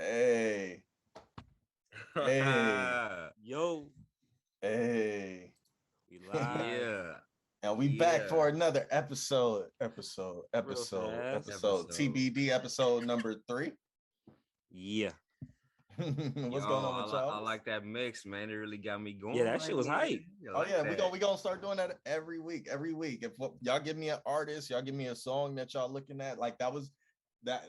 Hey, hey, Yo, hey. we live. Yeah, And we back yeah. for another episode. Real fast. Episode. TBD episode number 3. Yeah. What's Yo, going on with I y'all? like that mix, man. It really got me going. Yeah, that shit was hype. I Oh like yeah, that. we gonna start doing that every week. If y'all give me an artist, y'all give me a song that y'all looking at, like that was that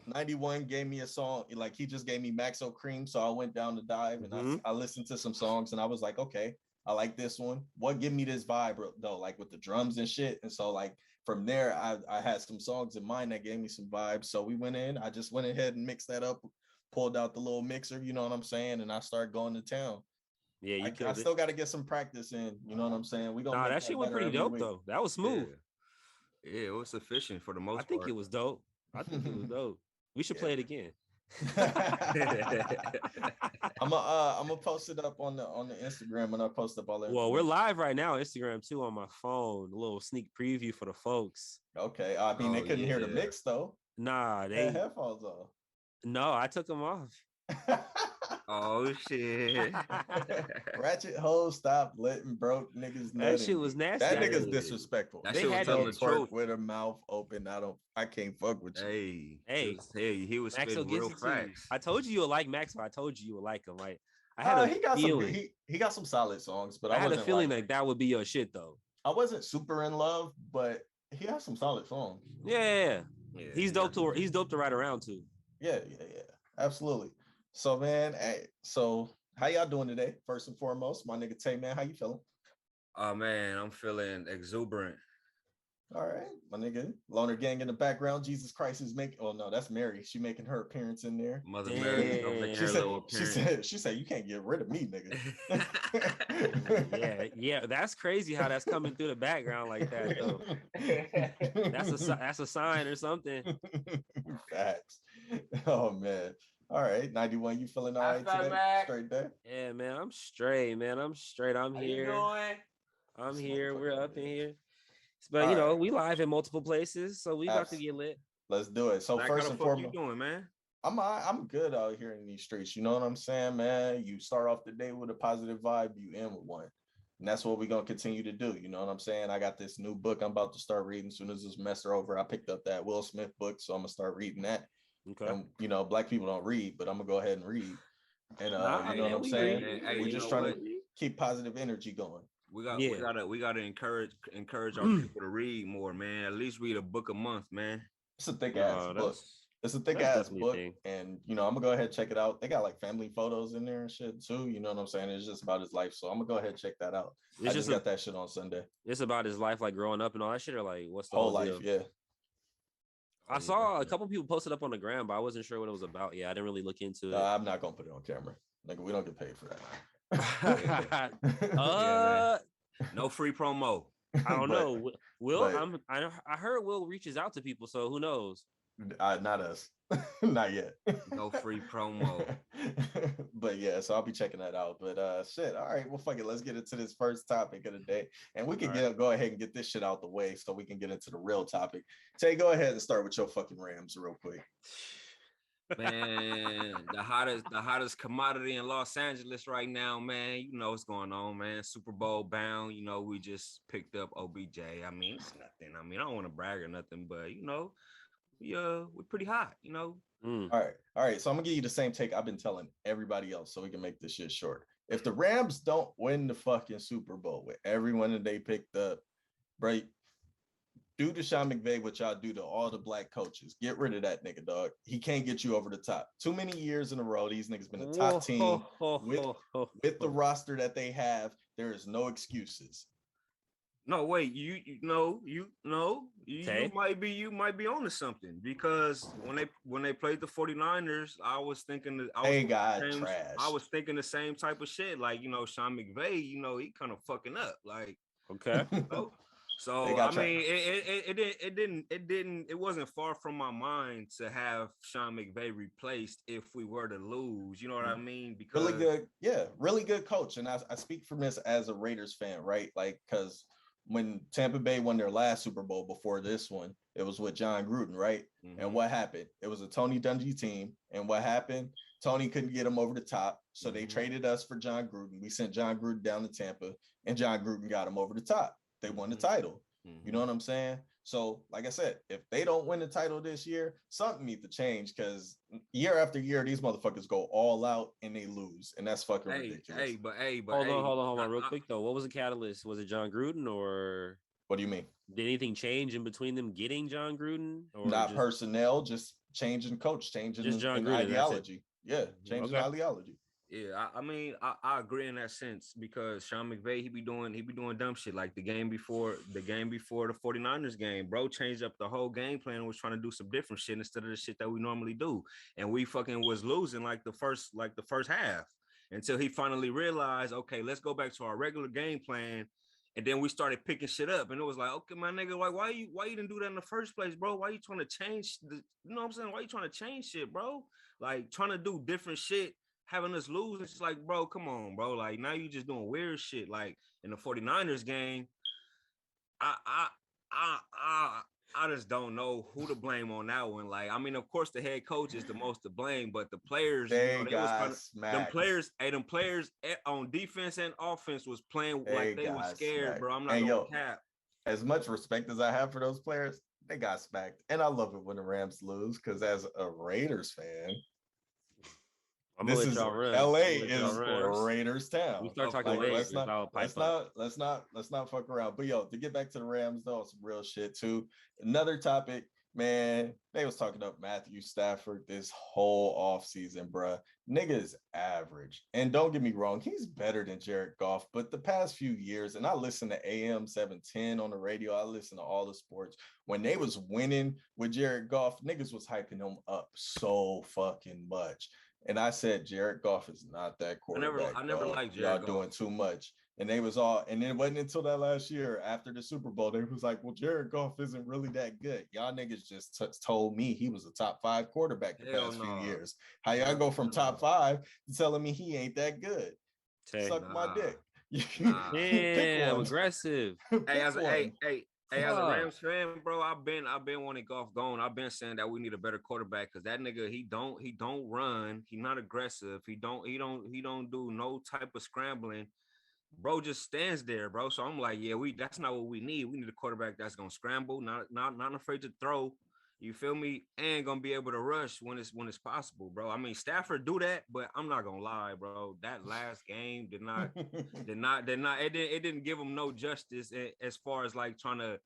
91 gave me a song, like he just gave me Maxo Cream, so I went down the dive and I listened to some songs and I was like, okay, I like this one. What give me this vibe though, like with the drums and shit. And so like from there, I had some songs in mind that gave me some vibes. So we went in, I just went ahead and mixed that up, pulled out the little mixer, you know what I'm saying, and I started going to town. Yeah, you I killed it. still got to get some practice in. You know what I'm saying? We gonna Nah, make that shit went better pretty every dope week. though. That was smooth. Yeah, it was sufficient for the I most think part. it was dope. I think it was dope. We should play it again. I'm gonna post it up on the Instagram and I'll post up all that. Well, we're live right now on Instagram too on my phone. A little sneak preview for the folks. Okay. I mean, they couldn't hear the mix though. Nah, They they had headphones on. no, I took them off. Oh shit. Ratchet hoes, stop letting broke niggas know. That shit was nasty. That nigga's disrespectful. That They shit was had telling to the twerk truth. with her mouth open. I can't fuck with you. Hey, he was Maxo spitting gets real it to you. facts. I told you would like Maxo. I told you would like him. Like I had a He got feeling. he got some solid songs, but I had a wasn't feeling like that would be your shit though. I wasn't super in love, but he has some solid songs. Yeah. Yeah, He's dope to ride around to. Yeah, absolutely. So man, hey, so how y'all doing today? First and foremost, my nigga Teyman, how you feeling? Oh man, I'm feeling exuberant. All right, my nigga. Loner Gang in the background. Jesus Christ is making. Oh no, that's Mary. She making her appearance in there. Mother Mary's gonna make her little appearance. She said you can't get rid of me, nigga. Yeah, that's crazy how that's coming through the background like that though. That's a sign or something. Facts. Oh man. All right, 91. You feeling all right today? Straight day? Yeah, man. I'm straight, man. I'm straight. I'm here. I'm here. We're up in here. But you know, we live in multiple places, so we about to get lit. Let's do it. So Black, first and foremost, you doing, man? I'm good out here in these streets. You know what I'm saying, man? You start off the day with a positive vibe, you end with one. And that's what we're gonna continue to do. You know what I'm saying? I got this new book I'm about to start reading as soon as this semester over. I picked up that Will Smith book, so I'm gonna start reading that. Okay. And you know, black people don't read, but I'm gonna go ahead and read. And you know what I'm saying? We're just trying to keep positive energy going. We gotta encourage our people to read more, man. At least read a book a month, man. It's a thick ass book. It's a thick ass book, and you know I'm gonna go ahead and check it out. They got like family photos in there and shit too. You know what I'm saying? It's just about his life, so I'm gonna go ahead and check that out. I just got that shit on Sunday. It's about his life, like growing up and all that shit, or like what's the whole life? Yeah. I saw a couple people posted up on the gram, but I wasn't sure what it was about. Yeah, I didn't really look into it. I'm not gonna put it on camera. Like we don't get paid for that. No free promo. I don't know. Will, I heard Will reaches out to people, so who knows? Not us. Not yet. No free promo. But yeah, so I'll be checking that out. But shit. All right, well, fuck it. Let's get into this first topic of the day. And we can go ahead and get this shit out the way so we can get into the real topic. Tay, go ahead and start with your fucking Rams real quick. Man, the hottest commodity in Los Angeles right now, man. You know what's going on, man. Super Bowl bound. You know, we just picked up OBJ. I mean, it's nothing. I mean, I don't want to brag or nothing, but you know, we're pretty hot, you know. All right. So I'm gonna give you the same take I've been telling everybody else, so we can make this shit short. If the Rams don't win the fucking Super Bowl with everyone that they picked up, right? Do to Sean McVay what y'all do to all the black coaches. Get rid of that nigga, dog. He can't get you over the top. Too many years in a row, these niggas been a top team with the roster that they have. There is no excuses. No, wait, you might be onto something, because when they played the 49ers, I was thinking the same type of shit. Like, you know, Sean McVay, you know, he kind of fucking up. Like, okay. So I mean, it wasn't far from my mind to have Sean McVay replaced if we were to lose. You know what I mean? Because really good coach. And I speak from this as a Raiders fan, right? Like, because when Tampa Bay won their last Super Bowl before this one, It was with John Gruden, right? And what happened? It was a Tony Dungy team. And what happened? Tony couldn't get him over the top. So they traded us for John Gruden. We sent John Gruden down to Tampa, and John Gruden got him over the top. They won the title. You know what I'm saying? So, like I said, if they don't win the title this year, something needs to change, because year after year, these motherfuckers go all out and they lose. And that's fucking ridiculous. But hold on, real quick though. What was the catalyst? Was it John Gruden, or what do you mean? Did anything change in between them getting John Gruden? Or not personnel, just changing coach, changing just John Gruden, ideology. Yeah, changing ideology. Yeah, I mean, I agree in that sense, because Sean McVay, he be doing dumb shit, like the game before the 49ers game. Bro changed up the whole game plan and was trying to do some different shit instead of the shit that we normally do. And we fucking was losing like the first half, until he finally realized, okay, let's go back to our regular game plan. And then we started picking shit up, and it was like, okay, my nigga, like, why you didn't do that in the first place, bro? Why you trying to change you know what I'm saying? Why you trying to change shit, bro? Like, trying to do different shit, having us lose. It's like, bro, come on, bro. Like, now you just doing weird shit. Like in the 49ers game, I just don't know who to blame on that one. Like, I mean, of course, the head coach is the most to blame, but the players, them players on defense and offense was playing like they were scared, bro. I'm not gonna cap. As much respect as I have for those players, they got smacked. And I love it when the Rams lose, because as a Raiders fan, this is LA is Raiders town. We start talking like, let's not fuck around. But yo, to get back to the Rams though, some real shit too. Another topic, man. They was talking up Matthew Stafford this whole offseason, bruh. Nigga is average. And don't get me wrong, he's better than Jared Goff. But the past few years, and I listen to AM 710 on the radio, I listen to all the sports. When they was winning with Jared Goff, niggas was hyping him up so fucking much. And I said, Jared Goff is not that quarterback. I never liked Jared Goff. Y'all doing too much. And they was all, and then it wasn't until that last year after the Super Bowl, they was like, well, Jared Goff isn't really that good. Y'all niggas just told me he was a top 5 quarterback the past few years. How y'all go from top 5 to telling me he ain't that good? Suck my dick. Damn, aggressive. Hey, as a Rams fan, bro, I've been wanting Goff gone. I've been saying that we need a better quarterback, because that nigga, he don't run, he not aggressive, he don't do no type of scrambling. Bro just stands there, bro. So I'm like, yeah, that's not what we need. We need a quarterback that's gonna scramble, not afraid to throw. You feel me? And gonna be able to rush when it's possible, bro. I mean, Stafford do that, but I'm not gonna lie, bro. That last game did not. It didn't give him no justice as far as like trying to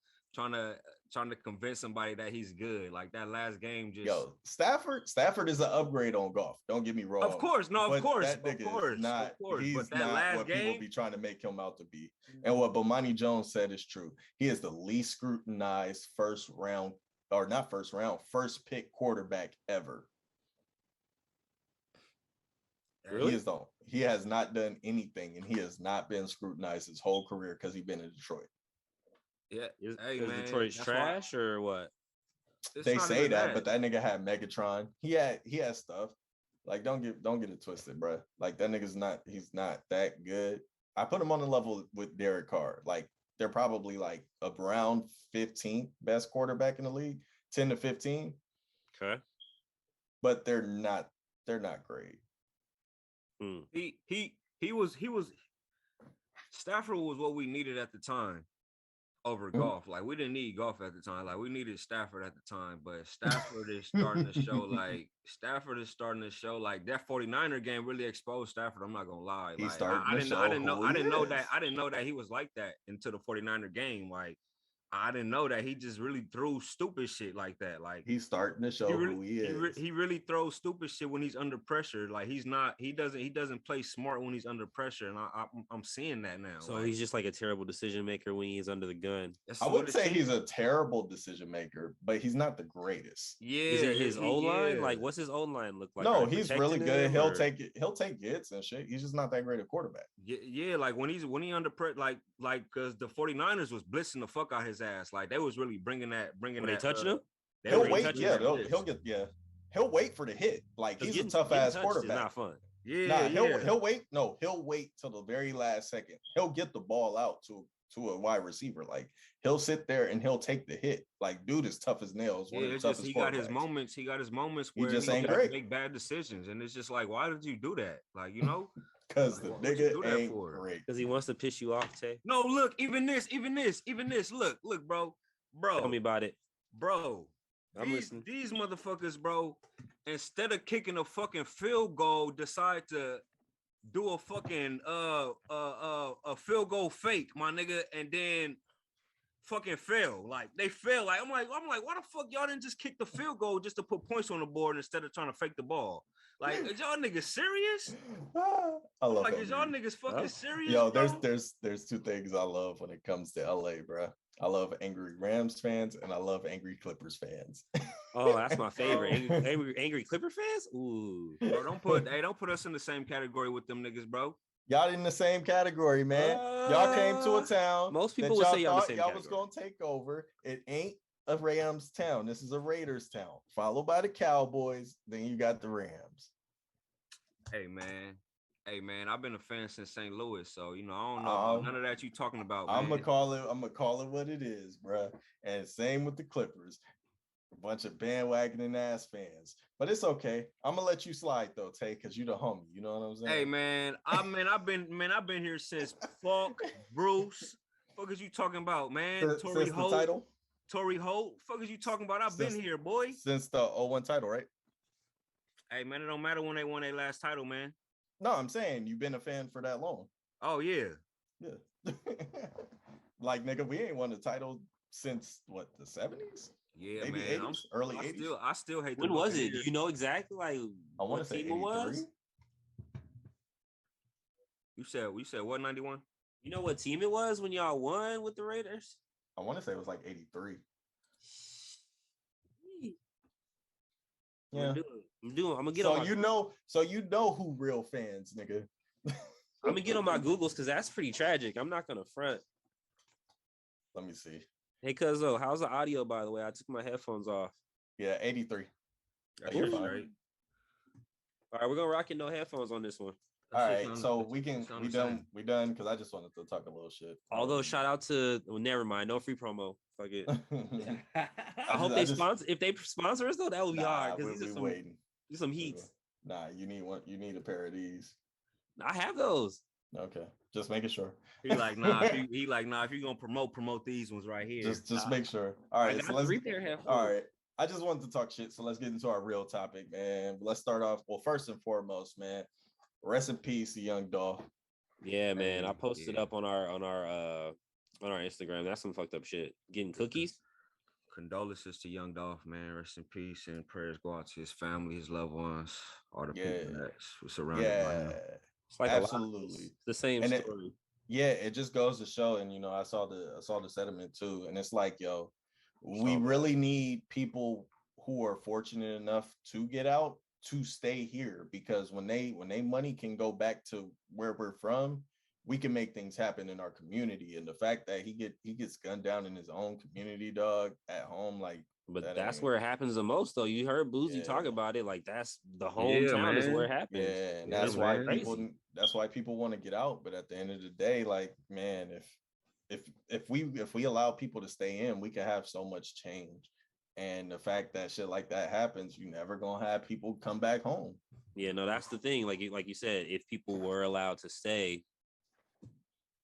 convince somebody that he's good. Like that last game, just Stafford is an upgrade on Goff. Don't get me wrong. Of course. But that last what game, people be trying to make him out to be. And what Bomani Jones said is true. He is the least scrutinized first pick quarterback ever. Really? He has not done anything, and he has not been scrutinized his whole career because he's been in Detroit. Yeah, is Detroit's trash or what? They say that, but that nigga had Megatron. He has stuff. Like, don't get it twisted, bro. Like, that nigga's he's not that good. I put him on the level with Derek Carr. Like, they're probably like around 15th best quarterback in the league, 10 to 15. Okay. But they're not great. He was Stafford was what we needed at the time over Goff. Like, we didn't need Goff at the time. Like, we needed Stafford at the time, but Stafford is starting to show like that 49er game really exposed Stafford. I'm not gonna lie. Like, I didn't know that he was like that until the 49er game. Like, I didn't know that he just really threw stupid shit like that. Like, he's starting to show who he is. He really throws stupid shit when he's under pressure. Like, he doesn't play smart when he's under pressure, and I'm seeing that now. So he's just like a terrible decision maker when he's under the gun. I wouldn't say he's a terrible decision maker, but he's not the greatest. Yeah, is it his O-line? Like, what's his O-line look like? No, he's really good. He'll take hits and shit. He's just not that great a quarterback. Yeah, like when he under pressure, like because the 49ers was blitzing the fuck out his ass. Like, they was really bringing that. They touching him? He'll wait. Yeah, he'll wait for the hit. Like, he's a tough ass quarterback. Not fun. Yeah, he'll wait. No, he'll wait till the very last second. He'll get the ball out to to a wide receiver. Like he'll sit there and he'll take the hit. Like dude is tough as nails. Yeah, it's just he got his moments. He got his moments where he just ain't great. Make bad decisions, and it's just like, why did you do that? Like, you know, because the nigga ain't great. Because he wants to piss you off, Tay. No, look, even this. Look, bro. Tell me about it, bro. I'm listening. These motherfuckers, bro, instead of kicking a fucking field goal, decide to do a fucking a field goal fake, my nigga, and then fucking fail. Like they fail. Like I'm like, why the fuck y'all didn't just kick the field goal just to put points on the board instead of trying to fake the ball? Like, is y'all niggas serious? I love like, is y'all niggas fucking serious? Yo, there's two things I love when it comes to LA, bro. I love angry Rams fans and I love angry Clippers fans. Oh, that's my favorite. Angry Clipper fans? Ooh. Bro, don't put us in the same category with them niggas, bro. Y'all in the same category, man. Y'all came to a town. Most people would say y'all in the same y'all was gonna take over. It ain't a Rams town. This is a Raiders town, followed by the Cowboys. Then you got the Rams. Hey man, I've been a fan since St. Louis, so you know I don't know none of that you talking about. I'm gonna call it what it is, bro. And same with the Clippers, a bunch of bandwagoning ass fans. But it's okay. I'm gonna let you slide though, Tay, because you the homie. You know what I'm saying? Hey man, I've been here since Falk, Bruce. Fuck is you talking about, man? Torrey Holt. Torrey Holt. Fuck is you talking about? I've been here, boy. Since the 01 title, right? Hey man, it don't matter when they won their last title, man. No, I'm saying you've been a fan for that long. Oh yeah. Like nigga, we ain't won a title since what, the 70s? Yeah, maybe man. 80s, early 80s. I still hate. When was it? Do you know exactly? Like I want to say 83. Was? You said what, 91? You know what team it was when y'all won with the Raiders? I want to say it was like 83. Yeah, I'm gonna get so on. So you know who real fans, nigga. I'm gonna get on my Googles because that's pretty tragic. I'm not gonna front. Let me see. Hey, Cuzzo, how's the audio? By the way, I took my headphones off. Yeah, 83. That's right. All right, we're gonna rock it no headphones on this one. All right, so we done because I just wanted to talk a little shit. Although shout out to never mind, no free promo. Fuck it. I hope they sponsor. If they sponsor us though, that would be hard because these are some heats. Nah, you need a pair of these. I have those. Okay, just making sure. He like nah. If you're gonna promote these ones right here. Just make sure. All right, so all right. I just wanted to talk shit, so let's get into our real topic, man. Let's start off. Well, first and foremost, man. Rest in peace, Young Dolph. Yeah, man. I posted up on our Instagram. That's some fucked up shit. Getting cookies. Condolences to Young Dolph, man. Rest in peace, and prayers go out to his family, his loved ones, all the people that were surrounded by him. It's like absolutely the same story. It just goes to show, and you know, I saw the sentiment too, and it's like, yo, we really need people who are fortunate enough to get out to stay here, because when they money can go back to where we're from, we can make things happen in our community. And the fact that he gets gunned down in his own community, dog, at home, like, but that's where it happens the most, though. You heard Boozy talk about it, like that's the hometown is where it happens. Yeah, and that's why people want to get out. But at the end of the day, like, man, if we allow people to stay in, we can have so much change. And the fact that shit like that happens, you never gonna have people come back home. Yeah, no, that's the thing. Like you said, if people were allowed to stay,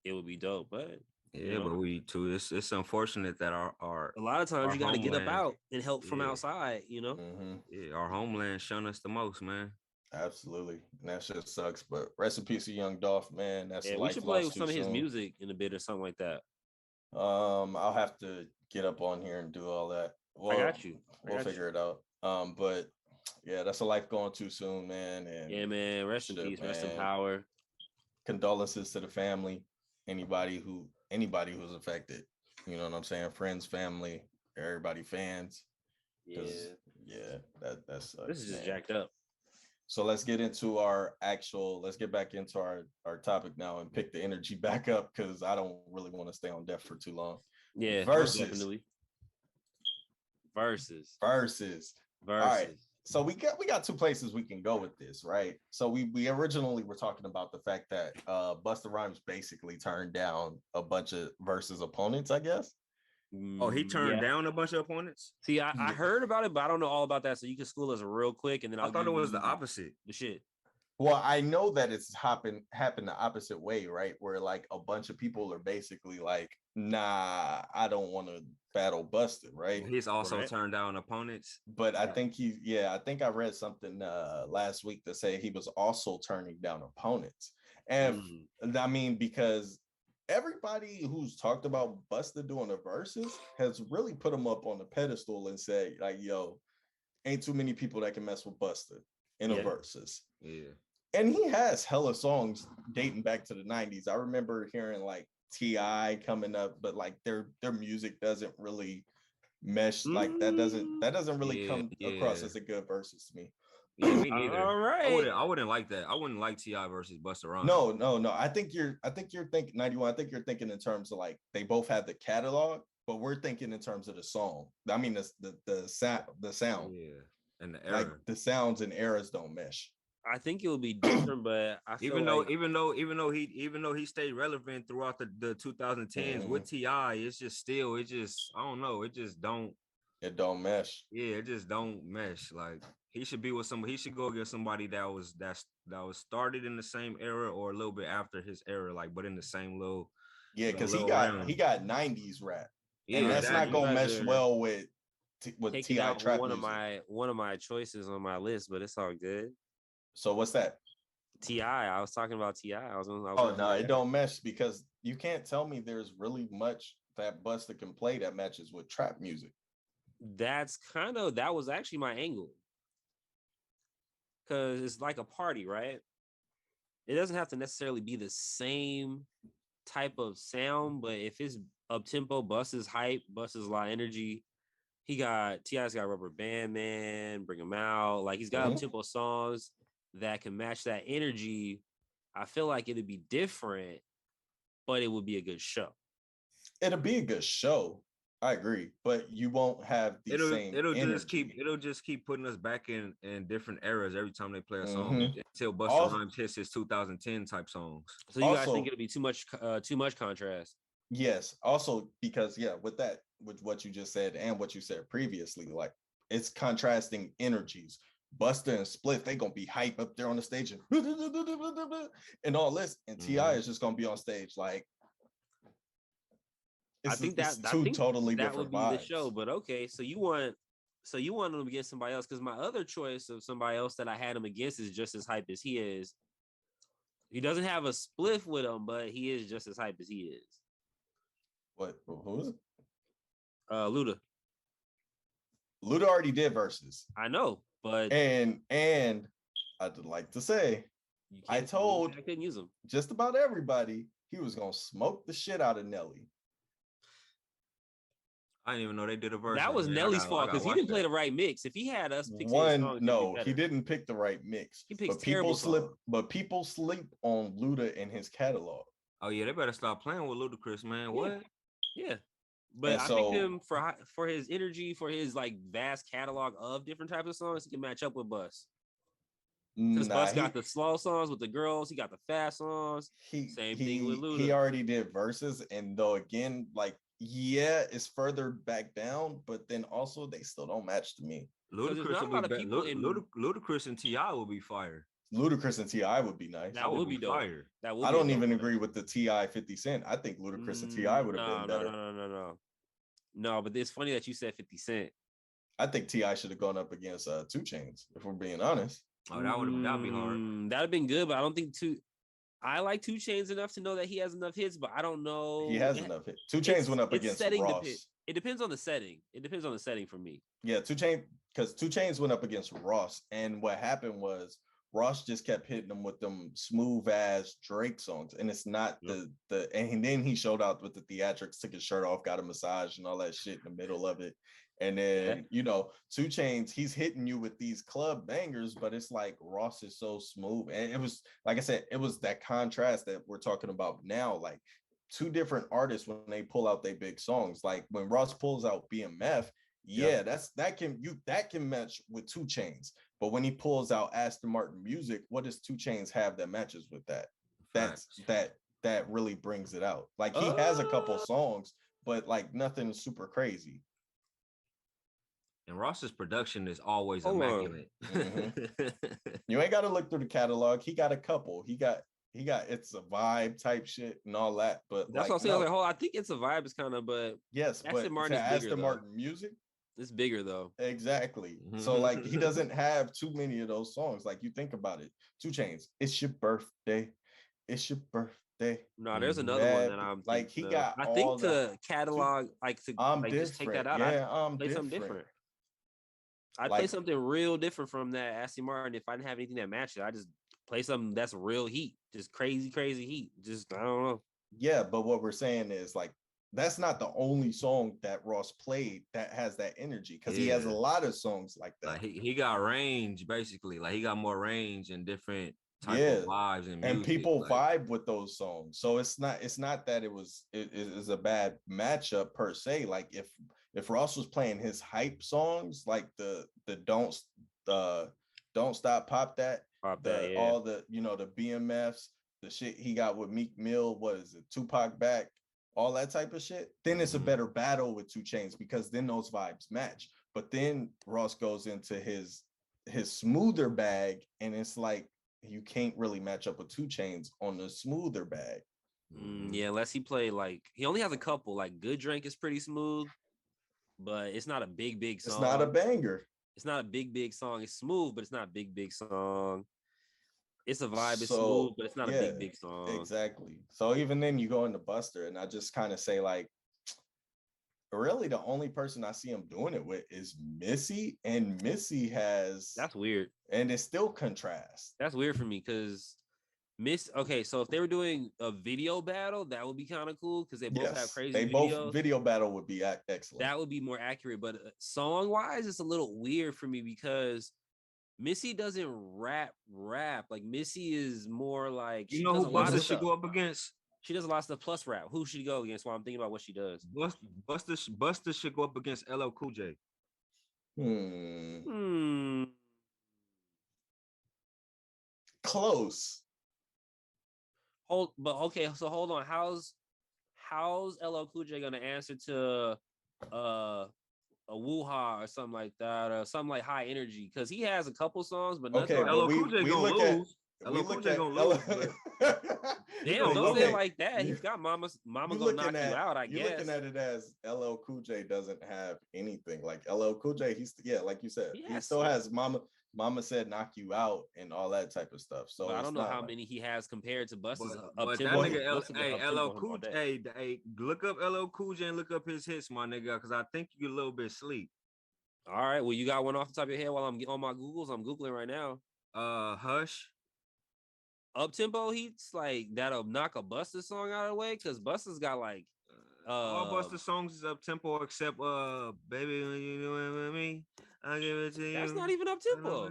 it would be dope. But but it's unfortunate that our a lot of times you got to get up out and help from outside. You know, yeah, our homeland showing us the most, man. Absolutely, and that shit sucks. But rest in peace to Young Dolph, man. We should play with some of his music in a bit or something like that. I'll have to get up on here and do all that. Well, I got you. We'll figure it out. But yeah, that's a life going too soon, man. And yeah, man. Rest in peace. Rest in power. Condolences to the family. Anybody who's affected. You know what I'm saying? Friends, family, everybody, fans. Yeah. That's this is just jacked up. So let's get back into our topic now and pick the energy back up, because I don't really want to stay on death for too long. Yeah, Versuz. definitely. Versuz. All right. So we got two places we can go with this, right? So we originally were talking about the fact that Busta Rhymes basically turned down a bunch of Versuz opponents, I guess. Oh, he turned down a bunch of opponents. See, I heard about it, but I don't know all about that. So you can school us real quick, and then I thought it was the opposite. The shit. Well, I know that it's happened the opposite way, right? Where like a bunch of people are basically like, nah, I don't want to battle Busta, right? He's also turned down opponents. But I think I think I read something last week that said he was also turning down opponents. And I mean, because everybody who's talked about Busta doing the verses has really put him up on the pedestal and said, like, yo, ain't too many people that can mess with Busta in a verses. Yeah. And he has hella songs dating back to the 90s. I remember hearing like T.I. coming up, but like their music doesn't really mesh. Like that doesn't really come across as a good versus to me. Yeah, me neither. All right. I wouldn't like that. I wouldn't like T.I. versus Busta Rhymes. No. I think you're thinking 91. I think you're thinking in terms of like they both have the catalog, but we're thinking in terms of the song. I mean the sound. Yeah. And the era. Like the sounds and eras don't mesh. I think it will be different, but I feel even though he stayed relevant throughout the 2010s with T.I., it don't know, it don't mesh. Yeah, it just don't mesh. Like he should be with somebody. He should go against somebody that was started in the same era or a little bit after his era, like but in the same little. Yeah, because he got 90s rap, and that's not gonna mesh well with T.I. trap one music. One of my choices on my list, but it's all good. So what's that? T.I. I was talking about T.I. It don't mesh because you can't tell me there's really much that Busta can play that matches with trap music. That was actually my angle. Because it's like a party, right? It doesn't have to necessarily be the same type of sound, but if it's up tempo, Busta's hype, Busta's a lot of energy. T.I.'s got Rubber Band Man, Bring Him Out. Like he's got up tempo songs that can match that energy. I feel like it'd be different, but it would be a good show. It'll be a good show. I agree, but you won't have the same. It'll just keep putting us back in different eras every time they play a song until Busta Rhymes hits his 2010 type songs. So you guys think it'll be too much contrast? Yes. Also, because with what you just said and what you said previously, like it's contrasting energies. Busta and Split, they gonna be hype up there on the stage and all this, and T.I. is just gonna be on stage like. I think totally that different would be vibes. the show, but okay. So you want him against somebody else? Because my other choice of somebody else that I had him against is just as hype as he is. He doesn't have a spliff with him, but he is just as hype as he is. What? Who is it? Luda. Luda already did verses. I know, but and I'd like to say, I couldn't use him. Just about everybody he was gonna smoke the shit out of Nelly. I didn't even know they did a verse. That was Nelly's fault because he didn't play the right mix. If he had us pick songs, he didn't pick the right mix. He picks terrible songs. But people sleep on Luda in his catalog. Oh yeah, they better stop playing with Ludacris, man. What? Yeah. But I picked him for his energy, for his like vast catalog of different types of songs. He can match up with Bus. Because Bus got the slow songs with the girls. He got the fast songs. Same thing with Luda. He already did verses, and though again, like it's further back down, but then also they still don't match to me. Ludacris and T.I. will be fire. Ludacris and T.I. would be nice. That would be fire. I don't even agree with the T.I. 50 Cent. I think Ludacris and T.I. would have been better. No, but it's funny that you said 50 Cent. I think T.I. should have gone up against 2 Chainz, if we're being honest. Oh, that'd be hard. That'd have been good, but I don't think I like 2 Chainz enough to know that he has enough hits, but I don't know. He has enough hits. 2 Chainz went up against Ross. It depends on the setting. It depends on the setting for me. Yeah, 2 Chainz went up against Ross, and what happened was Ross just kept hitting them with them smooth ass Drake songs, and it's not and then he showed out with the theatrics, took his shirt off, got a massage and all that shit in the middle of it. And then 2 Chainz, he's hitting you with these club bangers, but it's like Ross is so smooth. And it was, like I said, it was that contrast that we're talking about now. Like 2 different artists when they pull out their big songs. Like when Ross pulls out BMF, Yeah, that can match with 2 Chainz. But when he pulls out Aston Martin music, what does 2 Chainz have that matches with that? That really brings it out. Like he has a couple songs, but like nothing super crazy. And Ross's production is always immaculate. You ain't got to look through the catalog. He got a couple. He got It's a Vibe type shit and all that. But that's like, what I'm saying. I think It's a Vibe is kind of, but yes, Aston but Martin is bigger, Aston Martin music. It's bigger though. Exactly. So like he doesn't have too many of those songs. Like you think about it. 2 Chainz, It's Your Birthday. It's Your Birthday. No, there's another one that I'm like he got I all think that. to catalog, like to I'm like different. just take that out. Yeah, I'd play something different. I'd play something real different from that Aston Martin. If I didn't have anything that matched it, I just play something that's real heat, just crazy heat. Just I don't know. Yeah, but what we're saying is like that's not the only song that Ross played that has that energy, because he has a lot of songs like that. Like he got range, basically. Like he got more range and different type of vibes and music. And people vibe with those songs. So it's not that it is a bad matchup per se. Like if Ross was playing his hype songs, like the Don't Stop, Pop That, all the the BMFs, the shit he got with Meek Mill, what is it, Tupac Back, all that type of shit, then it's a better battle with 2 Chainz, because then those vibes match. But then Ross goes into his smoother bag, and it's like you can't really match up with 2 Chainz on the smoother bag. Yeah, unless he play like he only has a couple. Like Good Drink is pretty smooth, but it's not a big song. It's not a banger. It's not a big song. It's smooth, but it's not a big song. It's a Vibe. It's smooth, but it's not a big song. Exactly. So even then you go into Buster, and I just kind of say like, really the only person I see him doing it with is Missy, and Missy has... That's weird. And it's still contrast. That's weird for me, because okay, so if they were doing a video battle, that would be kind of cool, because they both have crazy videos. Both video battle would be excellent. That would be more accurate, but song-wise, it's a little weird for me, because Missy doesn't rap. Like Missy is more like, you know who Busta should go up against? She does a lot of stuff plus rap. Who should he go against while I'm thinking about what she does? Busta should go up against LL Cool J. Close. Hold on. How's LL Cool J gonna answer to a Woo-Ha or something like that, or something like High Energy? Because he has a couple songs, but nothing. Okay, LL Cool J gonna lose. LL Cool J gonna lose. Damn, don't say it like that. He's got Mama gonna knock you out, I guess. You're looking at it as LL Cool J doesn't have anything. Like LL Cool J, like you said, he still has Mama Said Knock You Out and all that type of stuff. So I don't know how many he has compared to Busta's up tempo. LL Cool J, hey, look up LL Cool J and look up his hits, my nigga, because I think you're a little bit asleep. All right, well, you got one off the top of your head while I'm on my Googles. I'm Googling right now. Hush. Up tempo heats like that'll knock a Busta song out of the way, because Busta's got like all Busta songs is up tempo except Baby When You Do It With Me, I Give It To You. That's not even up tempo.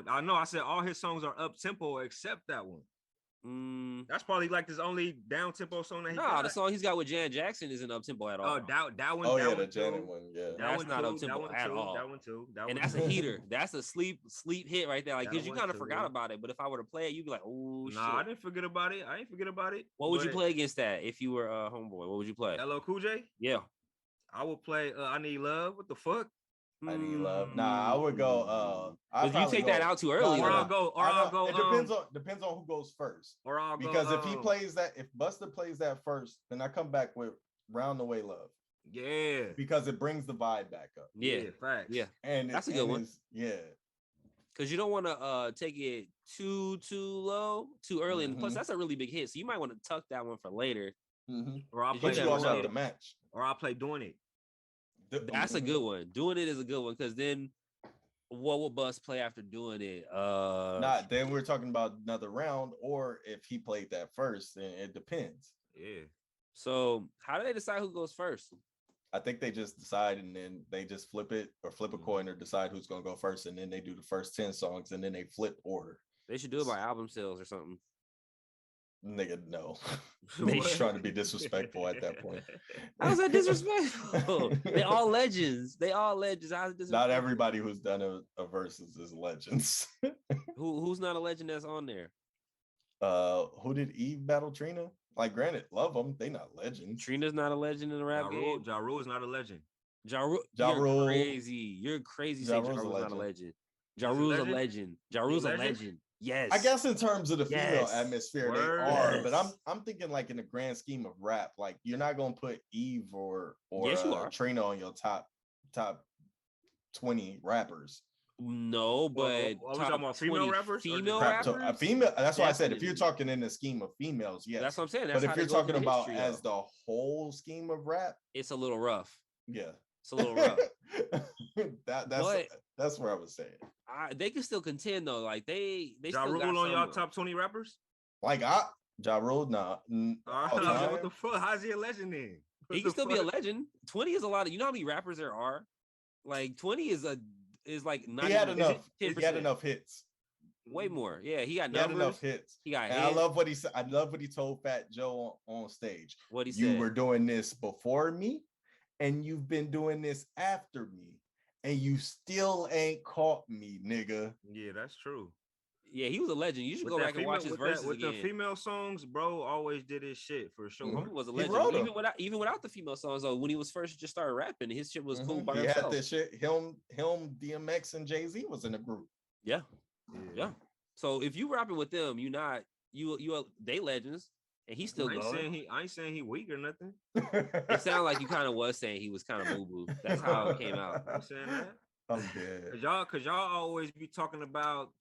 I know, I said all his songs are up tempo except that one. That's probably like his only down tempo song that he got. The song he's got with Jan Jackson isn't up tempo at all. Oh, that one. Oh, that yeah, one the Janet one. Yeah, that's not up tempo at all. That one too. And that's a heater. That's a sleep hit right there. Like, because you kind of forgot about it. But if I were to play it, you'd be like, oh shit. Nah, I didn't forget about it. What would you play against that if you were Homeboy? What would you play? LL Cool J? Yeah. I would play I Need Love. What the fuck? I Need Love. Nah, I would go. You take that out too early. I'll go. It depends on who goes first. Or I'll go. Because if he plays that, if Busta plays that first, then I come back with Round the Way Love. Yeah. Because it brings the vibe back up. Yeah, facts. Yeah, and that's a good one. Yeah. Because you don't want to take it too low, too early, and plus that's a really big hit. So you might want to tuck that one for later. Or I'll play the match. Or I'll play Doing It. That's a good one. Doing It is a good one, because then what will Bus play after Doing It? Then we're talking about another round, or if he played that first, then it depends. Yeah. So how do they decide who goes first? I think they just decide, and then they just flip a coin, or decide who's going to go first, and then they do the first 10 songs, and then they flip order. They should do it by album sales or something. Nigga, no. They was trying to be disrespectful at that point. How's that disrespectful? They all legends. How's it disrespectful? Not everybody who's done a Versuz is legends. Who's not a legend that's on there? Who did Eve battle Trina? Like, granted, love them. They not legends. Trina's not a legend in the rap game. Ja Rule is not a legend. Ja Rule, you're crazy. You're crazy saying Ja Rule's not a legend. Ja Rule's a legend. Ja Rule's a legend. Yes. I guess in terms of the female atmosphere, they are, but I'm thinking like in the grand scheme of rap, like you're not gonna put Eve or Trina on your top 20 rappers. No, but are we talking about female rappers? Female rappers? Female. That's why I said if you're talking in the scheme of females, yes. That's what I'm saying. But if you're talking about as the whole scheme of rap, it's a little rough. Yeah, it's a little rough. That's where I was saying. They can still contend though. Like they Ja Rule on y'all top 20 rappers? Like Ja Rule, nah. What the fuck? How's he a legend then? He can still be a legend. 20 is a lot of. You know how many rappers there are? Like 20 is like not. He had enough hits. Way more. Yeah, he got had enough hits. He got. And I love what he said. I love what he told Fat Joe on stage. What he said. You were doing this before me, and you've been doing this after me, and you still ain't caught me, nigga. Yeah, that's true. Yeah, he was a legend. You should go back and watch his verses with again. The female songs, bro, always did his shit for sure. He was a legend. Even without the female songs, though, when he was first just started rapping, his shit was cool by himself. He had this shit. Him, DMX, and Jay-Z was in the group. Yeah. So if you rapping with them, they legends, and he's still going. I ain't saying he weak or nothing. It sounded like you kind of was saying he was kind of boo boo. That's how it came out. I'm saying that. I'm dead. Cause y'all always be talking about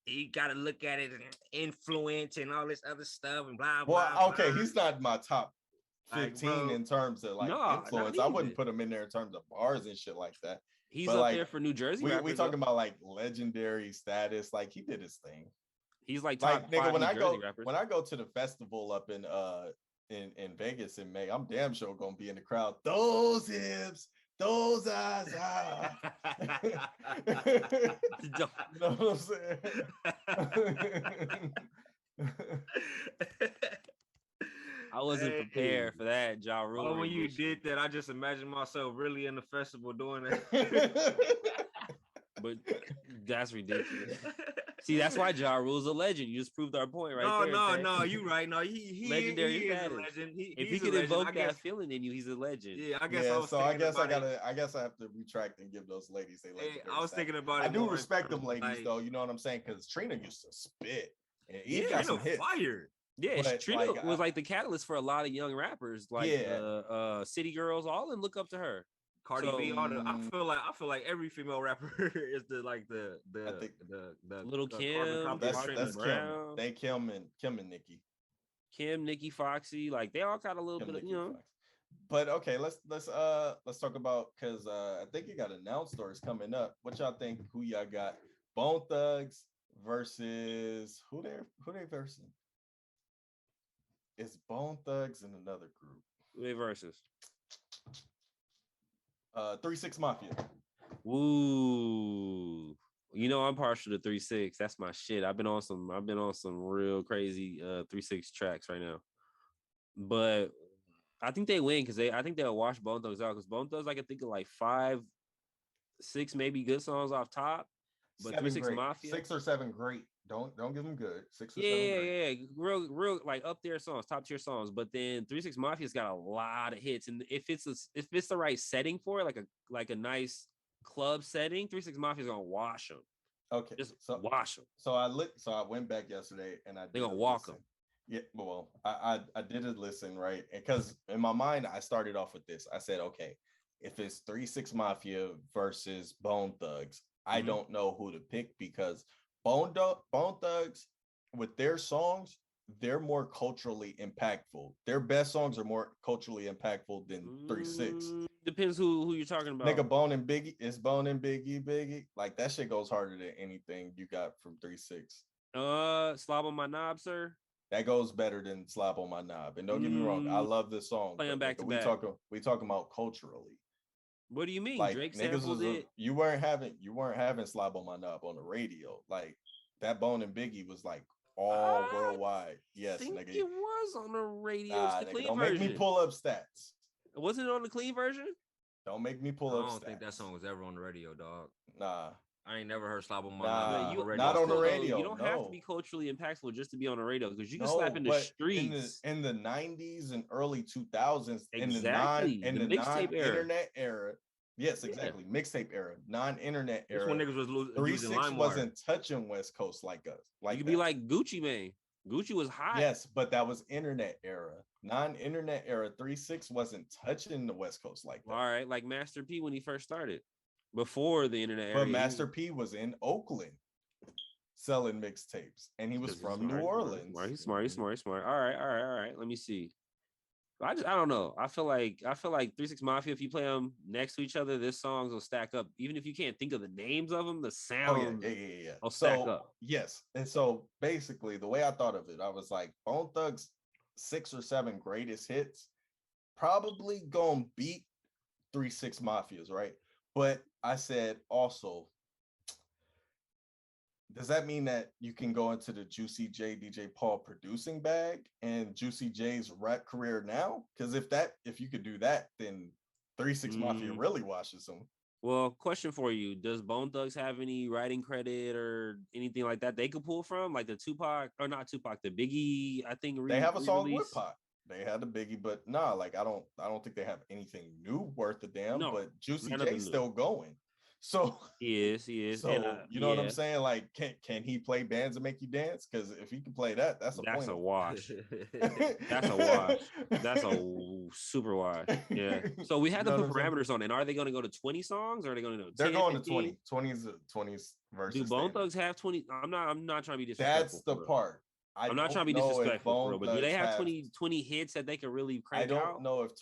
you gotta look at it and influence and all this other stuff and blah blah. Well, okay, he's not my top 15 in terms of influence. I wouldn't put him in there in terms of bars and shit like that. He's up there for New Jersey. We talking about like legendary status. Like he did his thing. He's like top nigga. When I go to the festival up in Vegas in May, I'm damn sure gonna be in the crowd. Those hips. Those eyes, you know what I'm saying? I wasn't prepared for that, Ja Rule. Oh, when you did that, I just imagined myself really in the festival doing that. But that's ridiculous. See, that's why Ja Rule's a legend. You just proved our point there. No, you right. No, he legendary he status. Is a legend. If he could evoke that feeling in you, he's a legend. Yeah, I guess. I guess I have to retract and give those ladies a legendary I was thinking about it. I do respect them ladies though. You know what I'm saying? Because Trina used to spit. And he got some hits. Fired. Yeah, Trina was like the catalyst for a lot of young rappers, like City Girls. All of them look up to her. Cardi B, I feel like every female rapper is the Little Kim, that's Brown. They Kim and Nicki. Kim, Nicki, Foxy, like they all got a little bit of, Foxy. But okay, let's talk about, because I think it got announced or it's coming up. What y'all think? Who y'all got? Bone Thugs versus who they versing? It's Bone Thugs and another group. Who they versus? 3-6 Mafia. Woo. You know I'm partial to 3-6. That's my shit. I've been on some real crazy 3-6 tracks right now. But I think they win because I think they'll wash Bone Thugs out, because Bone Thugs, I can think of like 5-6 maybe good songs off top. But 3-6 Mafia, 6 or 7 great. Don't give them good. 6 or 7 great. Real like up there songs, top tier songs. But then 3-6 Mafia's got a lot of hits, and if it's the right setting for it, like a nice club setting, 3-6 Mafia's gonna wash them. Okay, just wash them. So I went back yesterday and they're gonna walk them. Yeah, well, I did a listen, right? Because in my mind, I started off with this. I said, okay, if it's 3-6 Mafia versus Bone Thugs, I don't know who to pick, because Bone Thugs, with their songs, they're more culturally impactful. Their best songs are more culturally impactful than 3-6. Depends who you're talking about. Nigga, Bone and Biggie. Like, that shit goes harder than anything you got from 3-6. Slob on My Knob, sir. That goes better than Slap on My Knob. And don't get me wrong, I love this song. Playing back to back. We talking about culturally. What do you mean? Like, Drake sampled it. You weren't having Slap on My Knob on the radio. Like, that Bone and Biggie was like all I worldwide. Yes, think nigga. it was on the radio. Nah, The nigga, clean don't version. make me pull up stats. Wasn't it on the clean version? Don't make me pull I up stats. don't think that song was ever on the radio, dog. Nah. I ain't never heard Slob on my Nah, Nah, You, not on the also, though, radio. you don't have to be No. culturally impactful just to be on the radio because you can No, slap in the but streets. in the 90s and early 2000s, Exactly. in The the mixtape era. non-internet era. Yes, Yeah. exactly. Mixtape era, non-internet This era. when niggas was using 3-6 LimeWire. wasn't touching West Coast like us. You could be like Gucci Mane. Gucci was hot. Yes, but that was internet era. Non-internet era, 3-6 wasn't touching the West Coast like that. All right, like Master P when he first started, before the internet era. But Master P was in Oakland selling mixtapes, and he was from New Orleans. He's smart. All right. Let me see. I don't know. I feel like 3-6 Mafia. If you play them next to each other, this songs will stack up. Even if you can't think of the names of them, the sound will stack up. Yes, and so basically, the way I thought of it, I was like, Bone Thugs' 6 or 7 greatest hits probably gonna beat 3-6 Mafia's, right? But I said also, does that mean that you can go into the Juicy J, DJ Paul producing bag and Juicy J's rap career now? Because if you could do that, then 3-6 Mafia really washes them. Well, question for you: does Bone Thugs have any writing credit or anything like that they could pull from, like the Tupac or not Tupac, the Biggie? I think they have a song with Pac. They had the Biggie, but nah, like I don't think they have anything new worth a damn. No, but Juicy J's still going. So he is. So you know what I'm saying? Like, can he play bands and make you dance? Because if he can play that, that's a wash. That's a wash. That's a super wash. Yeah. So we had to put parameters on it. Are they going to go to 20 songs or are they going to go to 10? They're going to 20. 20's versus. Do Bone Thugs have 20? I'm not trying to be disrespectful. That's the part. I'm not trying to be disrespectful, bro, but do they have 20 hits that they can really crank out? I don't know if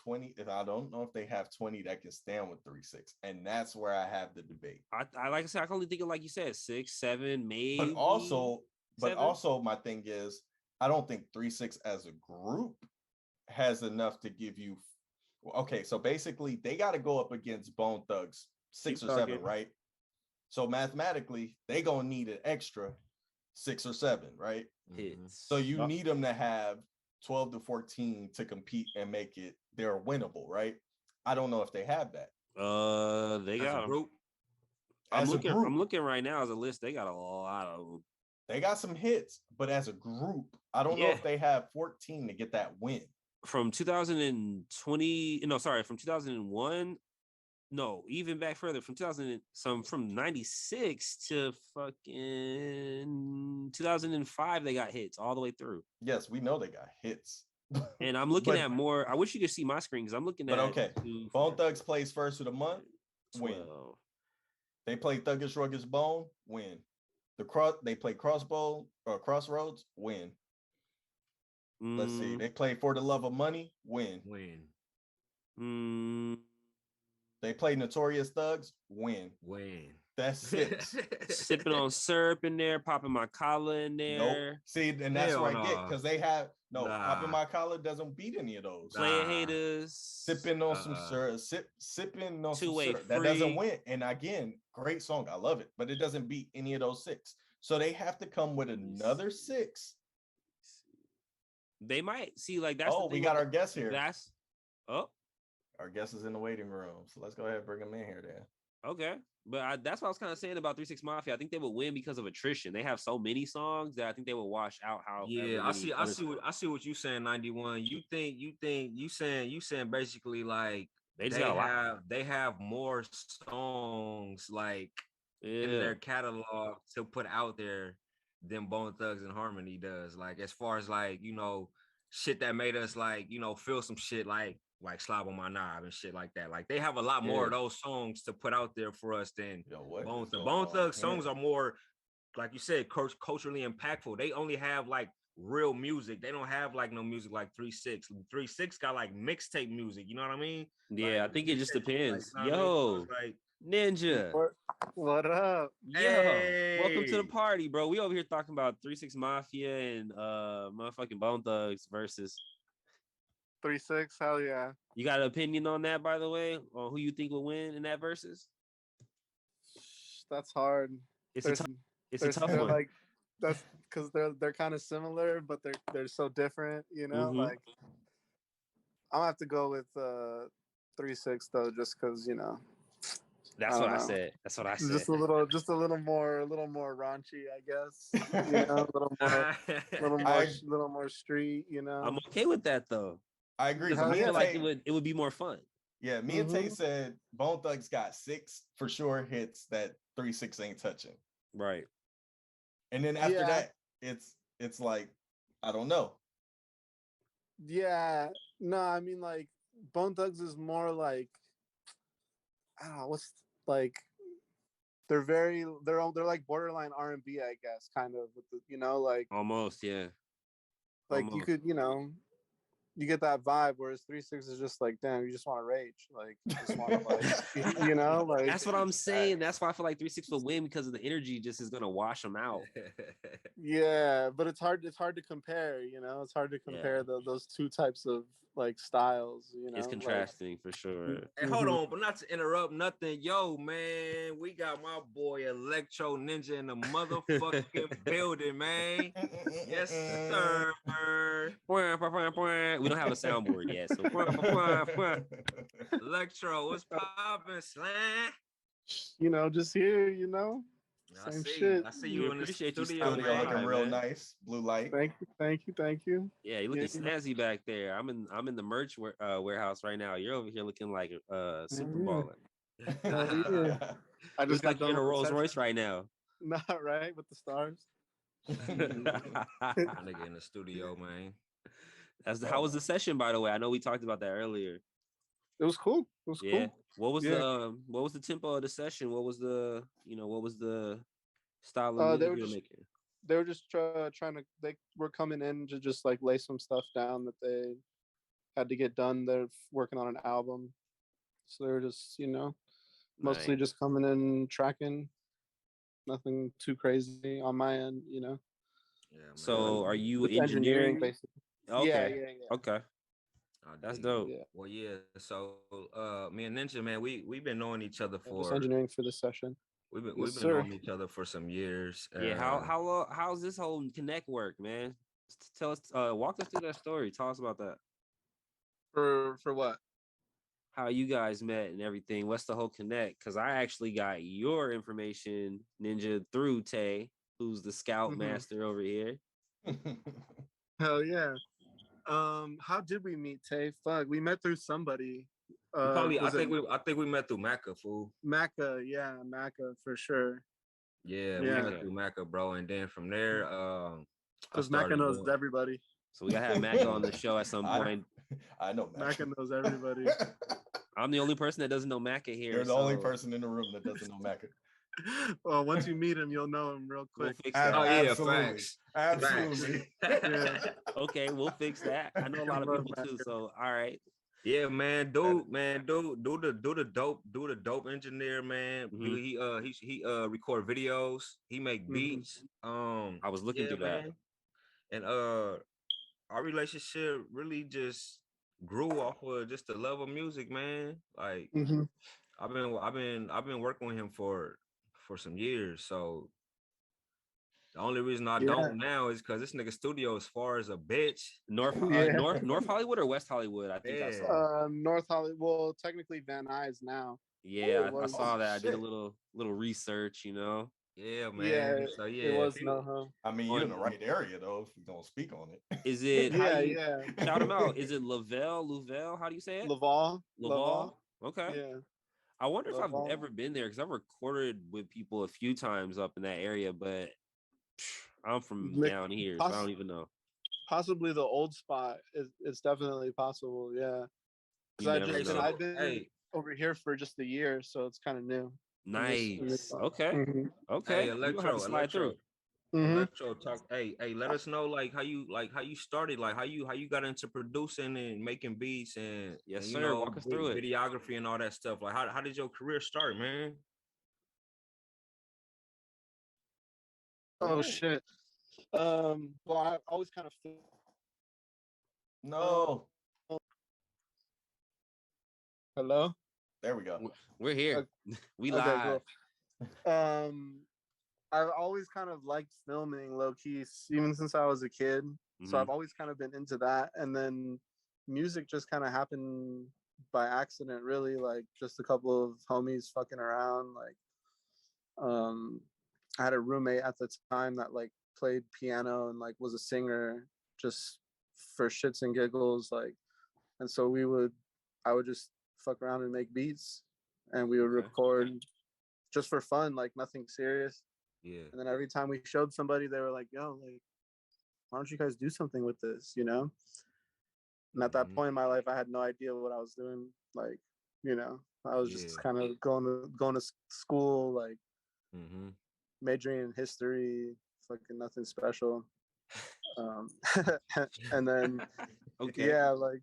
they have 20 that can stand with 3-6. And that's where I have the debate. I like I said, I can only think of, like you said, 6, 7, maybe. But also my thing is, I don't think 3-6 as a group has enough to give you. Okay, so basically they got to go up against Bone Thugs 6 or 7, right? So mathematically, they gonna need an extra 6 or 7, right? Hits. So you need them to have 12 to 14 to compete and make it they're winnable, right? I don't know if they have that. They got a group. I'm looking right now as a list. They got a lot of them. They got some hits, but as a group, I don't know if they have 14 to get that win. From 2001. No, even back further from 96 to fucking 2005, they got hits all the way through. Yes, we know they got hits. And I'm looking at more. I wish you could see my screen because I'm looking at. But okay, Bone Thugs plays first of the month. Win. They play Thuggish Ruggish Bone. Win. They play Crossbow or Crossroads. Win. Let's see. They play For the Love of Money. Win. They play Notorious Thugs. Win. That's 6. Sipping on syrup in there, popping my collar in there. Nope. See, and that's what I get because they have popping my collar doesn't beat any of those. Player haters. Sipping on some syrup. Sipping on some syrup. That doesn't win. And again, great song. I love it, but it doesn't beat any of those 6. So they have to come with another 6. They might see like that's. We got our guest here. Our guest is in the waiting room, so let's go ahead and bring him in here then. Okay, but that's what I was kind of saying about 3-6 Mafia. I think they would win because of attrition. They have so many songs that I think they will wash out. I see what you saying. 91. You saying basically like they have more songs like in their catalog to put out there than Bone Thugs and Harmony does. Like as far as like shit that made us like feel some shit like Slob on My Knob and shit like that. Like they have a lot more of those songs to put out there for us than Bone Thugs. Bone Thugs songs are more, like you said, culturally impactful. They only have like real music. They don't have like no music like 3-6. 3-6 got like mixtape music. You know what I mean? Yeah, like, I think it just depends. Like, Yo, like, Ninja. What up? Hey. Yo, welcome to the party, bro. We over here talking about 3-6 Mafia and motherfucking Bone Thugs versus 3-6, hell yeah. You got an opinion on that, by the way, on who you think will win in that versus? That's hard. It's a tough one. that's because they're kind of similar, but they're so different. You know, Mhm. like I'm gonna have to go with 3-6 though, just because That's I what don't I know. said. That's what I It's said. just a little more raunchy, I guess. You know, a little more street. You know, I'm okay with that though, I agree. because But Hell I me feel and like Tay, it would be more fun. yeah, me and Tay Mhm. said Bone Thugs got 6 for sure hits that 3-6 ain't touching. Right. And then after Yeah. that, it's like, I don't know. Yeah, no, I mean like Bone Thugs is more like I don't know what's like they're like borderline R&B, I guess, kind of with the like Almost, yeah. you Almost. could you get that vibe, whereas 3-6 is just like damn, you just want to rage, like you just want to like like That's what I'm saying. That's why I feel like 3-6 will win, because of the energy just is gonna wash them out. yeah, but it's hard to compare, it's hard to compare those two types of like styles, It's like contrasting for sure. Hey, hold on, but not to interrupt nothing. Yo, man, we got my boy Elektr0ninja in the motherfucking building, man. Yes, sir. We don't have a soundboard yet, so Elektro, what's poppin', Slan? just here, I same see. shit. I see we you in the appreciate you studio, stopping Studio man. looking by, real man. nice. Blue light. Thank you. Yeah, you looking Yeah. snazzy back there. I'm in the merch warehouse right now. You're over here looking like a super Yeah. baller. Hell yeah. I just Looks got like you're done in a with the Rolls session. Royce right now. Not right with the stars. Nigga in the studio, man. How was the session, by the way? I know we talked about that earlier. It was cool. Yeah. What was Yeah. the tempo of the session? What was the style of They music were you were just making? trying to. They were coming in to just like lay some stuff down that they had to get done. They're working on an album, so they were just mostly Nice. just coming in tracking. Nothing too crazy on my end. Yeah, man. So are you It's engineering engineering? basically. Okay. Yeah. Okay. I That's dig it. dope. Yeah. Well, yeah. So, me and Ninja, man, we've been knowing each other Just for engineering for this session. we've been Yes, we've been sir. knowing each other for some years. Yeah. How's this whole connect work, man? Tell us, walk us through that story. Tell us about that. For what? How you guys met and everything. What's the whole connect? Because I actually got your information, Ninja, through Tay, who's the scout master over here. Hell yeah. How did we meet, Tay? Fuck, we met through somebody. I think we met through Macca, fool. Macca, yeah, Macca for sure. Yeah, we met through Macca, bro, and then from there, because Macca knows everybody. So we gotta have Macca on the show at some point. I know Macca knows everybody. I'm the only person that doesn't know Macca here. You're the only person in the room that doesn't know Macca. Well, once you meet him, you'll know him real quick. We'll fix that. Oh yeah, Absolutely. facts. Absolutely. Yeah. Okay, we'll fix that. I know a lot of people too. So all right. Yeah, man, do the dope engineer, man. Mhm. He record videos, he make beats. I was looking through that. And our relationship really just grew off of just the love of music, man. Like I've been working with him for some years, so the only reason I don't now is because this nigga studio is far as a bitch. North Hollywood or West Hollywood? I think I saw. North Hollywood. Well, technically Van Nuys now. Yeah, I saw that. I did a little research, Yeah, man. Yeah, So yeah, it was NoHo. I mean, you're in the right area though, if you're gonna speak on it. Is it yeah. Shout him out. Is it Louvel? How do you say it? Laval. Okay. Yeah. I wonder if Laval. I've ever been there, because I've recorded with people a few times up in that area, but I'm from down here, so I don't even know. Possibly the old spot. It's definitely possible, yeah. Because I've been over here for just a year, so it's kind of new. Nice. Okay. Hey, Elektro. Talk. Hey, let us know how you started, how you got into producing and making beats and sir. Walk us through it. Videography and all that stuff. Like how did your career start, man? Oh shit. Well, I always kind of feel. No. Hello. There we go. We're here. We okay, live. cool. I've always kind of liked filming low key, even since I was a kid. So I've always kind of been into that. And then music just kind of happened by accident, really. Like just a couple of homies fucking around. Like, I had a roommate at the time that like played piano and like was a singer just for shits and giggles. Like, and so I would just fuck around and make beats, and we would record just for fun, like nothing serious. Yeah. And then every time we showed somebody, they were like, yo, like, why don't you guys do something with this, you know? And at that point in my life, I had no idea what I was doing. Like, you know, I was just kind of going to school, like majoring in history, fucking nothing special. And then, yeah, like.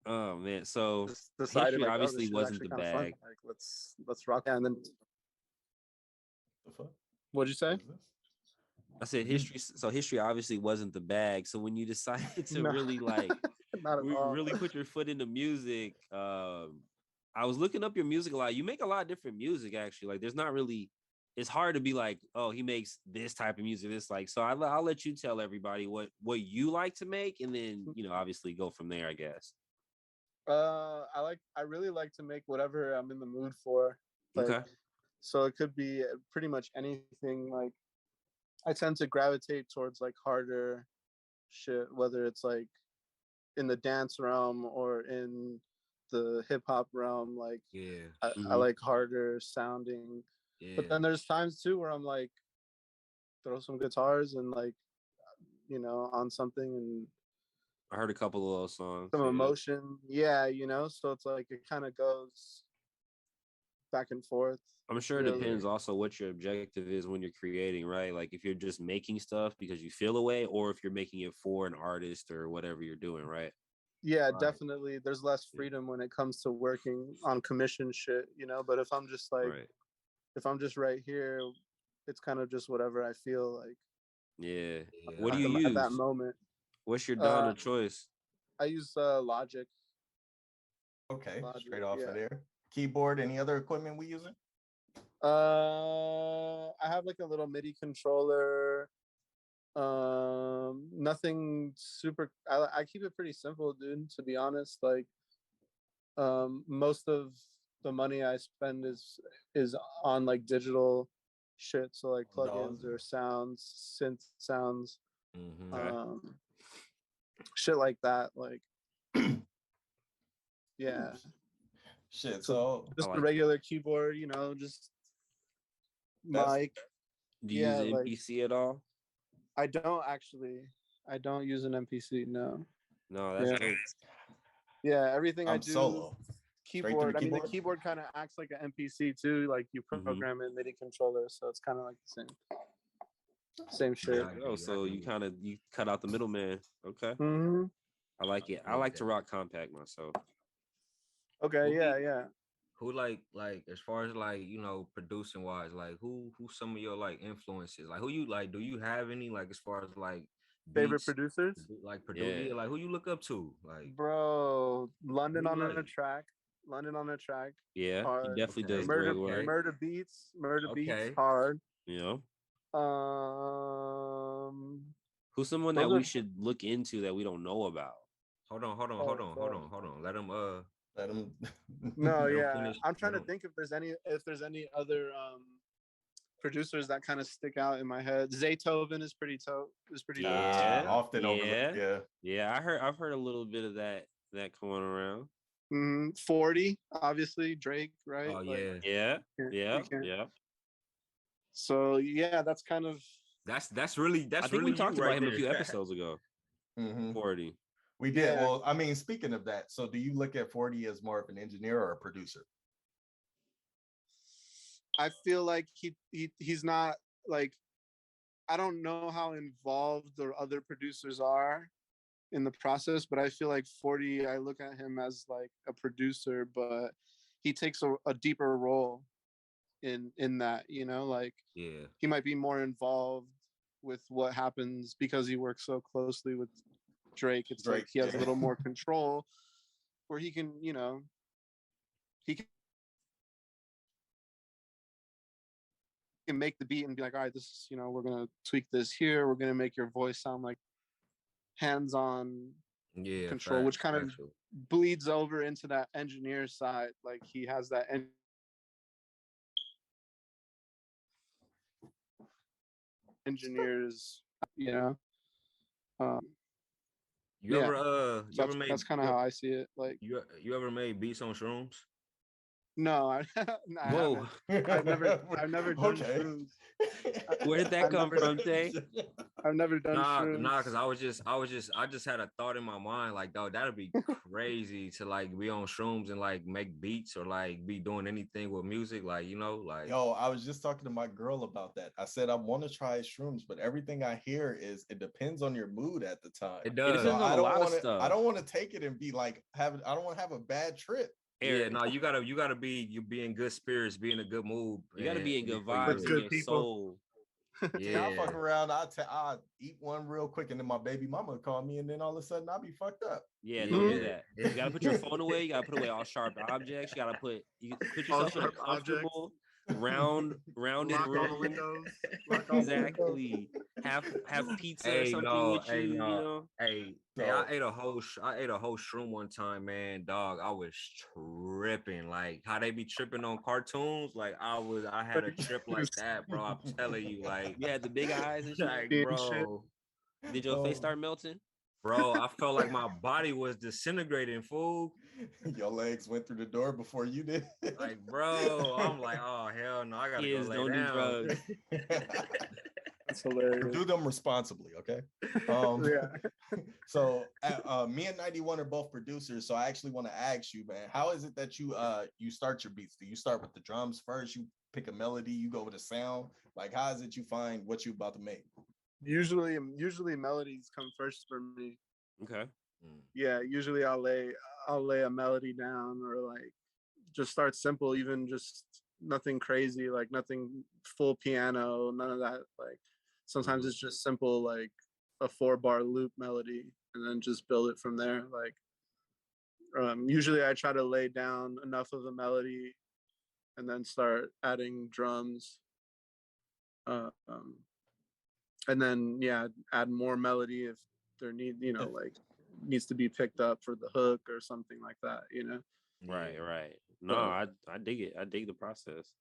Oh man, so decided history like, obviously this wasn't the kind of fun. bag. Like, let's rock. And then, The fuck? What'd you say? I said history. So history obviously wasn't the bag. So when you decided to No. really like Not at all. really put your foot into music, I was looking up your music a lot. You make a lot of different music actually. Like there's not really. It's hard to be like, oh, he makes this type of music. This like. So I'll let you tell everybody what you like to make, and then obviously go from there, I guess. I really like to make whatever I'm in the mood for. Like, Okay. So it could be pretty much anything. Like, I tend to gravitate towards like harder shit, whether it's like in the dance realm or in the hip hop realm. Like, I like harder sounding. But then there's times too where I'm like, throw some guitars and like, on something and I heard a couple of those songs. some emotion. Yeah, so it's like it kind of goes back and forth. I'm sure it depends also what your objective is when you're creating, right? Like if you're just making stuff because you feel a way, or if you're making it for an artist or whatever you're doing, right? Yeah, definitely. There's less freedom when it comes to working on commission shit, But if I'm just like, if I'm just right here, it's kind of just whatever I feel like. Yeah. What do you use at that moment? What's your DAW of choice? I use Logic. Okay, straight off of there. Keyboard, any other equipment we using? I have like a little MIDI controller. Nothing super. I keep it pretty simple, dude. To be honest, like, most of the money I spend is on like digital shit. So like plugins or sounds, synth sounds, shit like that. Like, yeah. Shit. So just a regular keyboard, just mic. Do you use an MPC at all? I don't actually. I don't use an MPC. No. No, that's great. Yeah, everything I do. Solo. Keyboard. I mean, the keyboard kind of acts like an MPC too. Like you program it MIDI controller, so it's kind of like the same shit. Oh, so you cut out the middleman. Okay. I like it. I like to rock compact myself. Okay. Yeah. Who like as far as like producing wise, like who some of your like influences, like who you like, do you have any like as far as like favorite producers, like producer, like who you look up to? Like, bro, London on a track. Yeah, hard. He definitely does great work. Murder beats hard. Yeah. Who's someone that we should look into that we don't know about? Hold on. Let him No, yeah. I'm trying to think if there's any other producers that kind of stick out in my head. Zaytoven is pretty dope. Often over. Yeah. I've heard a little bit of that going around. 40, obviously Drake, right? Oh yeah. So yeah, that's kind of that's really I think we talked about him a few episodes ago. 40. We did. Yeah. Well, I mean, speaking of that, so do you look at 40 as more of an engineer or a producer? I feel like he's not like, I don't know how involved the other producers are in the process, but I feel like 40, I look at him as like a producer, but he takes a deeper role in that, like he might be more involved with what happens because he works so closely with Drake. It's like he has a little more control where he can, he can can make the beat and be like, all right, this is, we're gonna tweak this here. We're gonna make your voice sound like hands-on control, which kind of bleeds over into that engineer side. Like he has that engineers, You ever made that's kind of how I see it. Like you ever made beats on shrooms? No, I Whoa. haven't. I've never done shrooms. Where did that come from, Tay? I've never done shrooms. Because I just had a thought in my mind, like, dog, that'd be crazy to like be on shrooms and like make beats or like be doing anything with music, like, like. Yo, I was just talking to my girl about that. I said I want to try shrooms, but everything I hear is it depends on your mood at the time. It does. It depends on a lot of stuff. I don't want to take it and be like I don't want to have a bad trip. Yeah, no, you gotta be in good spirits, be in a good mood. You gotta be in good vibes, good in your people. soul. Yeah, I'll fuck around. I'll eat one real quick, and then my baby mama would call me, and then all of a sudden I'll be fucked up. Yeah, don't do that. You gotta put your phone away. You gotta put away all sharp objects. You gotta put yourself in a comfortable, rounded room. Exactly. Have pizza or something with you. I ate a whole shroom one time, man. Dog, I was tripping. Like how they be tripping on cartoons. Like I had a trip like that, bro. I'm telling you, like you had the big eyes and shit. Like, bro. Did your face start melting? Bro, I felt like my body was disintegrating, fool. Your legs went through the door before you did. Like, bro, I'm like, oh hell no, I gotta go lay down. Do drugs. That's hilarious. Do them responsibly, okay? Yeah. So me and 91 are both producers, so I actually want to ask you, man, how is it that you start your beats? Do you start with the drums first? You pick a melody, you go with a sound? Like, how is it you find what you about to make? Usually melodies come first for me. Okay. Yeah, usually I'll lay a melody down, or like just start simple, even just nothing crazy, like nothing full piano, none of that. Like sometimes it's just simple, like a 4-bar loop melody, and then just build it from there. Like usually I try to lay down enough of a melody and then start adding drums. And then add more melody if there needs to be picked up for the hook or something like that, Right. No, I dig it. I dig the process.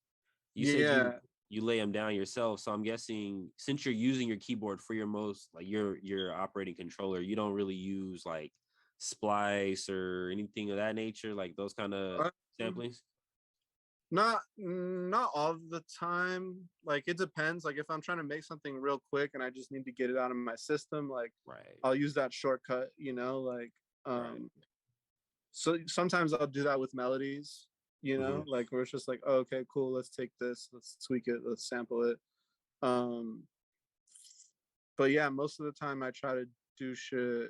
You said you lay them down yourself, so I'm guessing since you're using your keyboard for your most, like your operating controller, you don't really use like splice or anything of that nature, like those kind of samplings. Not all the time. Like it depends. Like if I'm trying to make something real quick and I just need to get it out of my system, like I'll use that shortcut, So sometimes I'll do that with melodies, like where it's just like, oh, okay, cool, let's take this, let's tweak it, let's sample it. But yeah, most of the time I try to do shit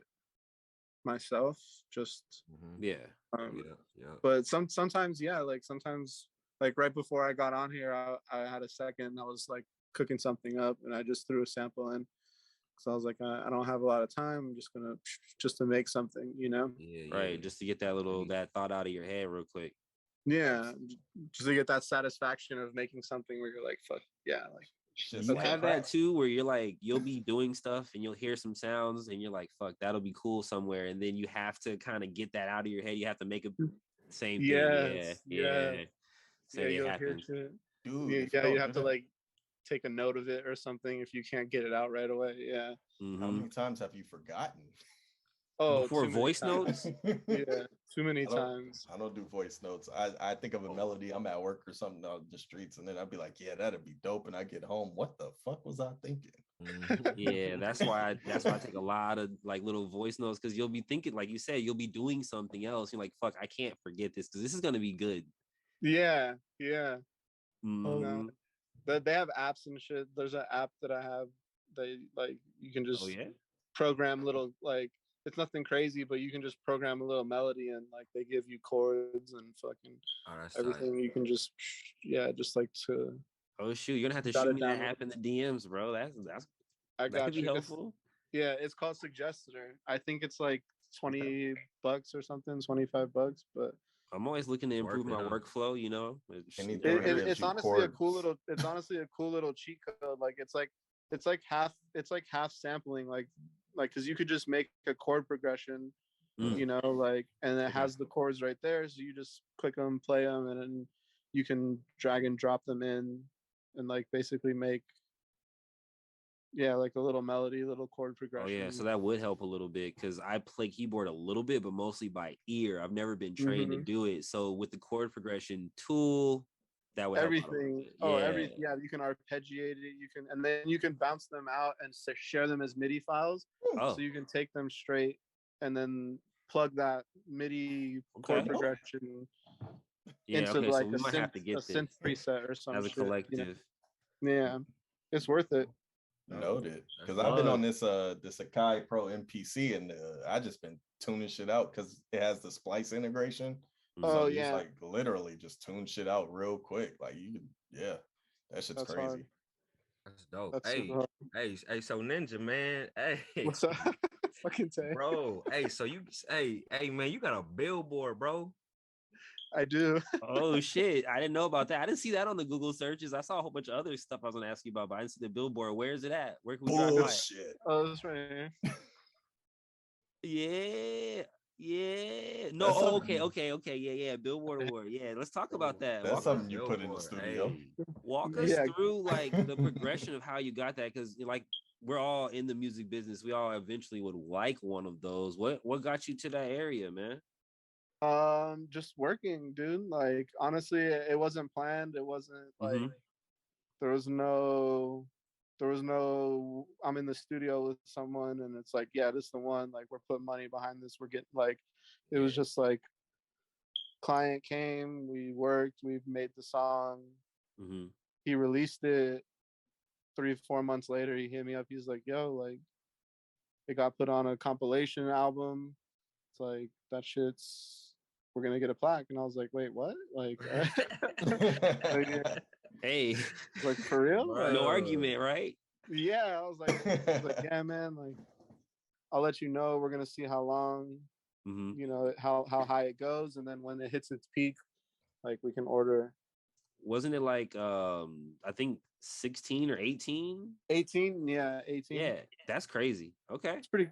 myself, just but sometimes like right before I got on here, I had a second. I was like cooking something up, and I just threw a sample in. So I was like, I don't have a lot of time. I'm just gonna to make something, Right, just to get that thought out of your head real quick. Yeah, just to get that satisfaction of making something where you're like, fuck yeah, like. You have that too, where you're like, you'll be doing stuff and you'll hear some sounds and you're like, fuck, that'll be cool somewhere, and then you have to kind of get that out of your head. You have to make a same thing. Yeah. You'll hear shit. Dude, you have to like take a note of it or something if you can't get it out right away. Yeah. How many times have you forgotten? Oh, before voice notes? Yeah, too many times. I don't do voice notes. I think of a melody. I'm at work or something on the streets, and then I'd be like, yeah, that'd be dope. And I get home, what the fuck was I thinking? Yeah, that's why I take a lot of like little voice notes, because you'll be thinking, like you said, you'll be doing something else. You're like, fuck, I can't forget this because this is gonna be good. Yeah. No, they have apps and shit. There's an app that I have. They like you can just program little, like it's nothing crazy, but you can just program a little melody and like they give you chords and fucking everything. Tight. You can just just like to. Oh shoot, you're gonna have to shoot me that app in the DMs, bro. That could be helpful. It's called Suggester. I think it's like $20 or something, $25, but I'm always looking to improve my workflow, you know. It's honestly a cool little cheat code. Like it's like half sampling, like because you could just make a chord progression, you know, like, and it has the chords right there, so you just click them, play them, and then you can drag and drop them in, and like basically make like a little melody, little chord progression. Oh yeah, so that would help a little bit because I play keyboard a little bit, but mostly by ear. I've never been trained to do it. So with the chord progression tool, that would everything. You can arpeggiate it. You can, and then you can bounce them out and share them as MIDI files. So you can take them straight and then plug that MIDI chord progression into like a synth preset or something. As a collective. You know? Yeah, it's worth it. Noted, because I've been on this Akai Pro MPC and I just been tuning shit out because it has the splice integration. So just like literally just tune shit out real quick. Like you can, that shit's crazy. Hard. That's dope. Hey, so Ninja, man. Hey, what's up? Fucking say, bro. Hey, so you, hey, man, you got a Billboard, bro. I do. Oh shit! I didn't know about that. I didn't see that on the Google searches. I saw a whole bunch of other stuff I was gonna ask you about, but I didn't see the Billboard. Where is it at? Where can we drive by it? Oh, that's right here. Yeah. No. Okay. Yeah. Billboard Award. Yeah. Let's talk about that. That's something you put in the studio. Walk us through like the progression of how you got that, because like we're all in the music business. We all eventually would like one of those. What got you to that area, man? Just working, dude. Like honestly, it wasn't planned. It wasn't like there was no I'm in the studio with someone and it's like, yeah, this is the one, like we're putting money behind this, we're getting like, it was just like client came, we worked, we've made the song, he released it 3-4 months later, he hit me up, he's like, yo, like it got put on a compilation album, it's like that shit's, we're gonna get a plaque. And I was like, wait, what? Like, hey, like for real? Like, no argument, right? Yeah, I was like, yeah, man, like I'll let you know. We're gonna see how long, you know, how high it goes, and then when it hits its peak, like we can order. Wasn't it like I think 16 or 18? 18, yeah, 18. Yeah, that's crazy. Okay, it's pretty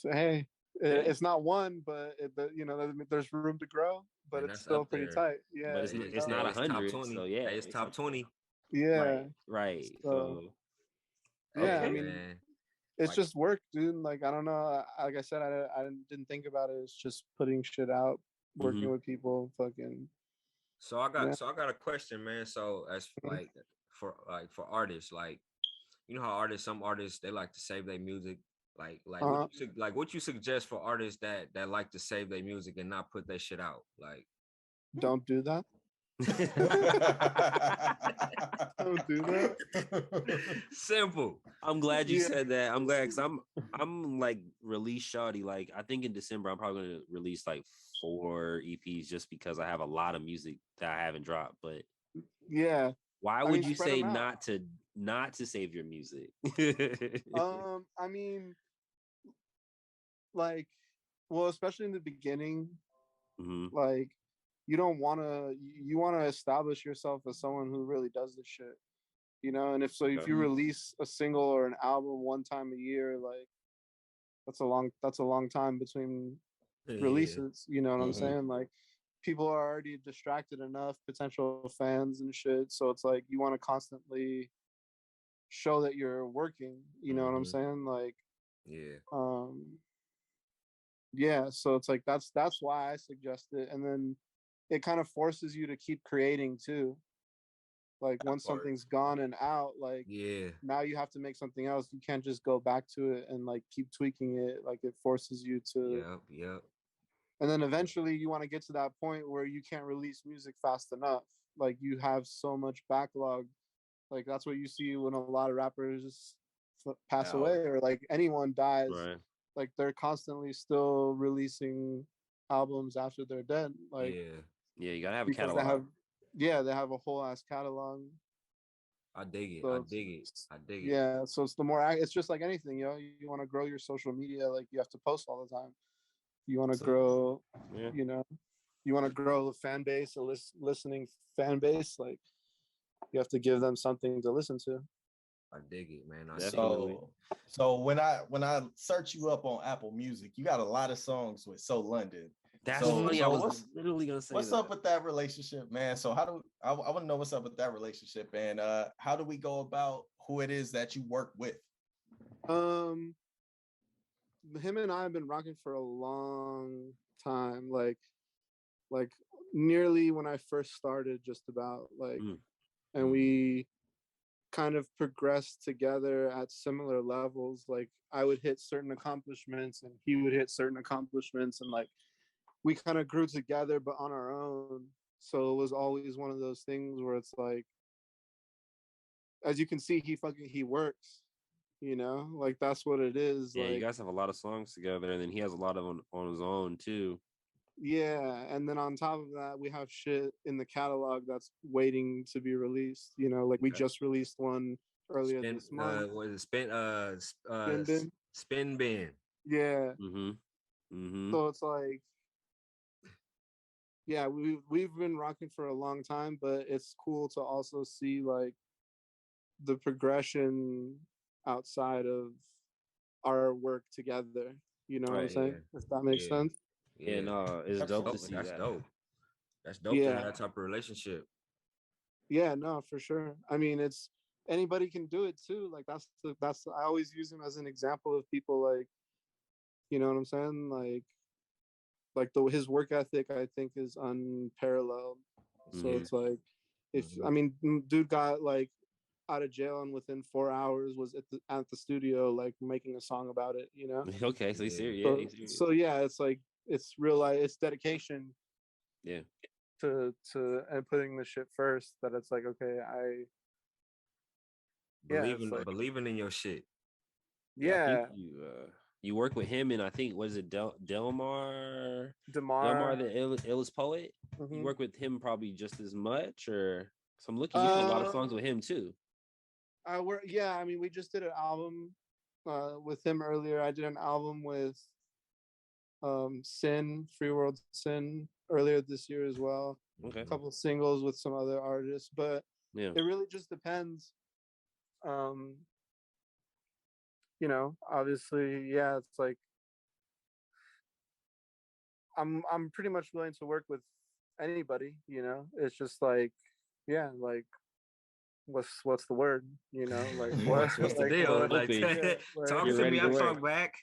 hey. It's not one, but you know, there's room to grow, but it's still pretty tight. Yeah, but it's not 100. So yeah, it's top 20. Yeah, right. So yeah, I mean, it's just work, dude. Like I don't know. Like I said, I didn't think about it. It's just putting shit out, working with people, fucking. So I got a question, man. So as like for artists, like you know how some artists they like to save their music. Like what you suggest for artists that like to save their music and not put their shit out? Like, don't do that. Don't do that. Simple. I'm glad you said that. I'm glad because I'm like release shoddy. Like I think in December I'm probably gonna release like 4 EPs just because I have a lot of music that I haven't dropped. But yeah, why would you say not to save your music? I mean, like, well, especially in the beginning, like you want to establish yourself as someone who really does this shit, you know. And if you release a single or an album one time a year, like that's a long time between releases, you know what I'm saying? Like people are already distracted enough, potential fans and shit, so it's like you want to constantly show that you're working, you know what I'm saying? Like so it's like that's why I suggest it. And then it kind of forces you to keep creating too. Like once something's gone and out, like now you have to make something else. You can't just go back to it and like keep tweaking it. Like it forces you to and then eventually you want to get to that point where you can't release music fast enough. Like you have so much backlog. Like that's what you see when a lot of rappers pass away or like anyone dies. Right. Like they're constantly still releasing albums after they're dead. Like you gotta have a catalog. They have a whole ass catalog. I dig it. So I dig it. Yeah, so it's the more it's just like anything, you want to grow your social media, like you have to post all the time. You want to grow, you know. you want to grow a fan base, a listening fan base, like you have to give them something to listen to. I dig it, man. Definitely. So when I search you up on Apple Music, you got a lot of songs with So London. That's So- funny. so I was what's- literally gonna say What's that. up with that relationship, man? So I want to know what's up with that relationship, and how do we go about who it is that you work with? Him and I have been rocking for a long time, like nearly when I first started, just about like, and we kind of progressed together at similar levels. Like I would hit certain accomplishments and he would hit certain accomplishments, and like we kind of grew together but on our own. So it was always one of those things where it's like, as you can see, he works, you know, like that's what it is. Yeah, like, you guys have a lot of songs together, and then he has a lot of on his own too. yeah, and then on top of that, we have shit in the catalog that's waiting to be released. You know, like we just released one earlier this month. Was it Spin Bin? Spin Bin? Yeah. So it's like, yeah, we've been rocking for a long time, but it's cool to also see like the progression outside of our work together. You know what I'm saying? If that makes sense. Yeah, no, it's dope to see That's that. dope. That's dope to have that type of relationship. Yeah, no, for sure. I mean, it's anybody can do it too. Like that's I always use him as an example of people like, you know what I'm saying? Like his work ethic, I think, is unparalleled. So it's like, if I mean, dude got like out of jail and within 4 hours was at the studio like making a song about it. You know? Okay, so he's serious. So yeah, it's like it's real life. It's dedication. Yeah. To and putting the shit first. That it's like, okay, believing in your shit. Yeah. I think you work with him, and I think was it Delmar the illest poet. You work with him probably just as much, or so I'm looking. You have a lot of songs with him too. Yeah, I mean, we just did an album with him earlier. I did an album with Sin, Free World Sin, earlier this year as well. Okay. A couple of singles with some other artists, but it really just depends. You know, obviously, yeah, it's like I'm pretty much willing to work with anybody, you know. It's just like, yeah, like what's the word, you know, like what's the deal? Like, talk to me, I'll talk back.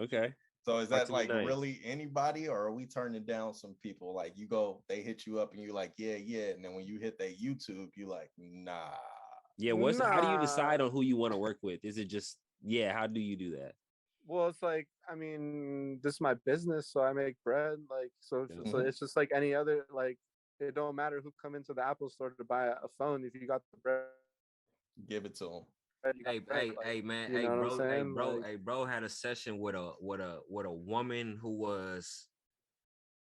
Okay. So is that like really anybody, or are we turning down some people? Like they hit you up and you like, yeah, and then when you hit that YouTube, you like, nah. Yeah, how do you decide on who you want to work with? Is it just how do you do that? Well, it's like, I mean, this is my business, so I make bread. Like, so it's just like any other, like, it don't matter who come into the Apple store to buy a phone. If you got the bread, give it to them. Hey, man, bro had a session with a woman who was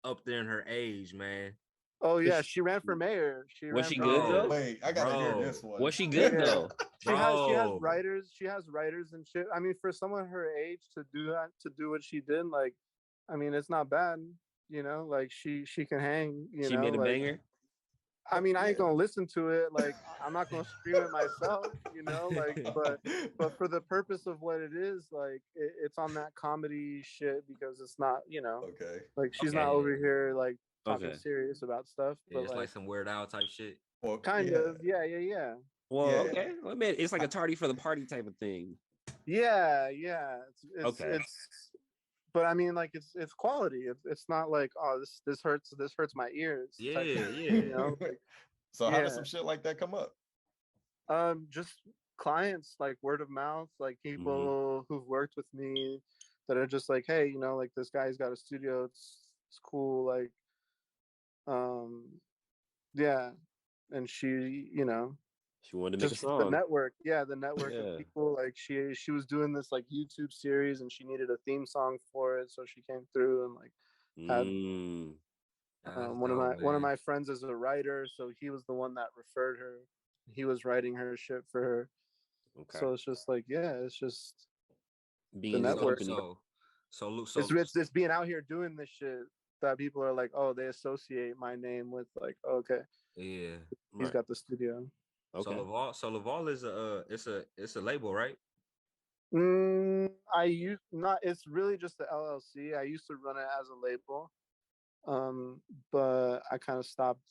up there in her age, man. Oh yeah, she ran for mayor. Was she good though? Wait, I gotta hear this one. Was she good though? She has writers. She has writers and shit. I mean, for someone her age to do that, to do what she did, like, I mean, it's not bad. You know, like she can hang. She made a banger. I mean, I ain't gonna listen to it. Like, I'm not gonna stream it myself. You know, like, but for the purpose of what it is, like, it's on that comedy shit because it's not, you know, like she's not over here like talking serious about stuff. Yeah, but it's like some Weird Al type shit. Well, kind of, yeah. Well, okay. I mean, it's like a tardy for the party type of thing. Yeah. It's but I mean, like, it's quality. It's not like, oh, this hurts my ears. Yeah. You know? Like, so how does some shit like that come up? Just clients, like word of mouth, like people who've worked with me that are just like, hey, you know, like this guy's got a studio. It's cool. Like, yeah. And she, you know, she wanted to make a song. The network of people. Like she was doing this like YouTube series, and she needed a theme song for it, so she came through and like had one of my friends is a writer, so he was the one that referred her. He was writing her shit for her. Okay. So it's just like, yeah, it's just being the network. So it's being out here doing this shit that people are like, oh, they associate my name with like, okay, Yeah. he's got the studio. Okay. So Laval is it's a label, right? I used not. It's really just the LLC. I used to run it as a label, but I kind of stopped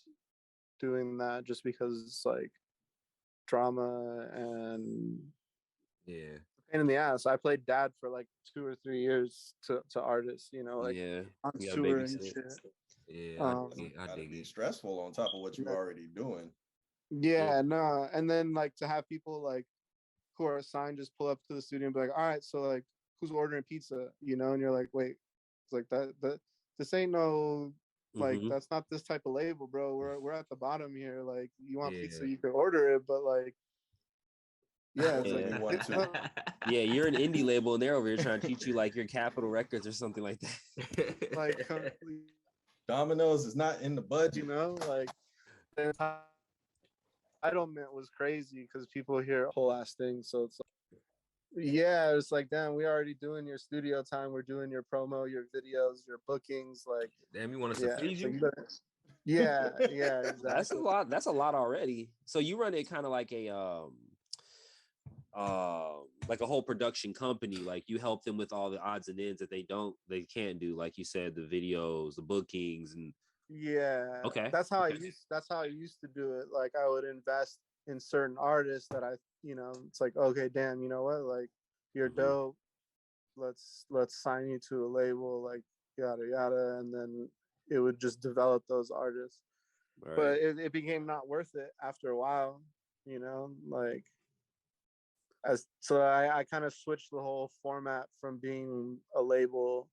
doing that just because it's like drama and Yeah. pain in the ass. I played dad for like 2 or 3 years to artists, you know, like Yeah. on You gotta tour and babysit. shit. Yeah, I Gotta dig be it. stressful on top of what you're Yeah. already doing. Yeah, no. And then like to have people like who are assigned just pull up to the studio and be like, all right, so like who's ordering pizza, you know? And you're like, wait, it's like that this ain't no like Mhm. that's not this type of label, bro. We're at the bottom here. Like you want pizza, Yeah. you can order it, but like yeah, it's Order like me one too. Yeah, you're an indie label and they're over here trying to treat you like you're Capitol Records or something like that. like complete, Domino's is not in the budget. you know, like the entitlement was crazy because people hear a whole ass thing. So it's like, yeah, it's like, damn, we already doing your studio time. We're doing your promo, your videos, your bookings. Like, Damn, you want us to yeah, feed it's like, you? yeah, yeah, exactly. That's a lot. That's a lot already. So you run it kind of like a whole production company. Like you help them with all the odds and ends that they can't do. Like you said, the videos, the bookings, and Yeah, okay. that's how I used to do it. Like I would invest in certain artists that I, you know, it's like, okay, damn, you know what? Like you're dope. Let's sign you to a label, like yada yada, and then it would just develop those artists. Right. But it became not worth it after a while, you know, like so I kind of switched the whole format from being a label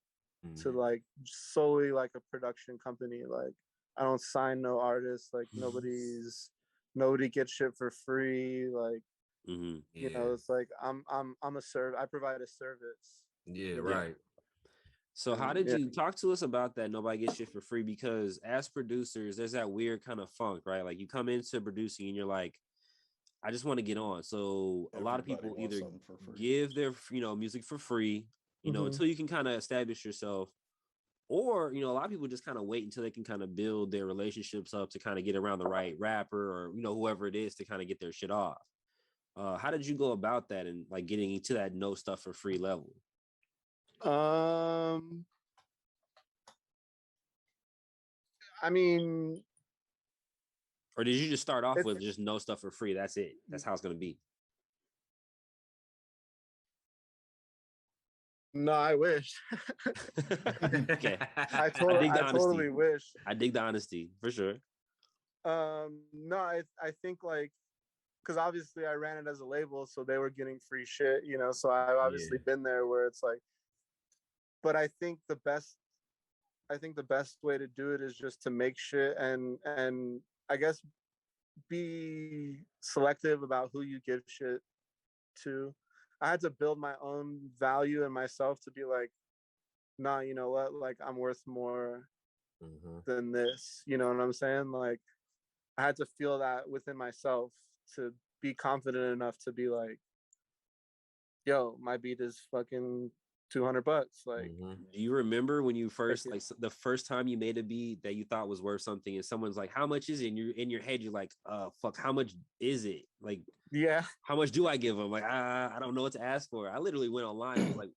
to like solely like a production company. Like I don't sign no artists, like nobody gets shit for free. Like you know, it's like I'm I provide a service. Yeah, you know? right. So how did you talk to us about that? Nobody gets shit for free, because as producers, there's that weird kind of funk, right? Like you come into producing and you're like, I just want to get on. So a lot of Everybody people wants either something for free. give their, music for free, until you can kind of establish yourself, or, a lot of people just kind of wait until they can kind of build their relationships up to kind of get around the right rapper or, whoever it is to kind of get their shit off. How did you go about that and like getting into that no stuff for free level? I mean, or did you just start off with just no stuff for free? That's it. That's how it's going to be. No, I wish. Okay. I totally wish. I dig the honesty for sure. No, I think like, because obviously I ran it as a label, so they were getting free shit, so I've obviously been there where it's like, but I think the best way to do it is just to make shit and I guess be selective about who you give shit to. I had to build my own value in myself to be like, nah, you know what? Like I'm worth more than this. You know what I'm saying? Like I had to feel that within myself to be confident enough to be like, yo, my beat is fucking $200. Like, do you remember when you first, like the first time you made a beat that you thought was worth something and someone's like, how much is it? And you're in your head, you're like, fuck, how much is it? Like, yeah, how much do I give them? Like, I don't know what to ask for. I literally went online and was like,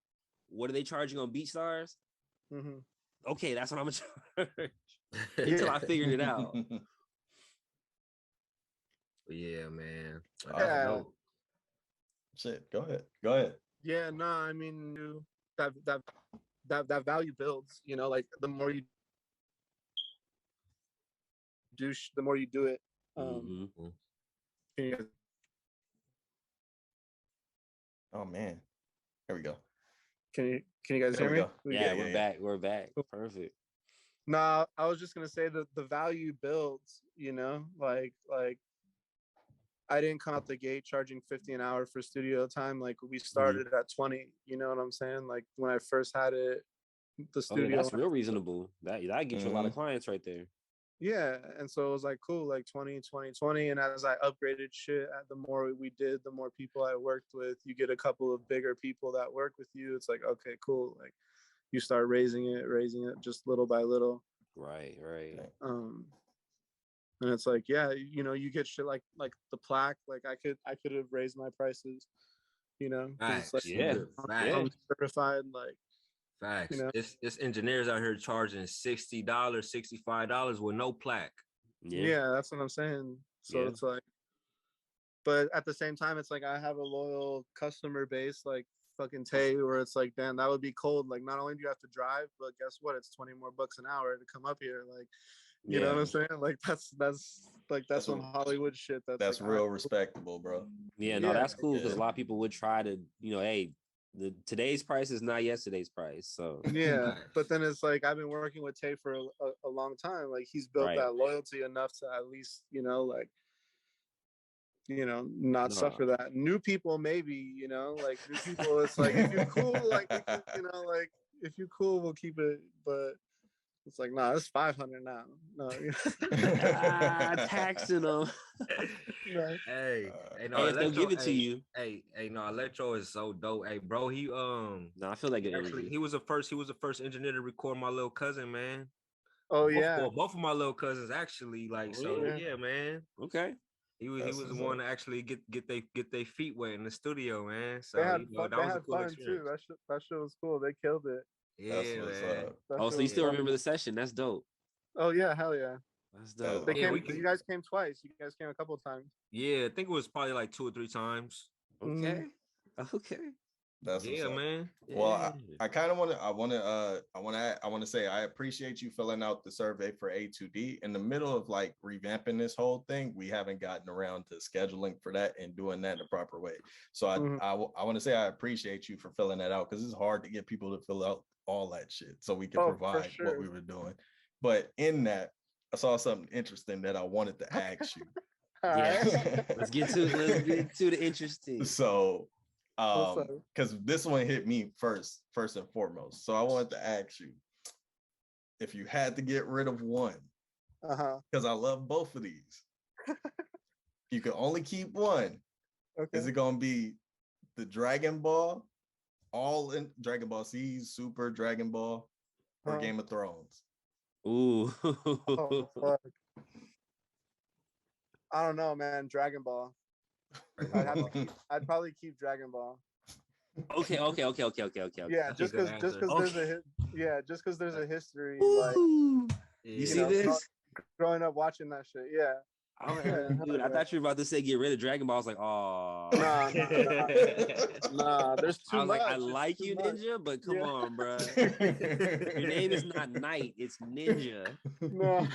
what are they charging on BeatStars? Okay, that's what I'm gonna charge. Until I figured it out. Yeah, man. Yeah. Shit, go ahead. Yeah, no, I mean that value builds, like the more you do the more you do it. Oh man, here we go. Can you guys hear me? Yeah, we're back. Perfect. No, I was just gonna say that the value builds, like I didn't come out the gate charging $50 an hour for studio time. Like we started at 20, you know what I'm saying? Like when I first had it, the studio. That's real reasonable. That gets you a lot of clients right there. Yeah. And so it was like, cool, like 20. And as I upgraded shit, the more we did, the more people I worked with, you get a couple of bigger people that work with you. It's like, okay, cool. Like you start raising it just little by little. Right. And it's like, yeah, you know, you get shit like the plaque. Like I could have raised my prices, you know, 'cause it's like Facts. Yeah. Facts. I'm certified, like, Facts. you know. It's engineers out here charging $60, $65 with no plaque. Yeah, that's what I'm saying. So it's like, but at the same time, it's like I have a loyal customer base, like fucking Tay, where it's like, damn, that would be cold. Like, not only do you have to drive, but guess what? It's 20 more bucks an hour to come up here. Like, you know what I'm saying? Like, that's some Hollywood shit. That's like, real respectable, bro. Yeah, no, that's cool because a lot of people would try to, you know, hey, today's price is not yesterday's price. So yeah, but then it's like I've been working with Tay for a long time. Like, he's built that loyalty enough to at least, you know, like, you know, not suffer that. New people, maybe, you know, like new people, it's like, if you're cool, like, you know, like if you're cool, we'll keep it. But it's like, nah, it's 500 now. No, taxing them. No. Hey, no, if they'll give it to you. Hey, no, Elektro is so dope. Hey, bro, he No, I feel like he was the first engineer to record my little cousin, man. Oh yeah, both of my little cousins actually, like, so yeah, man. Okay. He was the one to actually get they feet wet in the studio, man. So they had, you know, that they was a had cool fun experience. too. That shit was cool. They killed it. Yeah, man. Oh, so you still remember the session? That's dope. Oh yeah, hell yeah. That's dope. They came. You guys came twice. You guys came a couple of times. Yeah, I think it was probably like 2 or 3 times. Okay. That's man. Well, I kind of want to say I appreciate you filling out the survey for A2D. In the middle of like revamping this whole thing, we haven't gotten around to scheduling for that and doing that in the proper way. So I want to say I appreciate you for filling that out because it's hard to get people to fill out all that shit so we can provide what we were doing. But in that, I saw something interesting that I wanted to ask you. Let's get to the interesting. So because this one hit me first and foremost. So I wanted to ask you if you had to get rid of one, because I love both of these. You can only keep one. Okay. Is it gonna be the Dragon Ball, all in Dragon Ball Z, Super Dragon Ball, or Game of Thrones? Ooh. Oh, fuck. I don't know, man. Dragon Ball. I'd probably keep Dragon Ball. Okay. Yeah, just because there's a history. Like, you see this? Growing up watching that shit, yeah. Dude, I thought you were about to say get rid of Dragon Ball. I was like, oh, nah. There's too much. Like, I like you, Ninja, but come on, bro. Your name is not Knight, it's Ninja. No,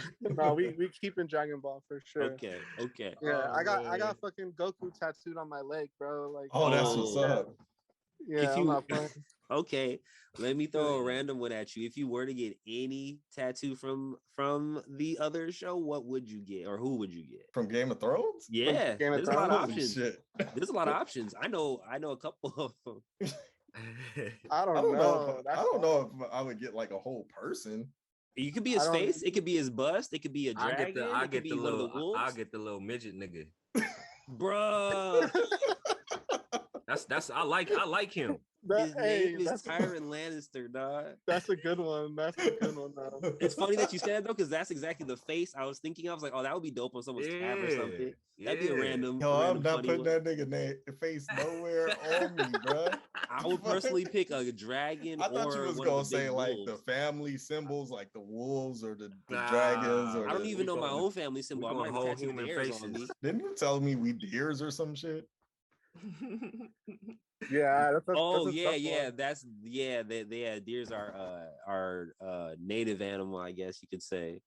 we keeping Dragon Ball for sure. Okay. Yeah, I got fucking Goku tattooed on my leg, bro. Like, that's what's up. Yeah, I'm not playing. Okay, let me throw a random one at you. If you were to get any tattoo from the other show, what would you get, or who would you get from Game of Thrones? Yeah, there's a lot of options. There's a lot of options. I know a couple of them. I don't know if I would get like a whole person. You could be his face. It could be his bust. It could be a dragon. I'll get the little midget nigga, bro. That's I like him. His name is Tyrant Lannister, dog. That's a good one. Though. It's funny that you said that though, because that's exactly the face I was thinking. I was like, oh, that would be dope on someone's tab or something. That'd be a random. I'm not putting that nigga face nowhere on me, bro. I would personally pick a dragon. I thought you was gonna say like the family symbols, like the wolves or the dragons. Or I don't even know my own family symbol. I might have human faces on me. Didn't you tell me we deers or some shit? Yeah. Deers are native animal, I guess you could say.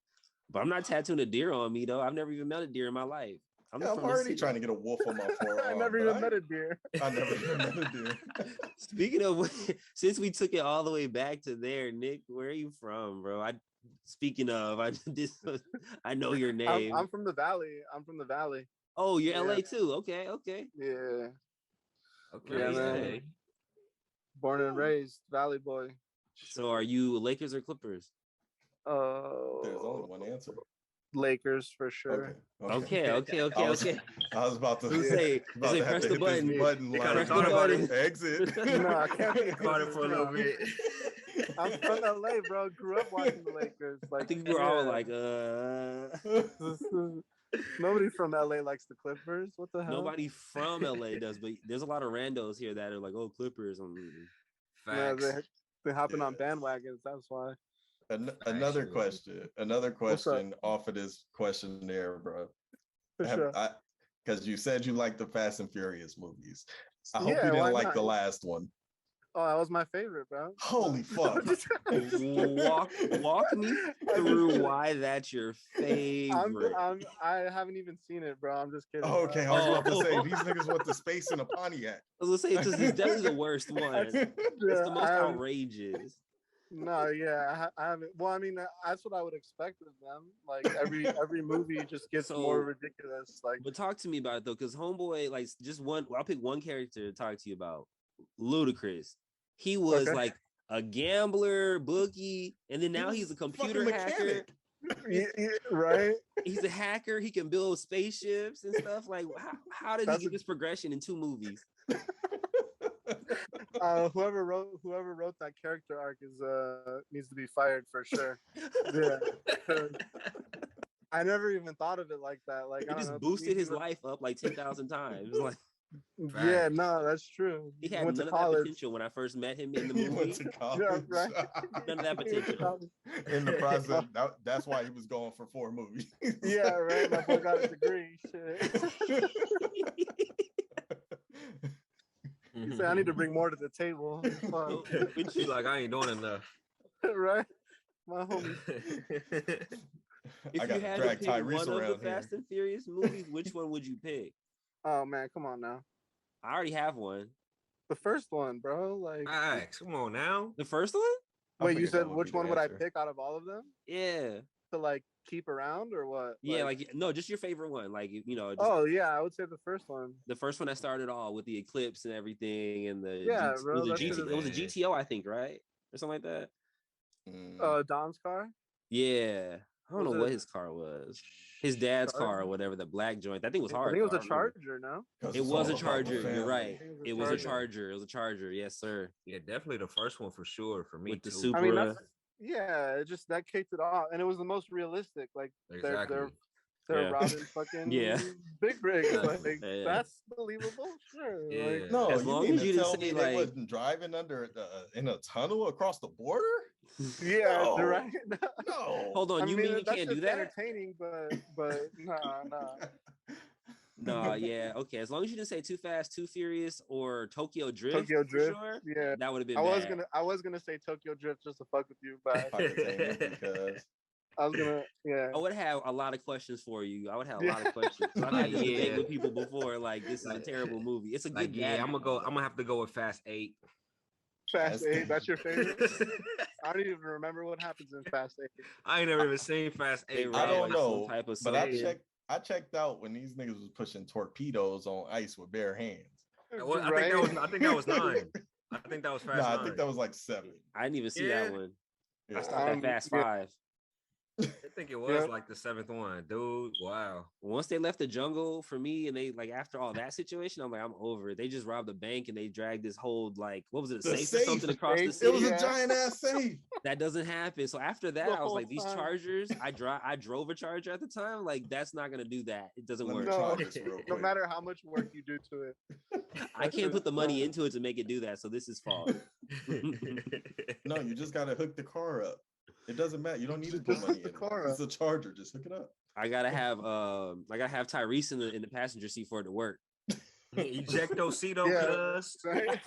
But I'm not tattooing a deer on me though. I've never even met a deer in my life. I'm already trying to get a wolf on my forearm. I never even met a deer. I never even met a deer. Speaking of, since we took it all the way back to there, Nick, where are you from, bro? I know your name. I'm from the Valley. Oh, you're LA too. Okay. Yeah. Okay. Yeah, man. Born and raised Valley boy. So are you Lakers or Clippers? There's only one answer. Lakers for sure. Okay. I was about to say press the button. Exit. No, I can't think about it for a little bit. I'm from LA, bro. Grew up watching the Lakers. Like, I think we were all like, Nobody from LA likes the Clippers. What the hell? nobody from LA does, but there's a lot of randos here that are like, oh, Clippers. Yeah, Facts. they're hopping on bandwagons. That's why. Another Actually. question off of this questionnaire, bro. For sure. Because you said you like the Fast and Furious movies. I hope Yeah, you why didn't like not? the last one. Oh, that was my favorite, bro. Holy fuck. Walk me through why that's your favorite. I haven't even seen it, bro. I'm just kidding. Okay, I was about to say these niggas went to space in a Pontiac. I was gonna say it's definitely the worst one. It's the most outrageous. No, yeah, I haven't. Well, I mean, that's what I would expect of them. Like every movie just gets more ridiculous. Like, but talk to me about it though, because Homeboy, like, just one. I'll pick one character to talk to you about. Ludacris. He was like a gambler, bookie, and then now he's a computer hacker. Yeah, right? He's a hacker. He can build spaceships and stuff. Like, how did he get this progression in 2 movies? Whoever wrote that character arc needs to be fired for sure. Yeah. I never even thought of it like that. Like, he just boosted his life up like 10,000 times. Like, yeah, no, that's true. He had none of that potential when I first met him in the movie. He went to college. Yeah, right. None of that potential. In the process, that's why he was going for 4 movies. Yeah, right. My boy got a degree. Shit. He said, I need to bring more to the table. She's like, I ain't doing enough. Right? My homie. If you had to pick one of the Fast and Furious movies, which one would you pick? Oh man, come on now. I already have one. The first one, bro. Like, come on now. The first one? Wait, you said which one would I pick out of all of them? Yeah. To like keep around or what? Yeah, like no, just your favorite one. Like, you know. Just, oh yeah, I would say the first one. The first one that started all with the Eclipse and everything, and the bro, it was a GTO, I think, right, or something like that. Dom's car. Yeah, I don't know what his car was. His dad's car or whatever, the black joint. That thing was hard. I think it was a Charger, no? It was a Charger. You're right. It was a Charger. It was a Charger. Yes, sir. Yeah, definitely the first one for sure for me. With the too. Supra. I mean, it just that kicked it off, and it was the most realistic. Like, exactly. They're robbing fucking big rigs. Like, that's believable. Sure. Yeah. Like, no, as long as you didn't say they wasn't driving under in a tunnel across the border. Yeah, no. Right. No. Hold on, you mean you can't do that? Entertaining, but nah. No, yeah, okay. As long as you didn't say Too Fast, Too Furious, or Tokyo Drift. Tokyo Drift, sure, yeah, that would have been. I was gonna say Tokyo Drift just to fuck with you, but because I was gonna, I would have a lot of questions for you. I would have a lot of questions. I've had this debate with people before. Like, this is a terrible movie. It's a good. I'm gonna have to go with Fast 8. Fast 8, that's your favorite? I don't even remember what happens in Fast 8. I ain't never even seen Fast 8. I don't know, but I checked out when these niggas was pushing torpedoes on ice with bare hands. Well, I think that was 9. I think that was Fast 9. I think that was like 7. I didn't even see that one. Yeah. I stopped at Fast 5. I think it was like the 7th one, dude. Wow. Once they left the jungle for me, and they like after all that situation, I'm like, I'm over it. They just robbed a bank and they dragged this whole like what was it, a safe or something across the city? It was a giant ass safe. That doesn't happen. So after that, I was like, these Chargers. I drove a Charger at the time. Like, that's not gonna do that. It doesn't work. No matter how much work you do to it, I can't put the money into it to make it do that. So this is fault. No, you just gotta hook the car up. It doesn't matter. You don't need to put money in it. It's a Charger. Just hook it up. I gotta have Tyrese in the passenger seat for it to work. Ejectocito, cuz. Right?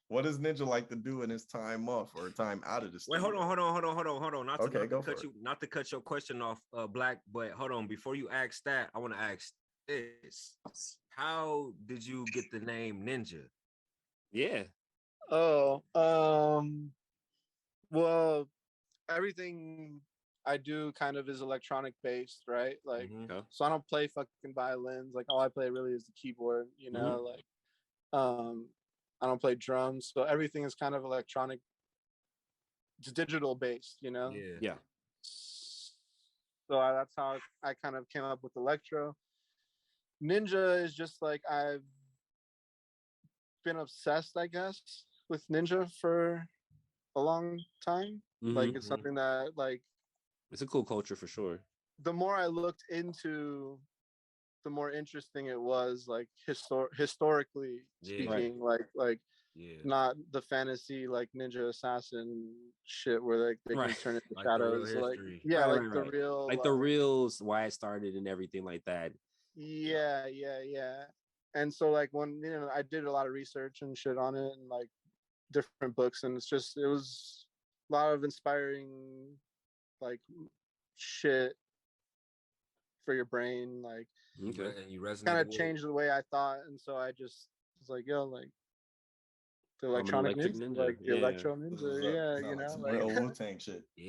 What does Ninja like to do in his time off or time out of the studio? Wait, hold on. Not to cut your question off, Black, but hold on. Before you ask that, I want to ask this. How did you get the name Ninja? Yeah. Well, everything I do kind of is electronic based, right? Like, so I don't play fucking violins. Like, all I play really is the keyboard, you know, like, I don't play drums. So everything is kind of electronic, digital based, you know? Yeah. So that's how I kind of came up with Elektro. Ninja is just like, been obsessed, I guess, with ninja for a long time. Like it's something that like it's a cool culture for sure. The more I looked into, the more interesting it was, like historically speaking, like not the fantasy like ninja assassin shit where like they can turn into like shadows, like the real, like the reals, why it started and everything like that. Yeah. And so like when I did a lot of research and shit on it and like different books, and it was a lot of inspiring like shit for your brain, like and you kind of changed the way I thought. And so I just was like, yo, like the electronic ninja, like the electro ninja, like some real Wu-Tang shit. I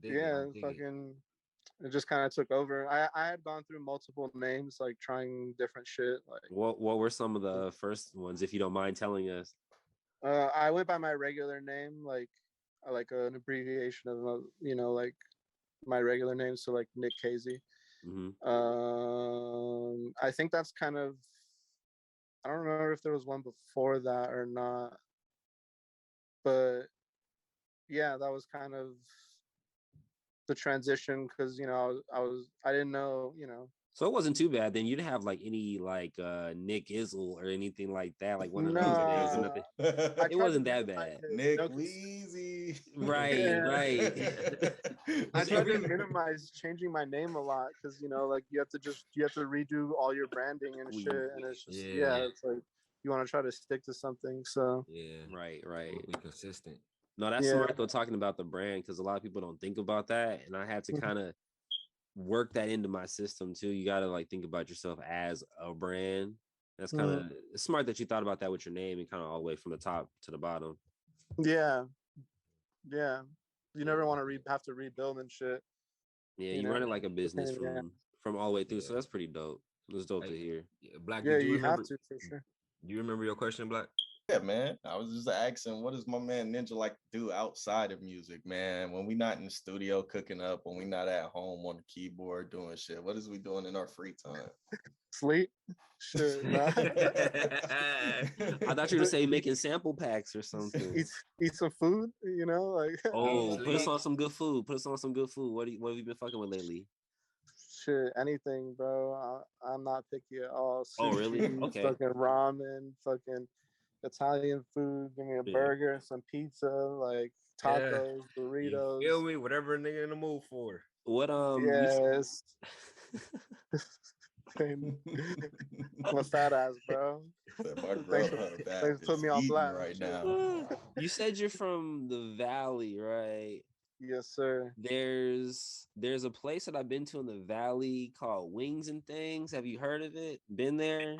did. Fucking it just kind of took over. I had gone through multiple names, like trying different shit. Like what were some of the first ones, if you don't mind telling us? I went by my regular name, like an abbreviation of like my regular name, so like Nick Casey. I think that's kind of, I don't remember if there was one before that or not, but yeah, that was kind of the transition, because I didn't know, so it wasn't too bad then. You didn't have like any like Nick Izzle or anything like that, like one of those it wasn't that bad. Nick Weezy. Right. I tried to minimize changing my name a lot, because like you have to redo all your branding and shit, and it's just it's like you want to try to stick to something, so right be consistent. No, that's smart though, talking about the brand, because a lot of people don't think about that, and I had to kind of work that into my system too. You got to like think about yourself as a brand. That's kind of smart that you thought about that with your name, and kind of all the way from the top to the bottom. You never want to have to rebuild and shit. You run it like a business from all the way through, so that's pretty dope. It was dope to hear. Black, you have to, for sure. Do you remember your question, Black? Yeah, man. I was just asking, what does my man Ninja like to do outside of music, man? When we not in the studio cooking up, when we not at home on the keyboard doing shit, what is we doing in our free time? Sleep. Shit. Nah. I thought you were gonna say making sample packs or something. Eat some food, like. Put us on some good food. What have you been fucking with lately? Shit, anything, bro. I'm not picky at all. Sushi, really? Okay. Fucking ramen, fucking Italian food. Give me a burger, some pizza, like tacos, burritos. You feel me? Whatever a nigga in the mood for. What Yes. My fat ass, bro. Thanks for putting me on blast right now. You said you're from the Valley, right? Yes, sir. There's a place that I've been to in the Valley called Wings and Things. Have you heard of it? Been there?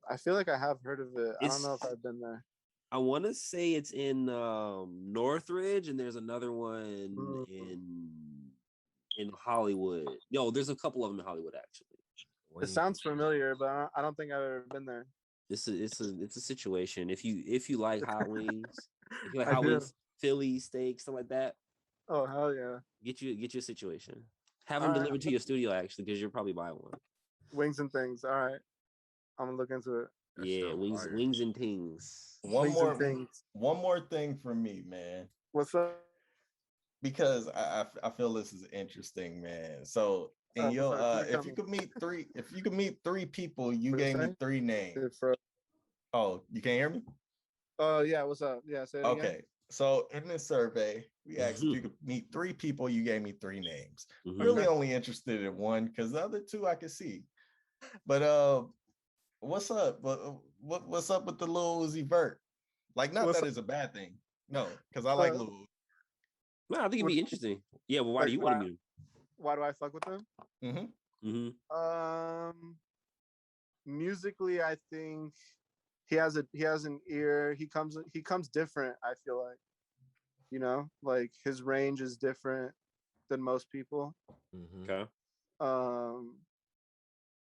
I feel like I have heard of it. I don't know if I've been there. I want to say it's in Northridge, and there's another one in Hollywood. Yo, there's a couple of them in Hollywood actually. It sounds familiar, but I don't think I've ever been there. It's a situation. If you like hot wings, if you like hot wings, Philly steak, stuff like that. Oh hell yeah! Get you a situation. Have them delivered to your studio actually, because you'll probably buy one. Wings and Things. All right, I'm gonna look into it. Yeah, wings and things. One more thing for me, man. What's up? Because I feel this is interesting, man. So if you could meet three people, you gave me three names. Oh, you can't hear me? Oh yeah, what's up? Yeah, say it okay. Again. So in this survey, we asked if you could meet three people, you gave me three names. Really only interested in one, because the other two I could see. But what's up? What's up with the Lil Uzi Vert? Like, not that it's a bad thing. No, because I like Lil Uzi. No, I think it'd be interesting. Yeah, well, why do you want to meet him? Why do I fuck with him? Musically, I think he has an ear. He comes different, I feel like. Like his range is different than most people. Okay.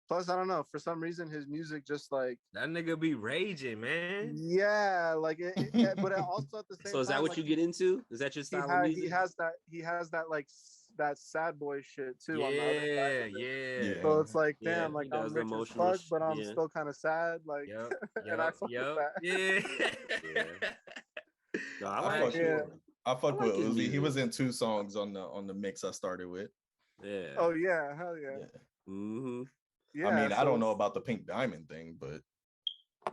Plus, I don't know, for some reason his music just like that nigga be raging, man. Yeah, like but also at the same time. So is that what you get into? Is that your style of music? He has that like that sad boy shit too on the other side. Yeah. So it's like, Yeah, damn, like he does I'm the rich as emotional fuck, but I'm yeah. still kind of sad. Like, Yep. and I fuck with that. Yeah. No, I I like fuck yeah. with I fuck like with his Uzi. He music. was in 2 songs on the mix I started with. Yeah. Oh yeah, hell yeah. Yeah. Mm-hmm. Yeah. I mean, I so don't know about the pink diamond thing, but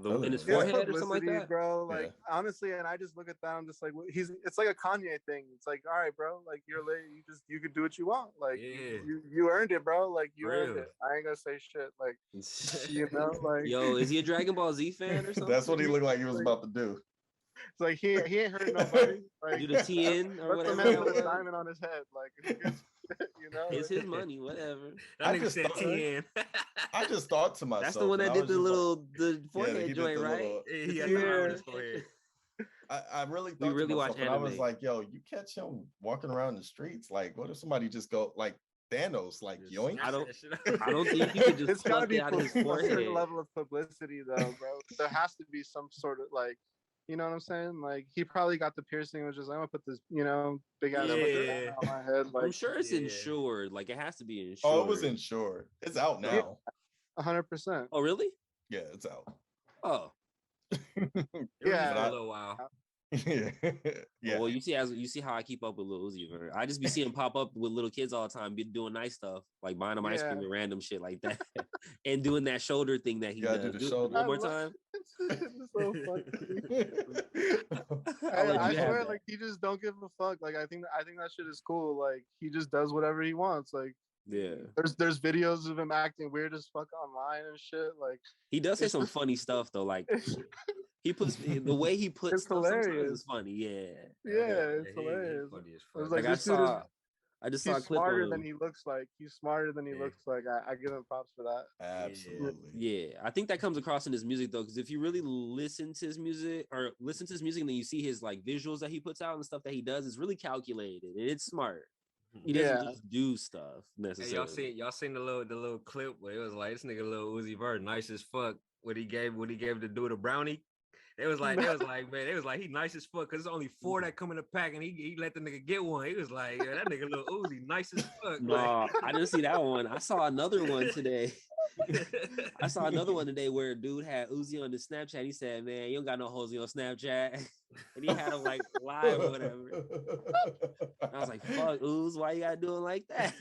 In his it's forehead or something like publicity, that. bro. Yeah. Like honestly, and I just look at that. I'm just like, it's like a Kanye thing. It's like, all right, bro. Like you're late. You could do what you want. Like you earned it, bro. Like you earned it. I ain't gonna say shit. Like like Yo, is he a Dragon Ball Z fan or something? that's what he looked like he was about to do. It's like he ain't hurt nobody. Like Do the TN or let the whatever. man put a diamond on his head. Like It's his money, whatever. That nigga said 10. I just thought to myself. That's the one that did the forehead joint, right? He had on his forehead. I really thought to myself, and I was like, yo, you catch him walking around the streets. Like, what if somebody just go like Thanos, like yoink? I don't think you could just it's gotta pluck be it out of his forehead. A certain level of publicity though, bro. There has to be some sort of like, you know what I'm saying? Like he probably got the piercing, was just I'm gonna put this, big ass on my head. Like I'm sure it's insured. Like it has to be insured. Oh, it was insured. It's out now. 100%. Oh, really? Yeah, it's out. Oh. Yeah. A little while. Yeah. Yeah. Well, you see how I keep up with Lil Uzi Vert. I just be seeing him pop up with little kids all the time, be doing nice stuff, like buying them ice cream and random shit like that, and doing that shoulder thing that he does. Do the shoulder one more time. It's so funny. I swear, like he just don't give a fuck. Like I think that shit is cool. Like he just does whatever he wants. Like there's videos of him acting weird as fuck online and shit. Like he does say some funny stuff though. Like he puts the way he puts it's hilarious. It's funny. Yeah, it's hilarious. It's like I just saw a clip smarter of him. than he looks like. He's smarter than he looks like. I give him props for that. Absolutely. Yeah, I think that comes across in his music though, because if you really listen to his music and then you see his like visuals that he puts out and stuff that he does, it's really calculated and it's smart. He doesn't just do stuff necessarily. Hey, y'all seen the little clip where it was like this nigga Lil Uzi Vert nice as fuck. What he gave to do the brownie. It was like, he nice as fuck because there's only 4 that come in the pack and he let the nigga get one. He was like, yeah, that nigga Lil Uzi nice as fuck. No, I didn't see that one. I saw another one today. Where a dude had Uzi on his Snapchat. He said, man, you don't got no hoes on your Snapchat. And he had him like live or whatever. I was like, fuck, Uz, why you gotta do it like that?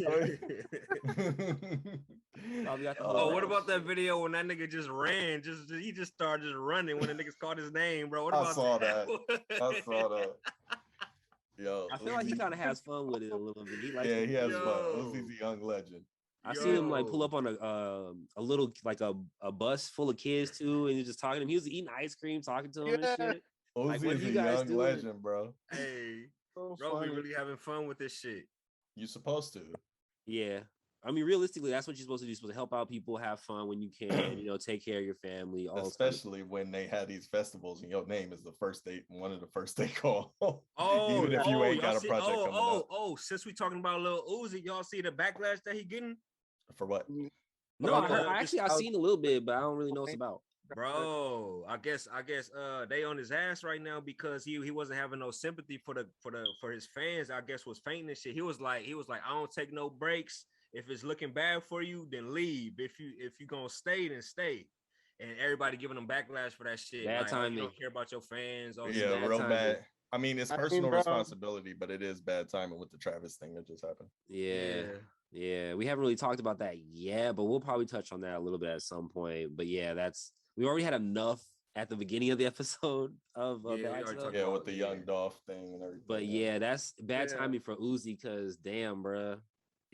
What about that video when that nigga just ran? He just started just running when the niggas called his name, bro. I saw that. Yo, I feel like he kind of has fun with it a little bit. He has fun. Uzi's a young legend. I seen him like pull up on a little like a bus full of kids too, and he's just talking to him. He was eating ice cream, talking to him and shit. Uzi like, what is are you a guys young doing? legend, bro. Hey, so bro, we funny. really having fun with this shit. You're supposed to. Yeah. I mean, realistically, that's what you're supposed to do. You're supposed to help out people, have fun when you can, take care of your family. Especially when they had these festivals and your name is one of the first they call. Oh, even if you ain't got a project coming up. Since we talking about Lil Uzi, y'all see the backlash that he getting? For what? No, I've seen a little bit, but I don't really know what it's about. Bro, I guess they on his ass right now because he wasn't having no sympathy for his fans. I guess was fainting and shit. He was like I don't take no breaks. If it's looking bad for you, then leave. If you gonna stay, then stay. And everybody giving him backlash for that shit. Bad timing. You don't care about your fans. Yeah, real bad. I mean, it's personal responsibility, but it is bad timing with the Travis thing that just happened. Yeah. We haven't really talked about that yet, but we'll probably touch on that a little bit at some point. But yeah, we already had enough at the beginning of the episode of that. With the Young Dolph thing and everything. But yeah, that's bad timing for Uzi because damn, bro.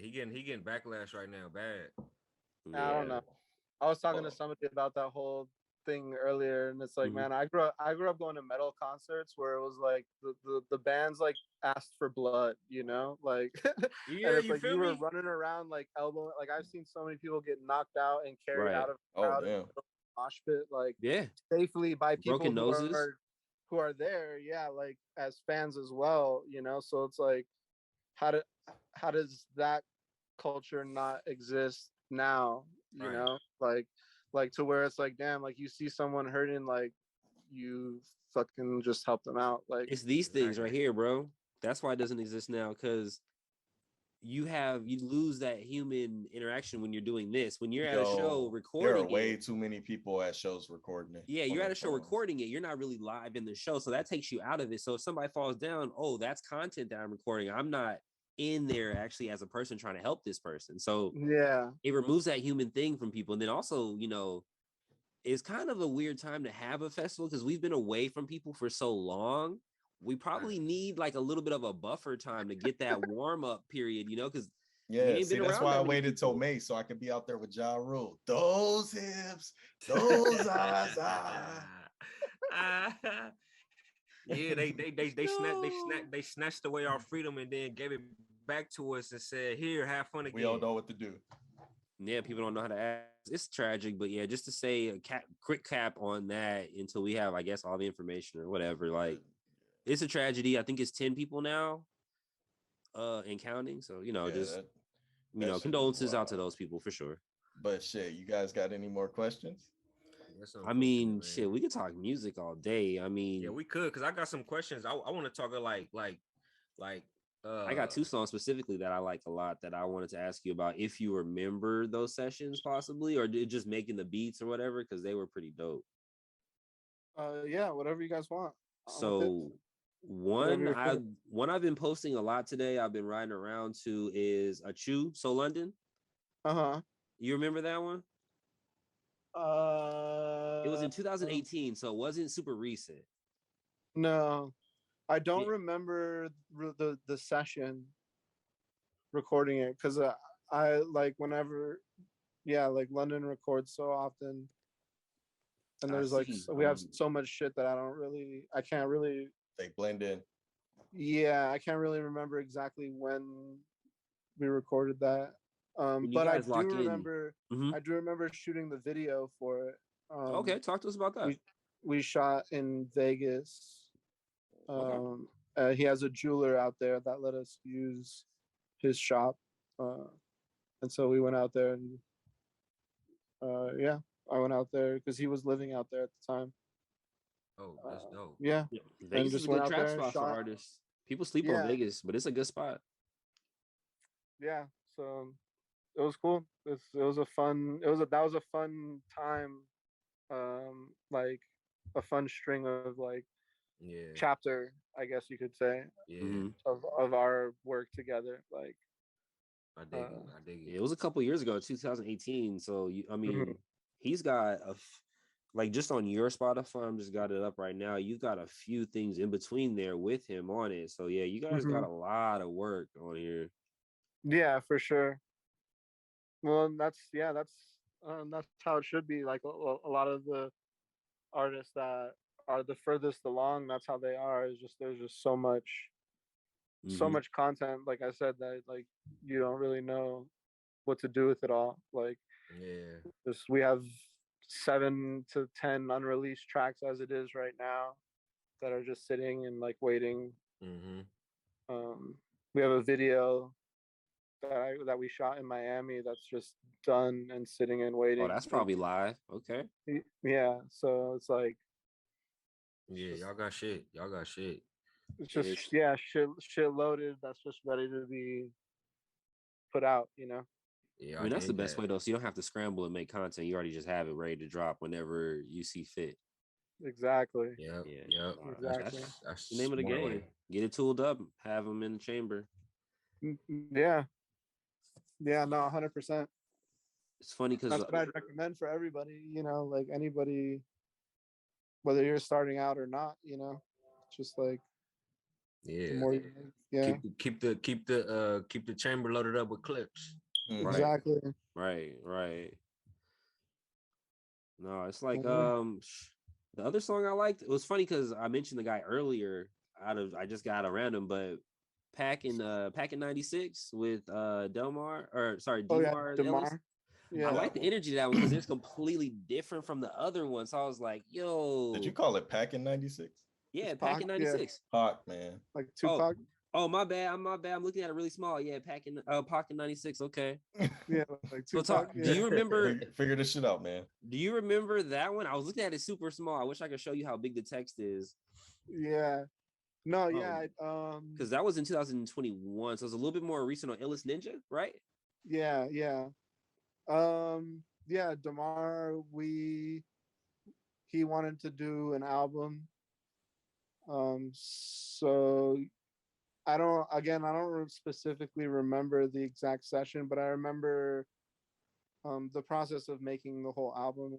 He getting backlash right now, bad. I don't know. I was talking to somebody about that whole thing earlier, and it's like, man, I grew up going to metal concerts where it was like the bands like asked for blood, like and it's like you were running around like elbowing. Like I've seen so many people get knocked out and carried out of the crowd in the mosh pit, like safely by people who are there, like as fans as well, So it's like, how does that culture not exist now? You know, like to where it's like, damn, like you see someone hurting, like you fucking just help them out. Like it's these things right here, bro. That's why it doesn't exist now, because you lose that human interaction when you're doing this. When you're at a show Yo, recording there are way it, too many people at shows recording it. yeah, on you're at their a show phones. recording it. You're not really live in the show, so that takes you out of it. So if somebody falls down, oh, that's content that I'm recording. I'm not in there actually as a person trying to help this person. So Yeah. it removes that human thing from people. And then also, you know, it's kind of a weird time to have a festival because we've been away from people for so long. We probably need like a little bit of a buffer time to get that warm up period, you know, because we Yeah, ain't see, been that's around why that I many waited till people. May so I could be out there with Ja Rule. Those hips, those eyes, Yeah, they snatched away our freedom and then gave it back to us and said, "Here, have fun again." We all know what to do. Yeah, people don't know how to act. It's tragic, but yeah, just to say a quick cap on that until we have, I guess, all the information or whatever. Like, it's a tragedy. I think it's 10 people now, and counting. So you know, Yeah, just that shit is condolences out to wild. those people for sure. But shit, you guys got any more questions? That's I mean, unfortunate, shit, man. we could talk music all day. I mean, Yeah, we could, because I got some questions. I want to talk like I got two songs specifically that I like a lot that I wanted to ask you about if you remember those sessions possibly, or just making the beats or whatever, because they were pretty dope. Yeah, whatever you guys want. I'm with it. So Whatever you're feeling. one I've been posting a lot today, I've been riding around to is a Chew, So London. Uh-huh. You remember that one? It was in 2018, so it wasn't super recent. No, I don't Yeah. remember the session recording it because I like whenever, yeah, like London records so often, and I there's like see. we have so much shit that I can't really, They blend in. yeah, I can't really remember exactly when we recorded that. When you But I guys do lock in. remember, Mhm. I do remember shooting the video for it. Okay, talk to us about that. We shot in Vegas. Okay. He has a jeweler out there that let us use his shop, and so we went out there and yeah, I went out there because he was living out there at the time. oh, that's dope. Yeah, Yeah, and Vegas is just a went good out trap there and spot for shot. artists. People sleep on Yeah, Vegas, but it's a good spot. yeah. So it was cool. It was a fun. That was a fun time. Like a fun string of like Yeah, chapter, I guess you could say, yeah. Mhm. of our work together. Like, I dig it. I dig Yeah, it. it was a couple years ago, 2018. So I mean, he's got like just on your Spotify, I'm just got it up right now. You got a few things in between there with him on it. So yeah, you guys got a lot of work on here. yeah, for sure. Well, that's how it should be. Like a lot of the artists that are the furthest along, that's how they are. Is just there's just so Mhm. much content. Like I said, that like you don't really know what to do with it all. Like Yeah, just we have 7 to 10 unreleased tracks as it is right now that are just sitting and like waiting. mm-hmm. We have a video that we shot in Miami that's just done and sitting and Oh, waiting. that's probably live. Okay. Yeah, so it's like Yeah. Y'all got shit. Y'all got shit. it's Yeah, just shit loaded that's just ready to be put out, you know. Yeah, I I mean, that's the dig best that. way though. So you don't have to scramble and make content. You already just have it ready to drop whenever you see fit. Exactly. Yep. Yeah, Yep. Exactly. That's the name of the smart game. way. Get it tooled up, have them in the chamber. Yeah. Yeah, no, 100%. It's funny because That's what I'd recommend for everybody, you know, like anybody, whether you're starting out or not, you know. It's just like the Yeah. more yeah. Keep the chamber loaded up with clips. Mhm. right, Exactly. right. No, it's like Yeah. the other song I liked. It was funny because I mentioned the guy earlier. I just got a random, but Packing 96 with Delmar or sorry Oh yeah, Demar Ellis. Demar. I Yeah. like the energy of that one because it's completely different from the other one. So I was like, yo, Did you call it Packing 96? yeah, It's Packing Pac, yeah. 96. Hawk, man. Like Oh, Tupac. my bad. I'm looking at it really small. Yeah, Pocket 96. Okay. Yeah, like So Tupac. do Yeah. you remember Figure this shit out, man. that one? I was looking at it super small. I wish I could show you how big the text is. Yeah. No, yeah, because that was in 2021, so it's a little bit more recent on Elektr0ninja, right? yeah, yeah. Damar, he wanted to do an album. So I don't specifically remember the exact session, but I remember the process of making the whole album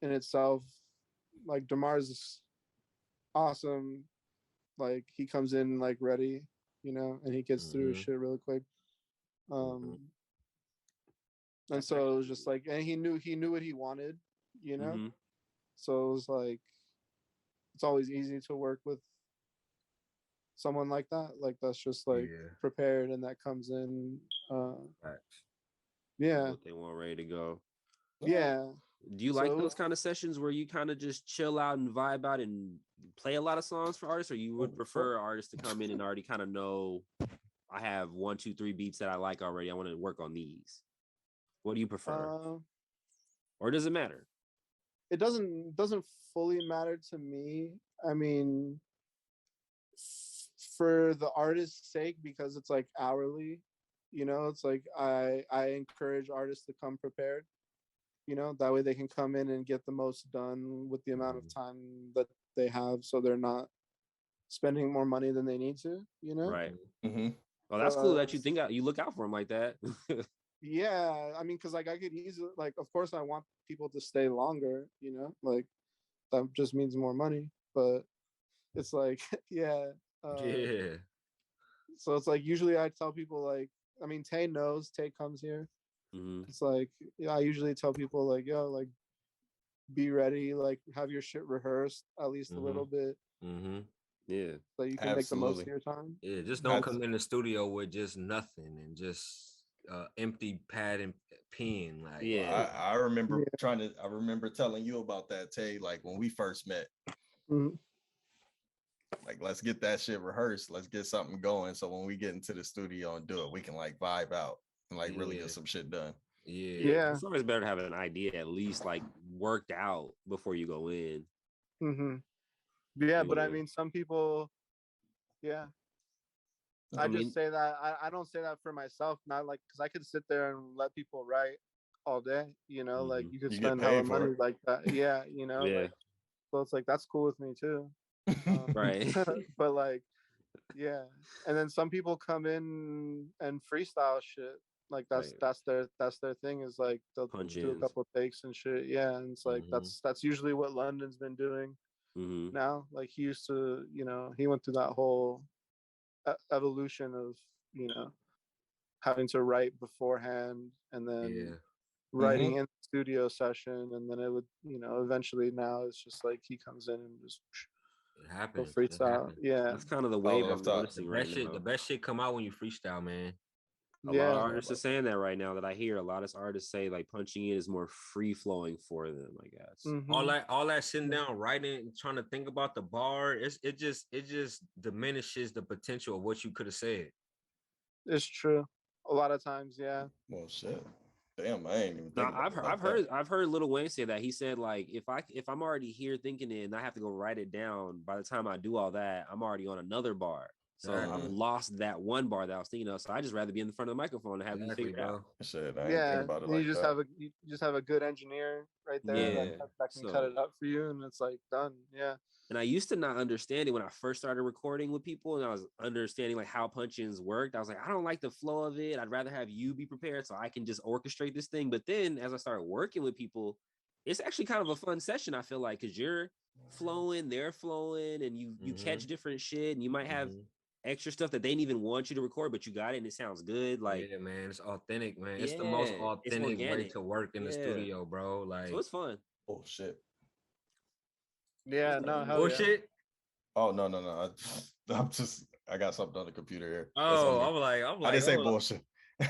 in itself. Like Damar's awesome. Like he comes in like ready, and he gets through his shit really quick. And so it was just like, and he knew what he wanted, So it was like, it's always easy to work with someone like that. Like that's just like prepared and that comes in. Yeah. What they want ready to go. Yeah. Do you like those kind of sessions where you kind of just chill out and vibe out and play a lot of songs for artists, or you would prefer artists to come in and already kind of know, I have 1, 2, 3 beats that I like already, I want to work on these? What do you prefer? Or does it matter? It doesn't fully matter to me. I mean, for the artist's sake, because it's like hourly, it's like I encourage artists to come prepared. That way they can come in and get the most done with the amount of time that they have, so they're not spending more money than they need to, Right. Well, that's cool that you look out for them like that. Yeah, I mean, because like I could easily, like, of course I want people to stay longer, like that just means more money, but it's like yeah. So it's like usually I tell people, like, I mean, Tay comes here. It's like, I usually tell people like, yo, like, be ready, like have your shit rehearsed at least a little bit. Yeah, so you can make the most of your time. Yeah, just don't come in the studio with just nothing and just empty pad and pen. Like, yeah, I remember I remember telling you about that, Tay, like when we first met. Like, let's get that shit rehearsed. Let's get something going, so when we get into the studio and do it, we can like vibe out and like really get some shit done. Yeah. It's always better to have an idea at least like worked out before you go in. Yeah, but I mean, some people, I just say that I don't say that for myself, not like, because I could sit there and let people write all day, like you could spend hella money like that. Yeah, like, so it's like that's cool with me too. Right. But like, yeah, and then some people come in and freestyle shit. Like that's their thing, is like they'll do a couple takes and shit. Yeah, and it's like that's usually what London's been doing now. Like he used to, he went through that whole evolution of having to write beforehand and then writing in the studio session, and then it would eventually now it's just like he comes in and just go freestyle. Yeah, that's kind of the wave I'm noticing right now. The best shit come out when you freestyle, man. A lot of artists are saying that right now, that I hear a lot of artists say like punching in is more free flowing for them, I guess. All that sitting down writing, trying to think about the bar, it just diminishes the potential of what you could have said. It's true. A lot of times, yeah. Well, shit. Damn, I ain't even thinking I've heard Lil Wayne say that. He said like, if I'm already here thinking it and I have to go write it down, by the time I do all that, I'm already on another bar. So I've lost that one bar that I was thinking of. So I just rather be in the front of the microphone and have you figure it out. Shit, I ain't think about it like that. You just have a good engineer right there that can cut it up for you, and it's like done. Yeah. And I used to not understand it when I first started recording with people, and I was understanding like how punch-ins worked. I was like, I don't like the flow of it. I'd rather have you be prepared so I can just orchestrate this thing. But then as I started working with people, it's actually kind of a fun session, I feel like, because you're flowing, they're flowing, and you catch different shit, and you might have extra stuff that they didn't even want you to record, but you got it and it sounds good. Like, yeah, man, it's authentic, man. It's the most authentic way to work in the studio, bro. Like, so it's fun. Oh shit. Yeah, no, bullshit. Oh no. I got something on the computer here. Oh, I'm like, I didn't say bullshit.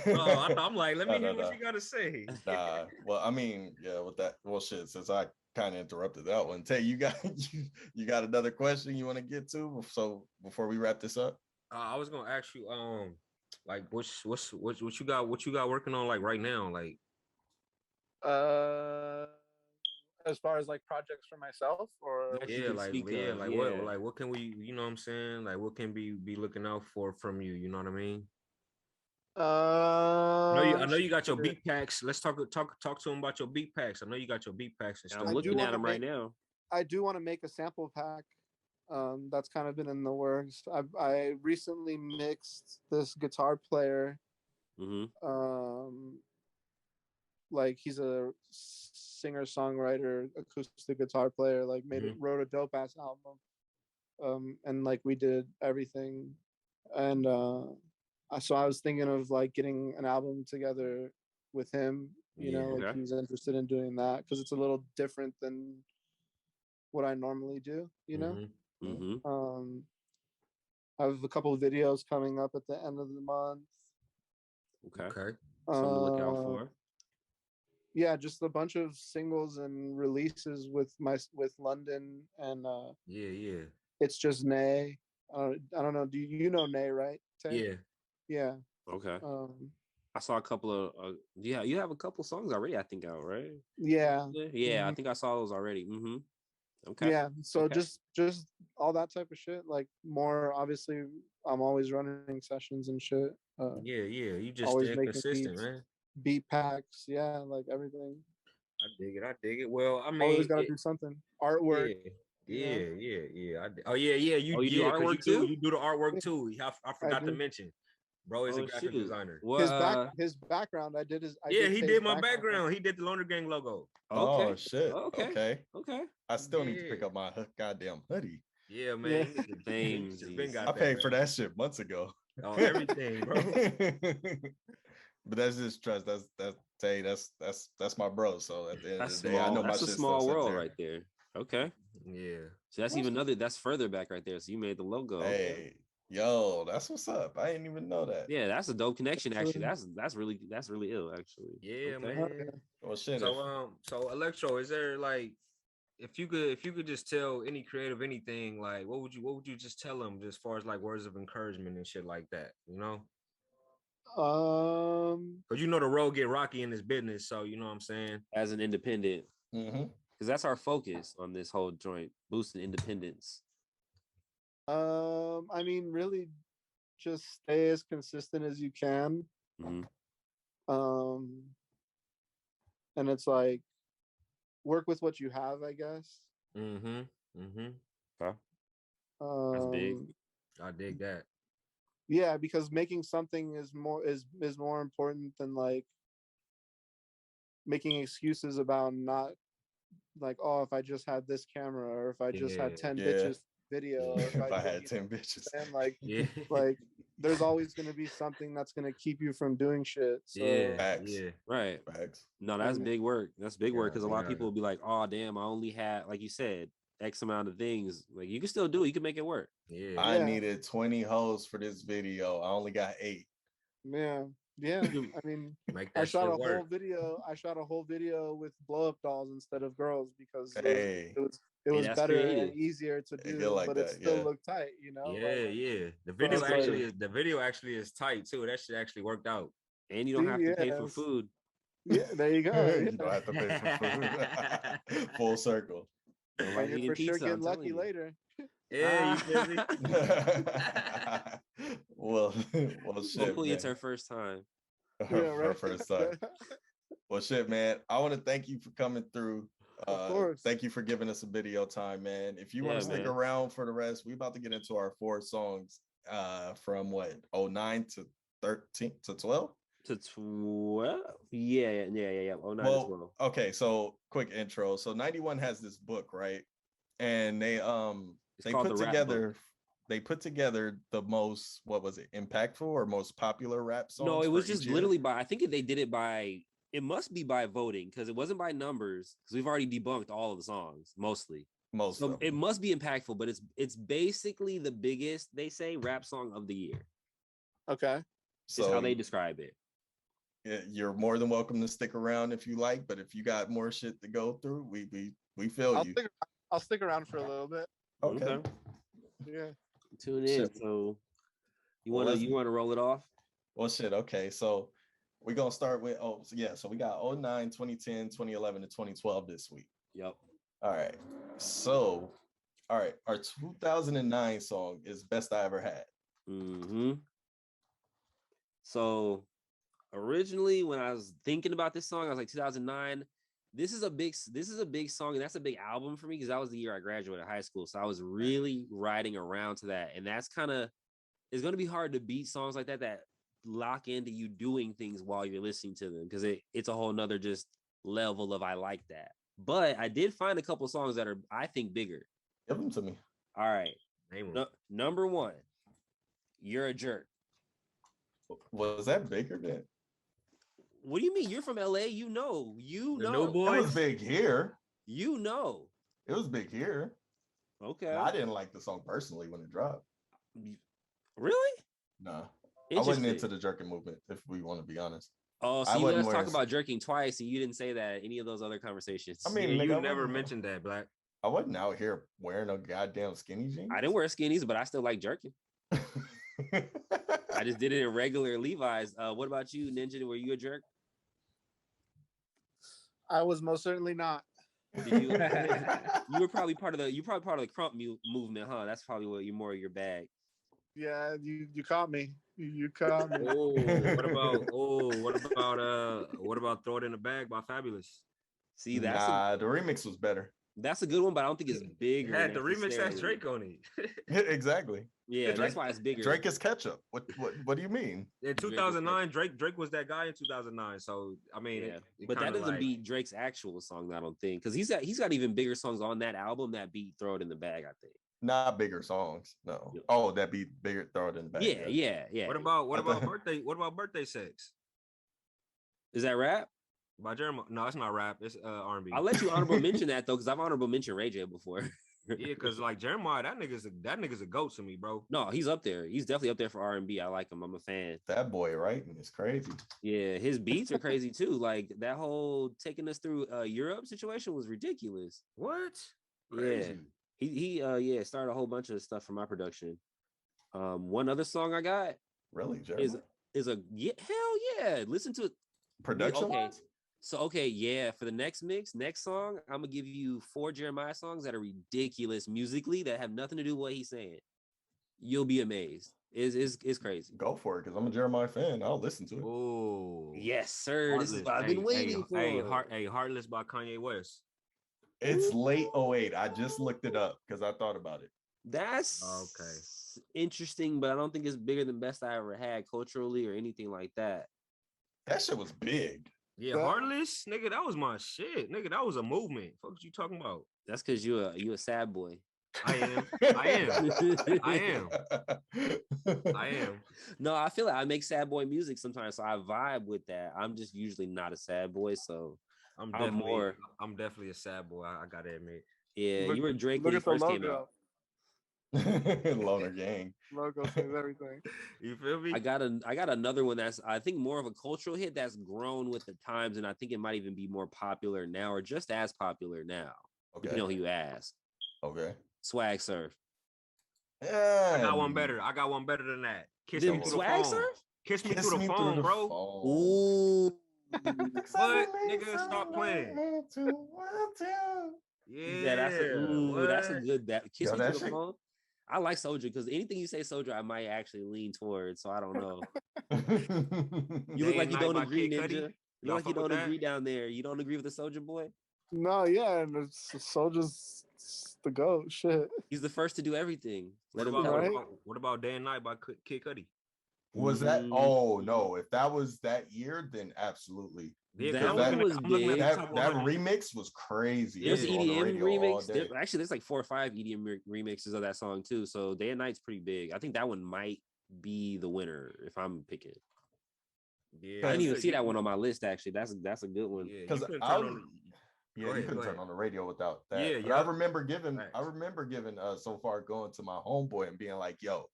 I'm like, let me hear what you gotta say. Nah, well, I mean, yeah, with that bullshit, since I kind of interrupted that one. Tay, you got another question you want to get to? So before we wrap this up, I was gonna ask you, like, what you got working on like right now, like. As far as like projects for myself, or That you can speak of, what can we, you know what I'm saying? Like what can we be looking out for from you? You know what I mean? I know you got your beat packs. Let's talk to him about your beat packs. I know you got your beat packs and stuff. I'm looking at them right now. I do want to make a sample pack. That's kind of been in the works. I recently mixed this guitar player. Like he's a singer songwriter, acoustic guitar player. Like wrote a dope ass album. And like we did everything, and so I was thinking of like getting an album together with him. You know, like he's interested in doing that because it's a little different than what I normally do. You know. I have a couple of videos coming up at the end of the month. Okay. Something to look out for. Yeah, just a bunch of singles and releases with London and It's Just Nay. I don't know. Do you know Nay, right? Tay? Yeah. Okay. I saw a couple of you have a couple songs already, I think, out, right? Yeah. I think I saw those already. Okay. Yeah. So just all that type of shit. Like more obviously I'm always running sessions and shit. You just stay consistent, beats, man. Beat packs, like everything. I dig it. Well, I mean, always gotta do something. Artwork. Yeah. You do artwork too? You do the artwork too. I forgot to mention. Bro is a graphic designer. His background, he did my background. He did the Loner Gang logo. Oh shit. Okay. I still need to pick up my goddamn hoodie. Yeah, man. I paid for that shit months ago. Oh, everything, bro. But that's just trust. That's my bro. So at the end of the day, I know my shit's a small world right there. Okay. Yeah. So that's even another. That's further back right there. So you made the logo. Hey, yo, that's what's up. I didn't even know that. Yeah, that's a dope connection. Actually, that's really ill. Actually. Yeah, man. Well, shit. So Elektro, is there like, if you could just tell any creative anything, like what would you just tell them as far as like words of encouragement and shit like that, you know? Because you know the road get rocky in this business, so you know what I'm saying. As an independent, because that's our focus on this whole joint, boosting independence. I mean, really, just stay as consistent as you can. And it's like work with what you have, I guess. Okay. That's big. I dig that. Yeah, because making something is more important than like making excuses about not like, oh, if I just had this camera, or if I just had 10 bitches video, if I had 10 bitches, and like there's always going to be something that's going to keep you from doing shit. So right. Facts. No, that's big work. That's big work, because a lot of people will be like, oh damn, I only had, like you said, X amount of things. Like you can still do it. You can make it work. I needed 20 hoes for this video. I only got 8. Yeah. I mean, I shot a whole video with blow up dolls instead of girls because it was better and easier to do, but it still looked tight, you know. The video actually is tight too. That shit actually worked out, and you don't have to pay for food. Yeah, there you go. You don't have to pay for food. Full circle. And you're for sure get lucky later. Yeah, you feel me? well, shit. Hopefully, man. it's her first time. Her first time. Well, shit, man. I want to thank you for coming through. Of course. Thank you for giving us a video time, man. If you want to stick around for the rest, we're about to get into our 4 songs from what, 09 to 13 to 12? To 12? Yeah. 09 to 12. Okay, so quick intro. So 91 has this book, right? And they put together the most, what was it, impactful or most popular rap songs? No, it was just literally by, I think they did it by, it must be by voting, because it wasn't by numbers, because we've already debunked all of the songs, mostly. So it must be impactful, but it's basically the biggest, they say, rap song of the year. Okay. So is how they describe it. You're more than welcome to stick around if you like, but if you got more shit to go through, we feel you. I'll stick around for a little bit. Okay. Yeah. Tune in. Shit. So you want to roll it off? Well, shit. Okay. So we're going to start with, so we got 09, 2010, 2011, and 2012 this week. Yep. All right. So, all right, our 2009 song is Best I Ever Had. Mm-hmm. So originally, when I was thinking about this song, I was like 2009. This is a big song, and that's a big album for me because that was the year I graduated high school. So I was really riding around to that, and that's kind of it's going to be hard to beat songs like that lock into you doing things while you're listening to them because it's a whole nother just level of I like that. But I did find a couple songs that are I think bigger. Give them to me. All right, number one, You're a Jerk. Was that bigger than? What do you mean? You're from LA. You know. The New It Boys. was big here. You know. It was big here. Okay. I didn't like the song personally when it dropped. Really? No. I wasn't into the jerking movement, if we want to be honest. Oh, so you let us talk about jerking twice, and you didn't say that in any of those other conversations. I mean, you never mentioned that, Black. I wasn't out here wearing a goddamn skinny jeans. I didn't wear skinnies, but I still like jerking. I just did it in regular Levi's. What about you, Ninja? Were you a jerk? I was most certainly not. Did you? You were probably part of the crump movement, huh? That's probably what you're more your bag. Yeah, you caught me. You caught me. What about Throw It in the Bag by Fabulous? See, the remix was better. That's a good one, but I don't think it's bigger. Yeah, the remix has Drake on it. Exactly. Yeah, that's why it's bigger. Drake is ketchup. What do you mean? In 2009, Drake was that guy in 2009. So I mean, yeah. But that doesn't beat Drake's actual song, I don't think, because he's got even bigger songs on that album that beat Throw It in the Bag, I think. Not bigger songs, no. Oh, that beat bigger, Throw It in the Bag. Yeah. What about birthday? What about Birthday Sex? Is that rap? By Jeremiah? No, it's not rap. It's R&B. I'll let you honorable mention that though, because I've honorable mentioned Ray J before. Yeah, because like Jeremiah, that nigga's a goat to me, bro. No, he's up there. He's definitely up there for R&B. I like him. I'm a fan. That boy, right? It's crazy. Yeah, his beats are crazy too. Like that whole taking us through Europe situation was ridiculous. What? Crazy. Yeah. He started a whole bunch of stuff for my production. One other song I got really Jeremiah? is a hell yeah. Listen to it. Production. Okay. So for the next song, I'm gonna give you 4 Jeremiah songs that are ridiculous musically that have nothing to do with what he's saying. You'll be amazed. It's crazy. Go for it, because I'm a Jeremiah fan. I'll listen to it. Oh yes, sir. Heartless. This is what I've been waiting for. Heartless by Kanye West. It's late 08. I just looked it up because I thought about it. That's okay. Interesting, but I don't think it's bigger than Best I Ever Had culturally or anything like that. That shit was big. Yeah, Heartless, nigga, that was my shit. Nigga, that was a movement. What you talking about? That's because you a sad boy. I am. No, I feel like I make sad boy music sometimes, so I vibe with that. I'm just usually not a sad boy, so I'm definitely a sad boy. I gotta admit. Yeah, you were Drake when he first came out. Loner Gang. Logo says everything. You feel me? I got another one that's I think more of a cultural hit that's grown with the times, and I think it might even be more popular now or just as popular now. Okay. Depending on who you ask. Okay. Swag Surf. I got one better than that. Kiss Me Through Swag the Phone. Surf? Kiss Me Through the Phone, bro. Ooh. What? Nigga, stop playing. Yeah, that's a good Kiss Me Through the Phone. I like Soldier because anything you say Soldier, I might actually lean towards. So I don't know. You look like you don't agree, Ninja. You look like you don't agree down there. You don't agree with the Soldier Boy? No, yeah, and Soldier's the GOAT. Shit. He's the first to do everything. What about Day and Night by Kid Cudi? Was that? Oh no! If that was that year, then absolutely. Yeah, that was big. That remix was crazy. There's EDM remix. Actually, there's like 4 or 5 EDM remixes of that song too. So Day and Night's pretty big. I think that one might be the winner if I'm picking. Yeah, I didn't even see that one on my list. Actually, that's a good one. Because you couldn't turn on the radio without that. Yeah. I remember giving so far going to my homeboy and being like, "Yo,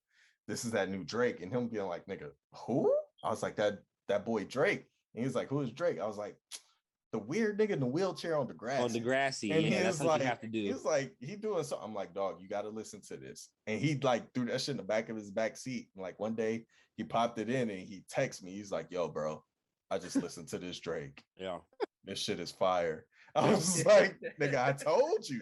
this is that new Drake," and him being like, "Nigga, who?" I was like, that boy Drake. And he was like, "Who is Drake?" I was like, "The weird nigga in the wheelchair on the grass." On the grassy, and yeah, that's what you have to do. He's like, he doing something. I'm like, "Dog, you got to listen to this." And he like threw that shit in the back of his back seat. And like one day he popped it in and he texted me. He's like, "Yo, bro, I just listened to this Drake. Yeah, this shit is fire." I was like, nigga, I told you.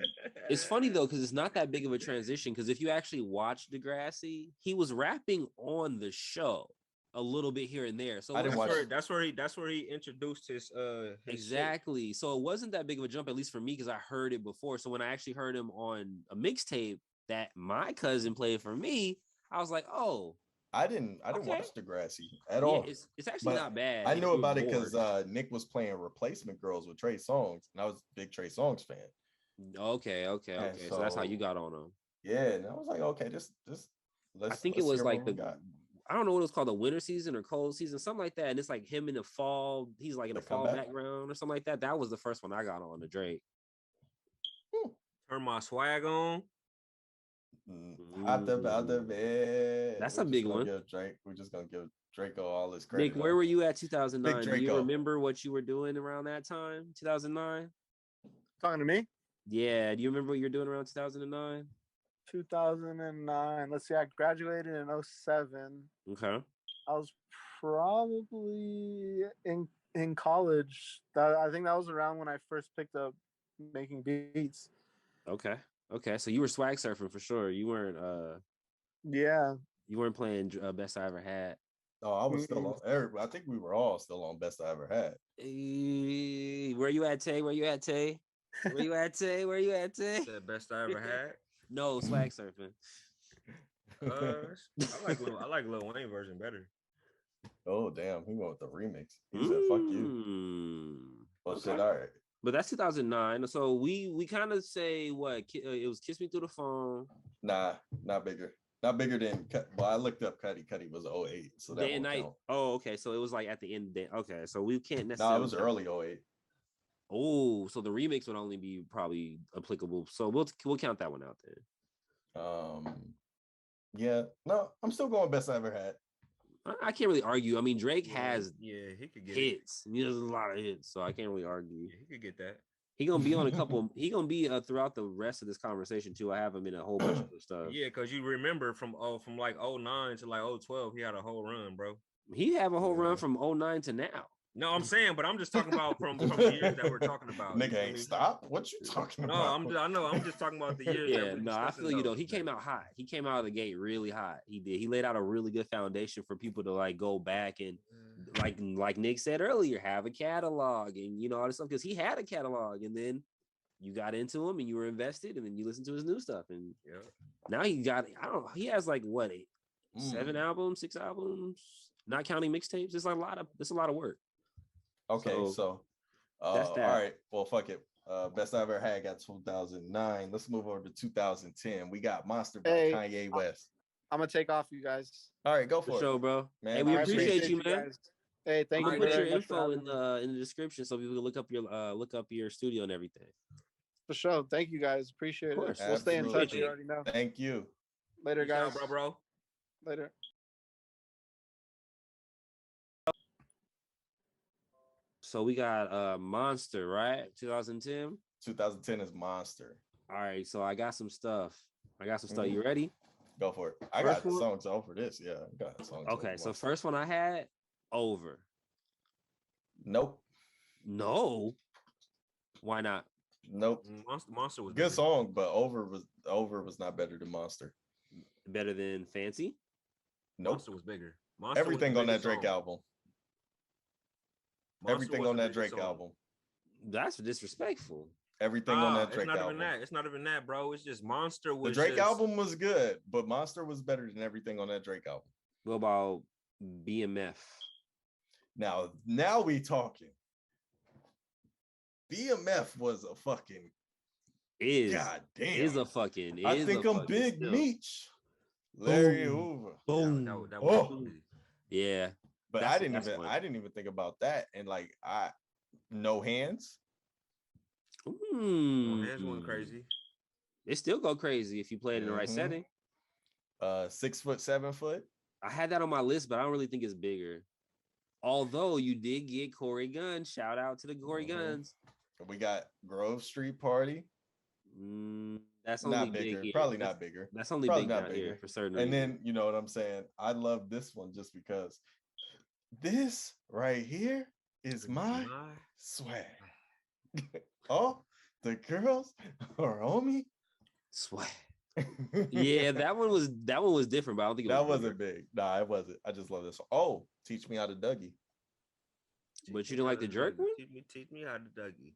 It's funny though, because it's not that big of a transition. Because if you actually watch Degrassi, he was rapping on the show a little bit here and there. So I didn't watch it. That's where he introduced his exactly. So it wasn't that big of a jump, at least for me, because I heard it before. So when I actually heard him on a mixtape that my cousin played for me, I was like, oh. I didn't Okay. watch Degrassi at all. It's actually But not bad. I knew If about you're it because bored. Nick was playing Replacement Girls with Trey Songz, and I was a big Trey Songz fan. Okay. And So that's how you so- got on him. Yeah, and I was like, okay, just let's. I think let's it was hear like what we got. I don't know what it was called, the winter season or cold season, something like that. And it's like him in the fall. He's like in The the fall comeback? background or something like that. That was the first one I got on the Drake. Turn my swag on. Out the bed. That's We're a just big gonna one. give Drake. We're just gonna give Draco all his credit. Nick, where were you at 2009? Do you Draco. remember what you were doing around that time, 2009? Talking to me? Yeah. Do you remember what you were doing around 2009? 2009. Let's see. I graduated in 07. Okay. I was probably in college. I think that was around when I first picked up making beats. Okay. So you were swag surfing for sure. You weren't Yeah. you weren't playing best I ever had. Oh, I was still on. I think we were all still on Best I Ever Had. Where you at, Tay? Where you at, Tay? Said best I ever had. No, swag surfing. I like Lil Wayne version better. Oh damn, he went with the remix. He said, "Fuck you." Well, shit, all right. But that's 2009. So we kind of say what it was. Kiss Me Through the Phone. Nah, not bigger. Not bigger than. Well, I looked up Cuddy. Cuddy was 08, so that Day and won't night. count. Oh, okay. So it was like at the end of the day. Okay, so we can't No, necessarily. it was early 08. Oh, so the remix would only be probably applicable. So we'll count that one out then. Yeah, no, I'm still going Best I Ever Had. I can't really argue. I mean, Drake has he could get hits. He has a lot of hits, so I can't really argue. Yeah, he could get that. He gonna be on a couple. He gonna be throughout the rest of this conversation too. I have him in a whole bunch of other stuff. Yeah, because you remember from like 09 to like 012, he had a whole run, bro. He have a whole run from 09 to now. No, I'm saying, but I'm just talking about from the years that we're talking about. Nigga ain't stop. What you talking about? I'm just talking about the years. Yeah, no, I feel you though. He came out hot. He came out of the gate really hot. He did. He laid out a really good foundation for people to like go back and like Nick said earlier, have a catalog and all this stuff because he had a catalog and then you got into him and you were invested and then you listened to his new stuff and now he got he has like what 7 albums, 6 albums, not counting mixtapes. It's like a lot of work. Okay, so that's that. All right, well, fuck it. Best I Ever Had got 2009. Let's move over to 2010. We got Monster by Kanye West. I'm gonna take off, you guys. All right, go for it, show, bro. Man, hey, we appreciate you, man. Guys. Hey, thank you. Put your info in the description so people can look up your studio and everything. For sure. Thank you guys. Appreciate it. We'll stay in touch. You already know. Thank you. Later, guys. Bro. Later. So we got Monster, right? 2010. 2010 is Monster. All right, so I got some stuff. You ready? Go for it. I got songs over this. Yeah, I got songs. Okay, so first one I had Over. Nope. No. Why not? Nope. Monster was good song, but Over was not better than Monster. Better than Fancy? Nope. Monster was bigger. Monster Everything on that Drake album. Everything on that Drake album. That's disrespectful. Everything on that Drake album. It's not even that, bro. It's just Monster was. The Drake album was good, but Monster was better than everything on that Drake album. What about BMF? Now we talking. BMF was a fucking. God damn. Is a fucking. I think I'm Big Meech. Larry Hoover. Boom. That was yeah. But I didn't even think about that. And like No Hands. No Hands went crazy. They still go crazy if you play it in the right setting. 6 foot, 7 foot. I had that on my list, but I don't really think it's bigger. Although you did get Corey Guns. Shout out to the Corey Guns. We got Grove Street Party. That's only not bigger. Big Probably not bigger. That's only probably big not down bigger here for certain. And then you know what I'm saying. I love this one just because this right here is my swag. Oh, the girls are on me. Swag. Yeah, that one was different, but I don't think it was That wasn't big. Nah, it wasn't. I just love this song. Oh, teach me how to Dougie. But you didn't like the jerk one? Teach me how to Dougie.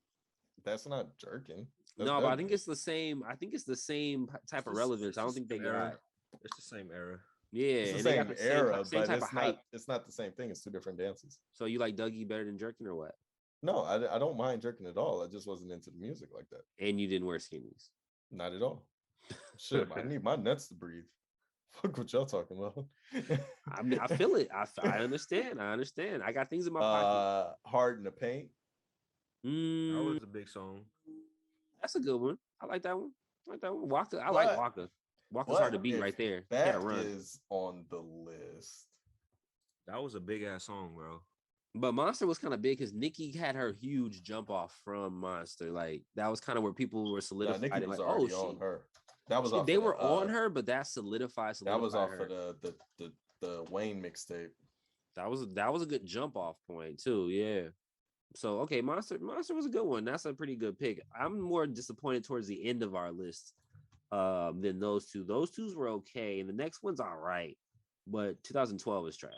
That's not jerking. That's No, but I think Dougie. it's the same. I think it's the same type of relevance. I don't think they got. It's the same era. Yeah, It's the and they same got the era, same but type of hype. it's not the same thing. It's two different dances. So you like Dougie better than jerking or what? No, I don't mind jerking at all. I just wasn't into the music like that. And you didn't wear skinnies. Not at all. Shit, I need my nuts to breathe. Fuck what y'all talking about. I mean, I feel it. I understand. I understand. I got things in my pocket. Hard in the Paint. That was a big song. That's a good one. I like that one. Waka. I like Waka. Waka's hard to beat right there. That is on the list. That was a big ass song, bro. But Monster was kind of big because Nicki had her huge jump off from Monster. Like that was kind of where people were solidified. Nicki was like, already on her. That was they were on her, but that solidified. That was off her. of the Wayne mixtape. That was a good jump off point too. Yeah. So okay, Monster was a good one. That's a pretty good pick. I'm more disappointed towards the end of our list than those two. Those twos were okay, and the next one's all right, but 2012 is trash.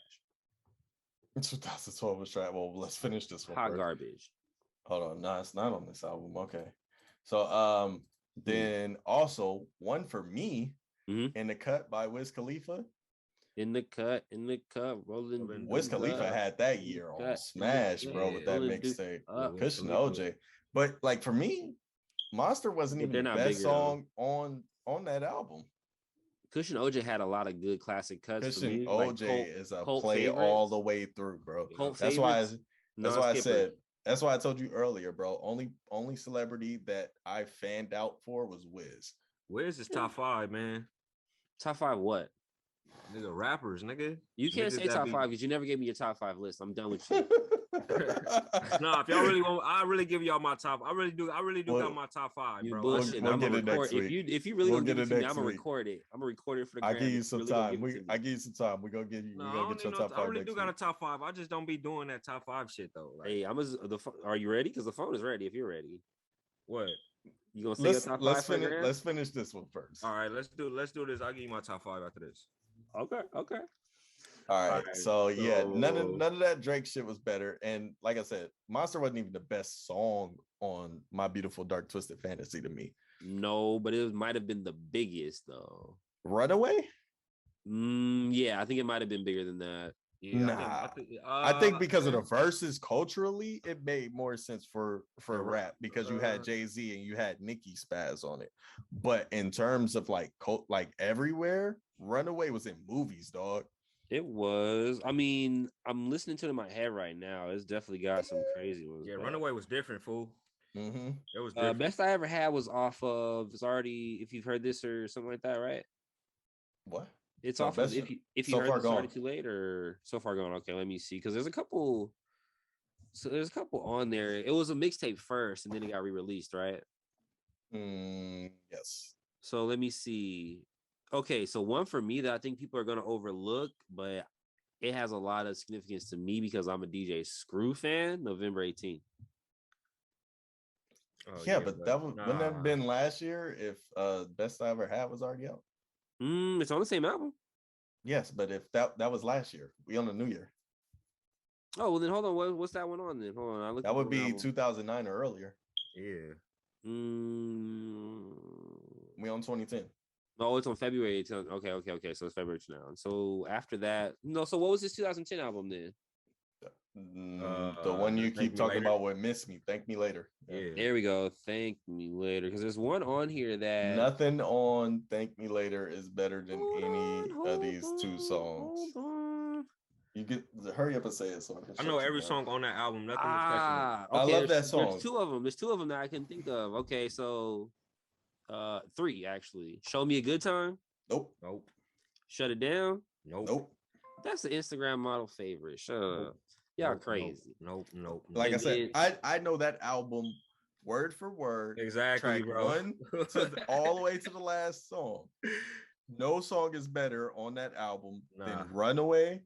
2012 was trash. Well, let's finish this one. Hot garbage. Hold on, no, it's not on this album. Okay, so then also one for me in the cut by Wiz Khalifa. In the cut, rolling. Wiz Khalifa had that year on smash, bro, with that mixtape. Cushion OJ. But like for me, Monster wasn't even the best song on that album. Cushion OJ had a lot of good classic cuts. Cushion OJ like is a play all the way through, bro. That's why I said. That's why I told you earlier, bro. Only celebrity that I fanned out for was Wiz. Wiz is top 5, man. Top 5 what? Nigga, rappers, nigga. You can't say top 5 because you never gave me your top 5 list. I'm done with you. Nah, if y'all really want, I really give y'all my top. I really do got my top 5, you bro. Bullshit. We'll get it next week. If you really gonna give it to me, I'm gonna record it. I'm gonna record it for the. I give you some time. I give you some time. We're gonna get you. We're gonna get your top 5. I really do got a top 5. I just don't be doing that top 5 shit though. Like, hey, are you ready? Because the phone is ready. If you're ready, what? You gonna say your top 5? Let's finish this one first. All right, let's do this. I'll give you my top 5 after this. Okay. All right. So yeah, none of that Drake shit was better. And like I said, Monster wasn't even the best song on My Beautiful Dark Twisted Fantasy to me. No, but it might have been the biggest though. Runaway? Yeah, I think it might have been bigger than that. Yeah, nah, I think because of the verses culturally, it made more sense for rap because you had Jay-Z and you had Nicki Spaz on it. But in terms of like everywhere, Runaway was in movies, dog. It was. I mean, I'm listening to it in my head right now. It's definitely got some crazy ones. Yeah, Runaway was different, fool. Mm-hmm. It was different. Best I ever had was off of. It's already. If you've heard this or something like that, right? What? It's off of. If you heard this already too late or so far gone. Okay, let me see because there's a couple. So there's a couple on there. It was a mixtape first, and then it got re-released, right? Yes. So let me see. Okay, so one for me that I think people are gonna overlook, but it has a lot of significance to me because I'm a DJ Screw fan. November 18th. Oh, yeah, but that wouldn't have been last year if Best I Ever Had was already out. It's on the same album. Yes, but if that was last year, we on the new year. Oh well, then hold on. What's that one on? Then hold on. That would be 2009 or earlier. Yeah. We on 2010. Oh, it's on February 18th. Okay. So it's February now. So after that, no. So what was this 2010 album then? The one you keep talking about with Miss Me. Thank Me Later. Yeah. There we go. Thank Me Later. Because there's one on here that nothing on Thank Me Later is better than any of these two songs. You get hurry up and say it so I know every song on that album. Nothing okay, I love that song. There's two of them. There's two of them that I can think of. Okay, so 3 actually. Show Me a Good Time. Nope. Shut It Down. Nope. That's the Instagram model favorite. Shut up. Y'all crazy. Nope. Like I said, I know that album word for word. Exactly, track bro. 1 all the way to the last song. No song is better on that album than Runaway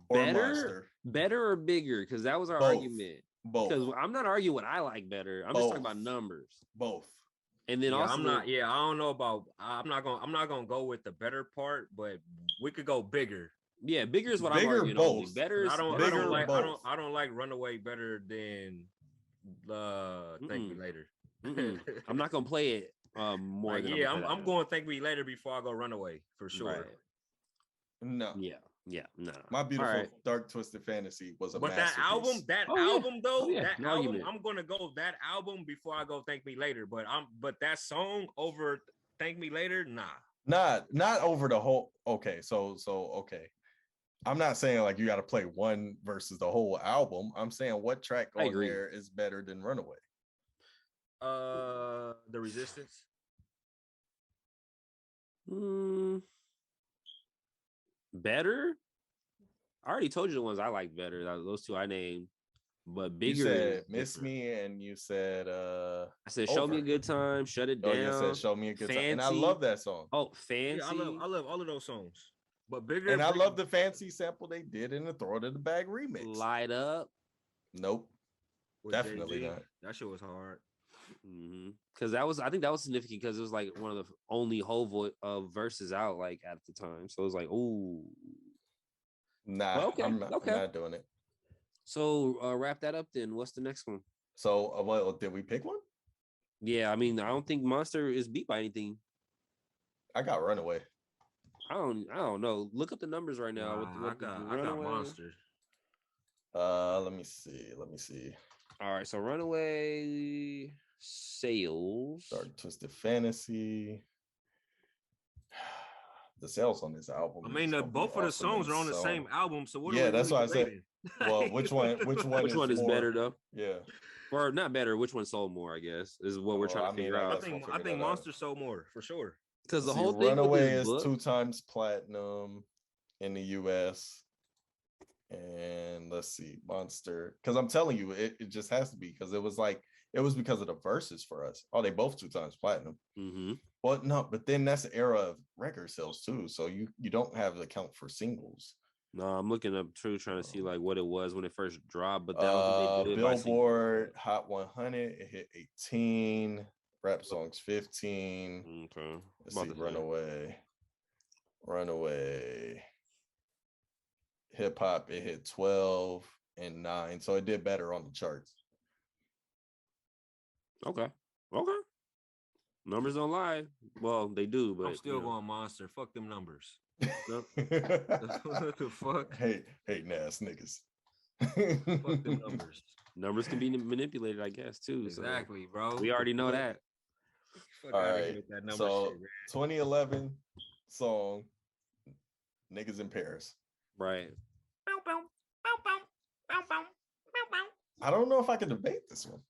or Monster. Better or bigger? Because that was our Both. argument. Both. Because I'm not arguing what I like better. I'm just talking about Both. numbers. Both. And then Yeah, also, I'm not. Yeah, I don't know about. I'm not gonna go with the better part, but we could go bigger. yeah, bigger is what I'm Bigger arguing. Only. both. Better is I don't Bigger like. both. I don't like Runaway better than Thank Me Later. I'm not gonna play it more Like, than yeah, I'm going Thank Me Later before I go Runaway for sure. Right. No. Yeah, no. My Beautiful right. Dark Twisted Fantasy was a But masterpiece. that Oh, yeah. album though, Oh, yeah. that No album, argument. I'm gonna go that album before I go Thank Me Later. But that song over Thank Me Later, nah. Not over the whole. Okay, so okay. I'm not saying like you got to play one versus the whole album. I'm saying what track I on agree. there is better than Runaway. The Resistance. Better. I already told you the ones I like better. Those two I named, but bigger. You said is Miss different. Me, and you said I said Show Me a Over. Good Time, Shut It Oh, Down. you said Show Me a Good Time, and I Fancy. love that song. Oh, Fancy. Yeah, I love all of those songs. But bigger. And I love the fancy sample they did in the Throw It in the Bag remix. Light Up. Nope. with Definitely Jay-Z. not. That shit was hard. Because I think that was significant because it was like one of the only whole verses out like at the time. So it was like, ooh. Nah, Well, okay, I'm not doing it. So wrap that up then. What's the next one? So, well, did we pick one? Yeah, I mean, I don't think Monster is beat by anything. I got Runaway. I don't know. Look up the numbers right now. Nah, I got Monster. Let me see. All right, so Runaway sales. Dark Twisted Fantasy. The sales on this album. I mean, both of the songs are on the same album. So what? Yeah, that's why I said. Well, which one? Which one is more, better though? Yeah, or not better? Which one sold more? I guess is what we're trying to figure out. I think Monster sold more for sure. Because the whole thing Runaway with is 2 times platinum in the US. And let's see, Monster. Because I'm telling you, it just has to be because it was because of the verses for us. Oh, they both 2 times platinum. Well, no, but then that's the era of record sales too. So you don't have the count for singles. No, I'm looking up trying to see like what it was when it first dropped. But that was they did Billboard Hot 100. It hit 18. Rap songs 15. Okay. Let's see, Runaway. Hip hop, it hit 12 and 9. So it did better on the charts. Okay. Numbers don't lie. Well, they do, but I'm still going Monster. Fuck them numbers. No. What the fuck? Hey, ass niggas. Fuck them numbers. Numbers can be manipulated, I guess, too. Exactly, so bro. We already know that. All right. So shit, 2011 song, Niggas in Paris. Right. I don't know if I can debate this one.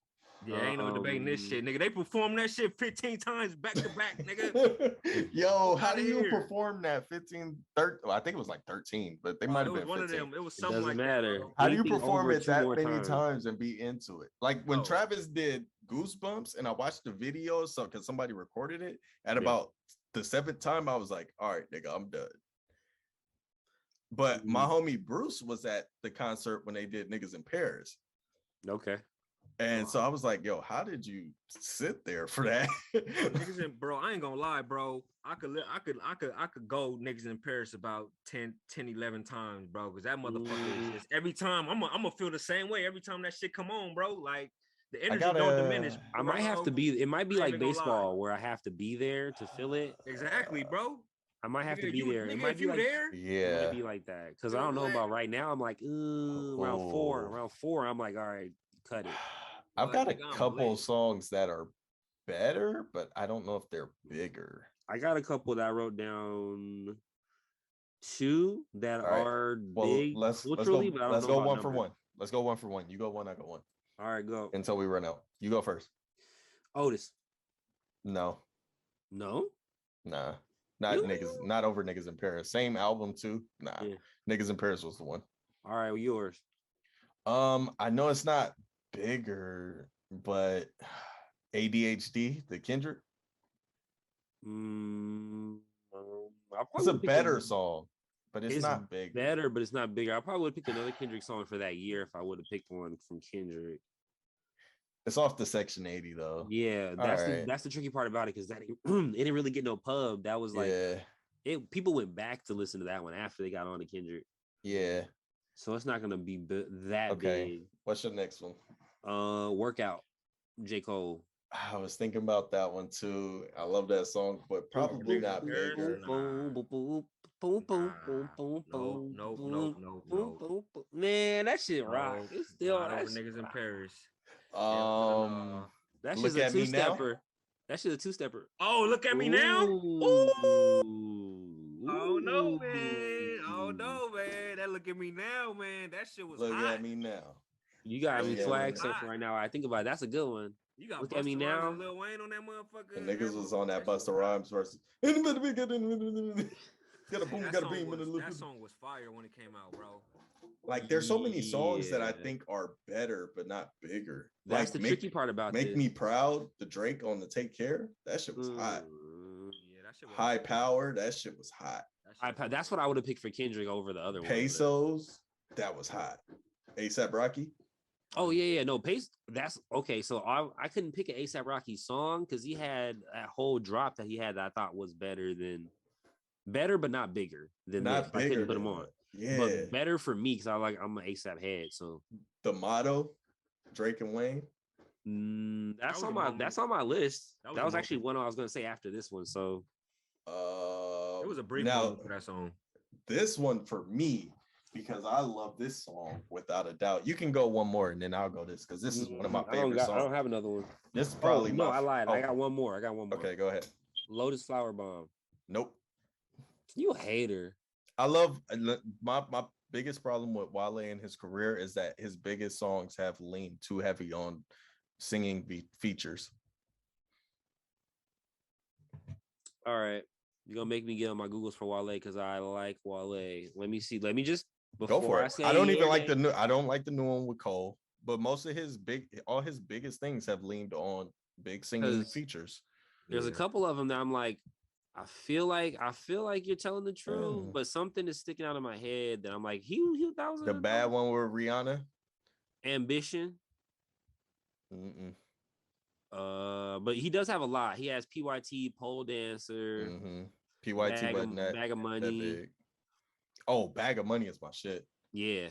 Yeah, ain't no debating this shit, nigga. They performed that shit 15 times back to back, nigga. Yo, how do you perform that 15, 13? Well, I think it was like 13, but they might have been 15. One of them. It was something doesn't like matter. that. How do you perform it that many times and be into it? Like when Travis did Goosebumps and I watched the video, so because somebody recorded it at about the 7th time, I was like, all right, nigga, I'm done. But my homie Bruce was at the concert when they did Niggas in Paris. Okay. And so I was like, yo, how did you sit there for that? Niggas in, bro, I ain't gonna lie, bro. I could go Niggas in Paris about 10, 11 times, bro. Because that motherfucker is just every time I'm gonna feel the same way every time that shit come on, bro. Like the energy don't diminish. Bro. I might have to be. It might be like baseball where I have to be there to feel it. Exactly, bro. I might have to be there. It might be like it might be like that. Because I don't know about right now. I'm like, round four. I'm like, all right, cut it. I've got a couple songs that are better, but I don't know if they're bigger. I got a couple that I wrote down 2 that are big. Let's go one for one. Let's go one for one. You go one, I go one. All right, go. Until we run out. You go first. Otis. No. Nah. Not niggas, not over Niggas in Paris. Same album too. Nah. Yeah. Niggas in Paris was the one. All right, well, yours. I know it's not bigger, but ADHD, the Kendrick. It's a better song. but it's not big. Better, but it's not bigger. I probably would have picked another Kendrick song for that year if I would have picked one from Kendrick. It's off the Section 80 though. Yeah, that's the tricky part about it because that it didn't really get no pub. That was like people went back to listen to that one after they got on to Kendrick. Yeah. So it's not gonna be that big. What's your next one? Workout, J. Cole. I was thinking about that one too. I love that song, but probably not bigger. No. Man, that shit rock. It's still niggas in Paris. That's just a two-stepper. That shit's a two-stepper. Oh, look at me now. Ooh. Oh no, man. That look at me now, man. That shit was look hot. At me now. You got me flag surfing right now. I think about it. That's a good one. You got look at me now. Lil Wayne on that motherfucker. The niggas was on that Busta Rhymes versus. That song was fire when it came out, bro. Like there's so many songs that I think are better but not bigger. That's the tricky part about Make Me Proud, the Drake on the Take Care. That shit was hot. Yeah, that shit was High Power, that shit was hot. That's what I would have picked for Kendrick over the other one. Pesos, that was hot. ASAP Rocky. Oh yeah, no Pace. That's okay. So I couldn't pick an ASAP Rocky song because he had that whole drop that he had that I thought was better but not bigger than not this. Bigger I couldn't put him on. Yeah, but better for me because I'm an ASAP head. So the motto, Drake and Wayne. That's on my list. That was actually one I was gonna say after this one. So it was a brief moment for that song. This one for me, because I love this song without a doubt. You can go one more and then I'll go this because this is one of my favorite songs. I don't have another one. This is probably I lied. I got one more. Okay, go ahead. Lotus Flower Bomb. Nope. You a hater. I love my biggest problem with Wale in his career is that his biggest songs have leaned too heavy on singing features. All right. You're gonna make me get on my Googles for Wale because I like Wale. Let me see. Let me just go for it. I don't even like I don't like the new one with Cole, but most of all his biggest things have leaned on big singing features. There's a couple of them that I'm like, I feel like you're telling the truth, but something is sticking out of my head that I'm like, that was the bad one with Rihanna. Ambition. But he does have a lot. He has PYT, Pole Dancer, PYT wasn't Bag of Money. That big. Oh, Bag of Money is my shit. Yeah.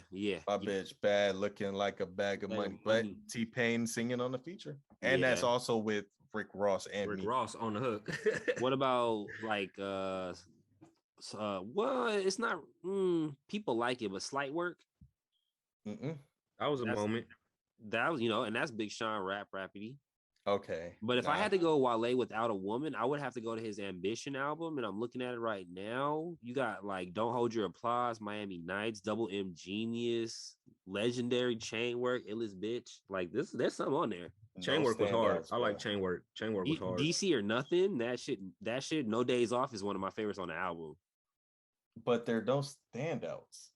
My bitch bad looking like a bag of money. But T-Pain singing on the feature. And that's also with Rick Ross and Rick Ross on the hook. What about like well, it's not people like it, but Slight Work. That was a moment. That was, and that's Big Sean rapidy. Okay. But if I had to go Wale without a woman, I would have to go to his Ambition album. And I'm looking at it right now. You got like Don't Hold Your Applause, Miami Nights, Double M Genius, Legendary, Chainwork, Illest Bitch. Like there's something on there. Chainwork was hard. I like Chainwork. Chainwork was hard. DC or Nothing. That shit. No Days Off is one of my favorites on the album. But there are no standouts.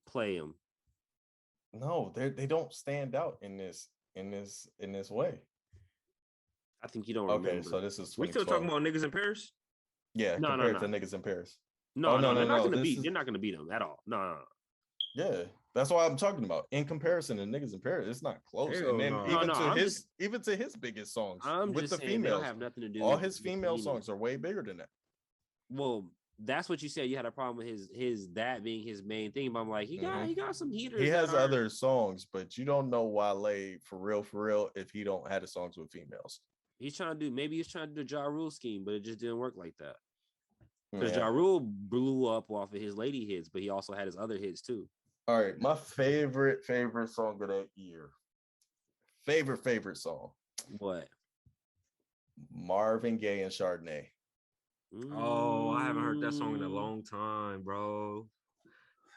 Play them. No, they don't stand out in this way. I think you don't remember. Okay, so this is we still talking about niggas in Paris? Yeah, compared to niggas in Paris. No, they're not gonna beat them at all. No. Yeah, that's what I'm talking about. In comparison to niggas in Paris, it's not close. And then even to his biggest songs with the females, have nothing to do. All his female songs are way bigger than that. Well, that's what you said. You had a problem with his that being his main thing. But I'm like, he got some heaters. He has other songs, but you don't know Wale for real if he don't have the songs with females. He's trying to do the Ja Rule scheme, but it just didn't work like that. Because Ja Rule blew up off of his lady hits, but he also had his other hits too. All right, my favorite song of that year. Favorite song. What? Marvin Gaye and Chardonnay. Oh, I haven't heard that song in a long time, bro.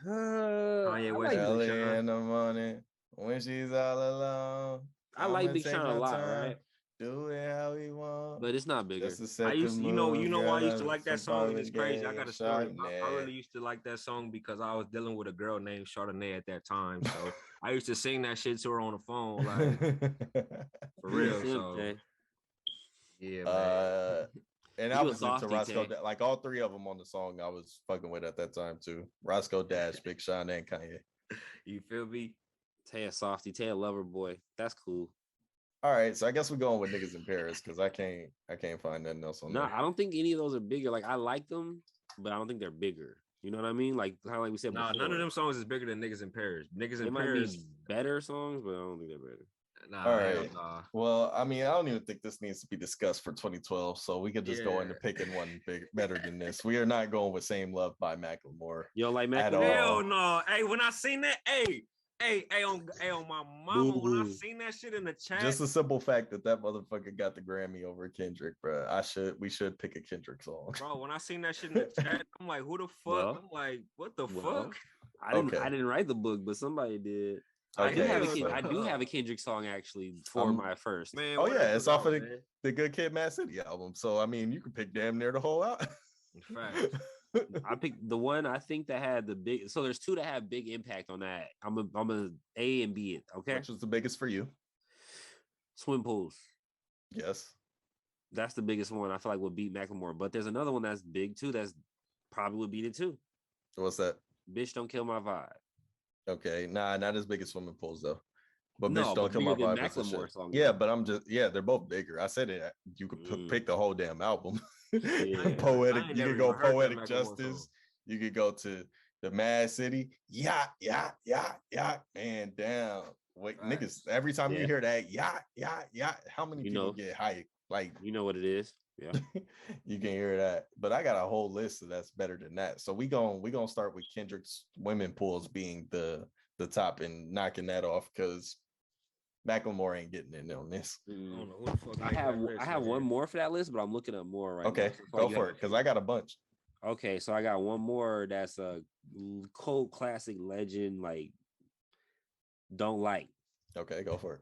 Kanye West early in the morning when she's all alone. I like Big Sean a lot, right? Do it how we want, but it's not bigger. I used, you know why I used to like that song. And it's crazy. I got a story. I really used to like that song because I was dealing with a girl named Chardonnay at that time. So I used to sing that shit to her on the phone, like for real. So yeah, man. And He I was was into softy, Roscoe, Tay. like all three of them on the song I was fucking with at that time too. Roscoe Dash, Big Sean, and Kanye. You feel me? Tay a softy, Tay a lover boy. That's cool. All right, so I guess we're going with Niggas in Paris because I can't find nothing else on No, there. I don't think any of those are bigger. Like I like them, but I don't think they're bigger. You know what I mean? Like kind of like we said No, before. none of them songs is bigger than Niggas in Paris. Niggas They in might Paris. be better songs, but I don't think they're better. Nah, All hell right. nah. Well, I mean, I don't even think this needs to be discussed for 2012, so we could just go into picking one better than this. We are not going with "Same Love" by Macklemore. You don't like At Macklemore? all. Hell no. Hey, when I seen that, hey, on my mama, when I Boo. seen that shit in the chat, Just the simple fact that motherfucker got the Grammy over Kendrick, bro. We should pick a Kendrick song. bro, when I seen that shit in the chat, I'm like, who the fuck? Well, I'm like, what the well, fuck? I didn't. Okay. I didn't write the book, but somebody did. Okay, I do have a Kendrick song actually for my first. Man, Oh what yeah, is it's off of man? the Good Kid, Mad City album. So I mean, you can pick damn near the whole album. Facts. I picked the one I think that had the big. So there's two that have big impact on that. I'm a A and B it. Okay. Which was the biggest for you? Swim pools. Yes. That's the biggest one. I feel like would beat Macklemore. But there's another one that's big too. That's probably would beat it too. What's that? Bitch, don't kill my vibe. Okay, nah, not as big as Swimming Pools though. But No, bitch, don't but kill my bigger than vibe. is the Macklemore shit. song, Yeah, though. but they're both bigger. I said it. You could pick the whole damn album. Yeah. Poetic. I ain't You never could go even heard that Poetic Macklemore Justice. song. You could go to the Mad City. Yeah, man, down. Wait, Facts. niggas. Every time you Yeah. hear that, yeah, how many You people know. get hyped? Like You know what it is. Yeah. you can hear that. But I got a whole list that's better than that. So we gonna start with Kendrick's Women Pools being the top and knocking that off because Macklemore ain't getting in on this. I don't know who the fuck I made have that list, I have man. one more for that list, but I'm looking up more right now. Okay, So go you for have- it because I got a bunch. Okay, so I got one more that's a cult classic legend, like don't like. Okay, go for it.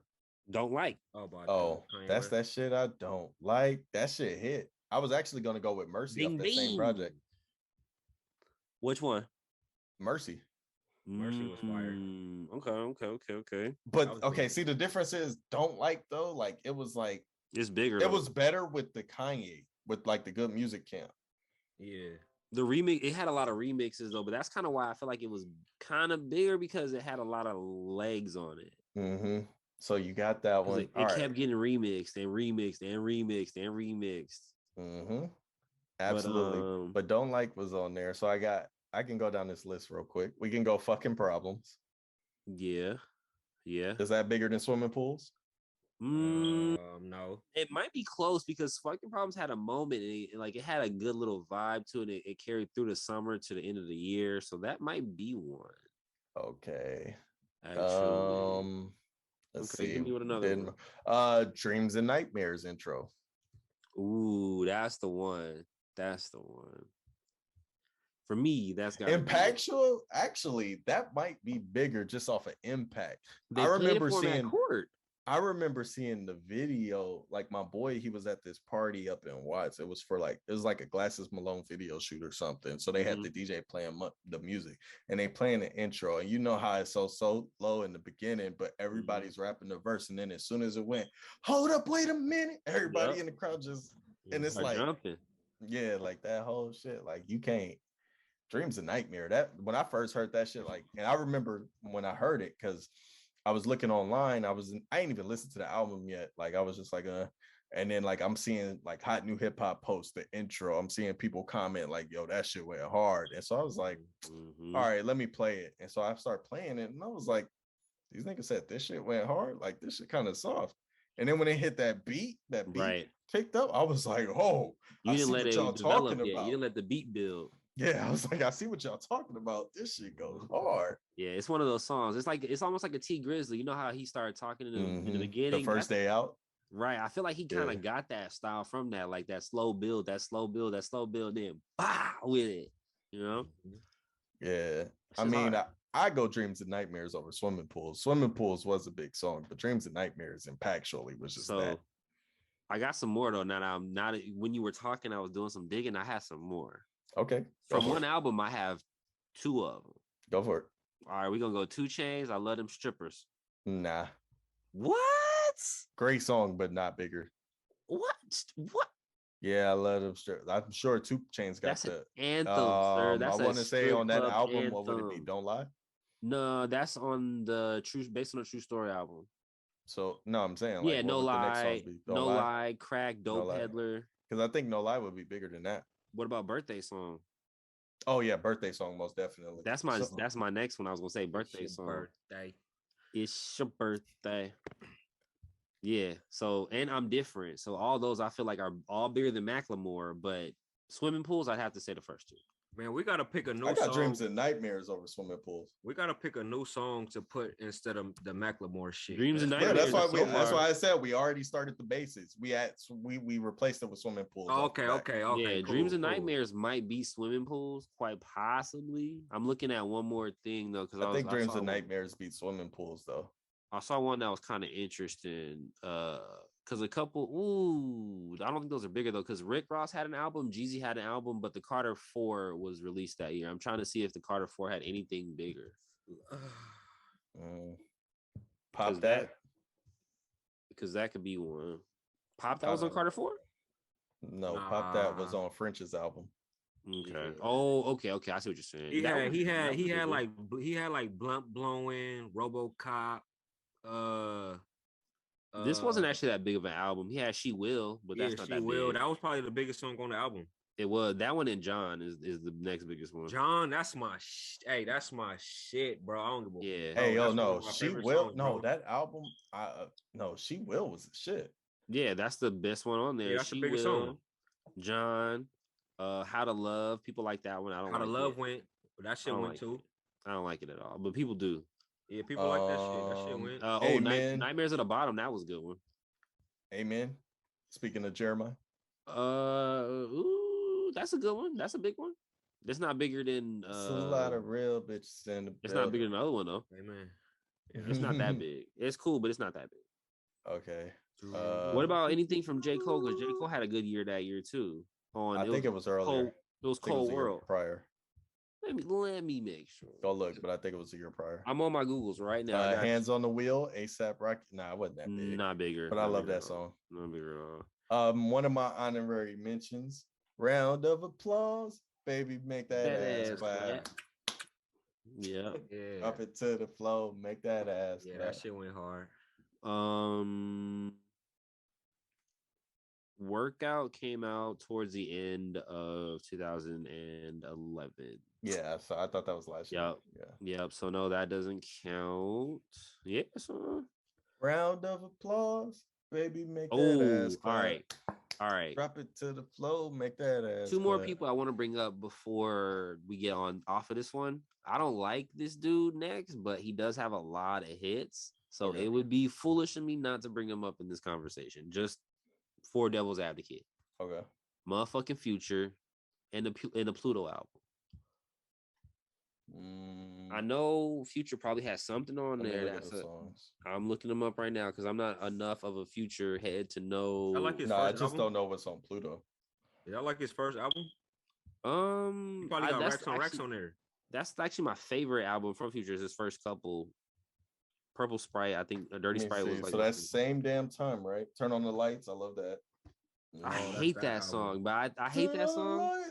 Don't like. Oh, that's that shit I don't like. That shit hit. I was actually gonna go with Mercy off Ding, that same project. Which one? Mercy. Mercy was fire. Okay. But was okay, good. see the difference is don't like though. Like it was like It's bigger. it though. was better with the Kanye with like the Good Music Camp. Yeah. The remix. It had a lot of remixes though, but that's kind of why I feel like it was kind of bigger because it had a lot of legs on it. Mm-hmm. So you got that one. It kept getting remixed and remixed and remixed and remixed. Mm-hmm. Absolutely. But Don't Like was on there. So I can go down this list real quick. We can go Fucking Problems. Yeah. Is that bigger than Swimming Pools? No. It might be close because Fucking Problems had a moment and it had a good little vibe to it. It carried through the summer to the end of the year, so that might be one. Okay. Actually, Let's okay, see. give me with another one. Dreams and Nightmares intro. Ooh, that's the one. For me, that's got Impactful. Actually, that might be bigger just off of impact. I remember seeing the video. Like my boy, he was at this party up in Watts. It was like a Glasses Malone video shoot or something. So they had the DJ playing the music and they playing the intro. And you know how it's so low in the beginning, but everybody's rapping the verse. And then as soon as it went, hold up, wait a minute, everybody in the crowd just and it's like jumping. Yeah, like that whole shit. Like you can't. Dreams a Nightmare. That when I first heard that shit, like, and I remember when I heard it because I was looking online. I ain't even listened to the album yet. Like I was just like, and then like I'm seeing like Hot New Hip Hop post the intro. I'm seeing people comment like, yo, that shit went hard. And so I was like, all right, let me play it. And so I started playing it, and I was like, these niggas said this shit went hard. Like this shit kind of soft. And then when they hit that beat picked up, I was like, oh, you didn't let it develop yet. About. You didn't let the beat build. Yeah, I was like, I see what y'all talking about. This shit goes hard. Yeah, it's one of those songs. It's almost like a T Grizzly. You know how he started talking in the beginning, the first day out. Right. I feel like he kind of got that style from that, like that slow build, then bah with it. You know? Yeah. I mean, I go Dreams and Nightmares over Swimming Pools. Swimming Pools was a big song, but Dreams and Nightmares impactfully was just that. I got some more though. Now I'm not when you were talking, I was doing some digging. I had some more. Okay. From one album, I have two of them. Go for it. All right, we're gonna go 2 Chainz. I love them strippers. Nah. What? Great song, but not bigger. What? Yeah, I love them. I'm sure 2 Chainz got That's an the. anthem, sir. I That's a want to say strip on that club album, what would it be? anthem. Don't Lie. No, that's on the based on the True Story album. So no, I'm saying Yeah, like, what No would the next songs Lie, be? Don't No Lie. Lie, Crack, No Dope Lie. Peddler. Because I think No Lie would be bigger than that. What about Birthday Song? Oh yeah, birthday song most definitely. That's my next one. I was gonna say Birthday It's your Song. birthday. It's your birthday. Yeah. So and I'm different. So all those I feel like are all bigger than Macklemore, but Swimming Pools I'd have to say the first 2. Man, we gotta pick a new I got song. Dreams and Nightmares over Swimming Pools. We gotta pick a new song to put instead of the Macklemore shit. Dreams and Yeah, Nightmares. that's why I said we already started the basics. We replaced it with Swimming Pools. Oh, okay. Yeah, cool, Dreams and Nightmares might be Swimming Pools, quite possibly. I'm looking at one more thing though, because I think Dreams and Nightmares beat Swimming Pools though. I saw one that was kind of interesting. Because a couple, I don't think those are bigger though. Because Rick Ross had an album, Jeezy had an album, but the Carter 4 was released that year. I'm trying to see if the Carter 4 had anything bigger. Pop That, because that could be one. Pop That was on Carter 4? No, Pop That was on French's album. Okay. Yeah. Oh, okay. I see what you're saying. He had like Blunt Blowing, RoboCop. This wasn't actually that big of an album. He had She Will, but that's not that big. That was probably the biggest song on the album. It was that one, and John is the next biggest one. John, that's my that's my shit, bro. I don't give a yeah. Hey, yo, no, She Will. No, that album. No, She Will was shit. Yeah, that's the best one on there. Yeah, that's She the biggest Will, song. John, How to Love. People like that one. I don't. How like to Love it. went. But that shit went too. I don't like it at all, but people do. Yeah, people like that shit. That shit went. Nightmares at the Bottom. That was a good one. Amen. Speaking of Jeremiah. That's a good one. That's a big one. That's not bigger than. It's a lot of real bitches in the. It's not bigger than the other one though. Amen. It's not that big. It's cool, but it's not that big. Okay. What about anything from J. Cole? Because J. Cole had a good year that year too. I think it was earlier. It was Cold World prior. Let me make sure. Go look, but I think it was a year prior. I'm on my Googles right now. Hands on the Wheel, ASAP Rocky. Nah, it wasn't that big. Not bigger. But I love that song. Not bigger at all. One of my honorary mentions. Round of applause, baby, make that ass clap. Yeah. Up it to the flow, make that ass. Yeah, clap. that shit went hard. Workout came out towards the end of 2011. Yeah, so I thought that was last year. Yep. So no, that doesn't count. Yeah. So round of applause, baby, make that ass clap. All right. Drop it to the flow, make that ass. Two more people I want to bring up before we get on off of this one. I don't like this dude next, but he does have a lot of hits. So it would be foolish of me not to bring him up in this conversation. Just for devil's advocate. Okay. Motherfucking Future and the Pluto album. I know Future probably has something on there. I'm looking them up right now because I'm not enough of a Future head to know. I just don't know what's on Pluto. Is that like his first album? He probably got racks on there. That's actually my favorite album from Future. Is his first couple. Purple Sprite, I think a Dirty Sprite was like. So that's Same Damn Time, right? Turn on the Lights. I love that. I hate that song, but I hate that song.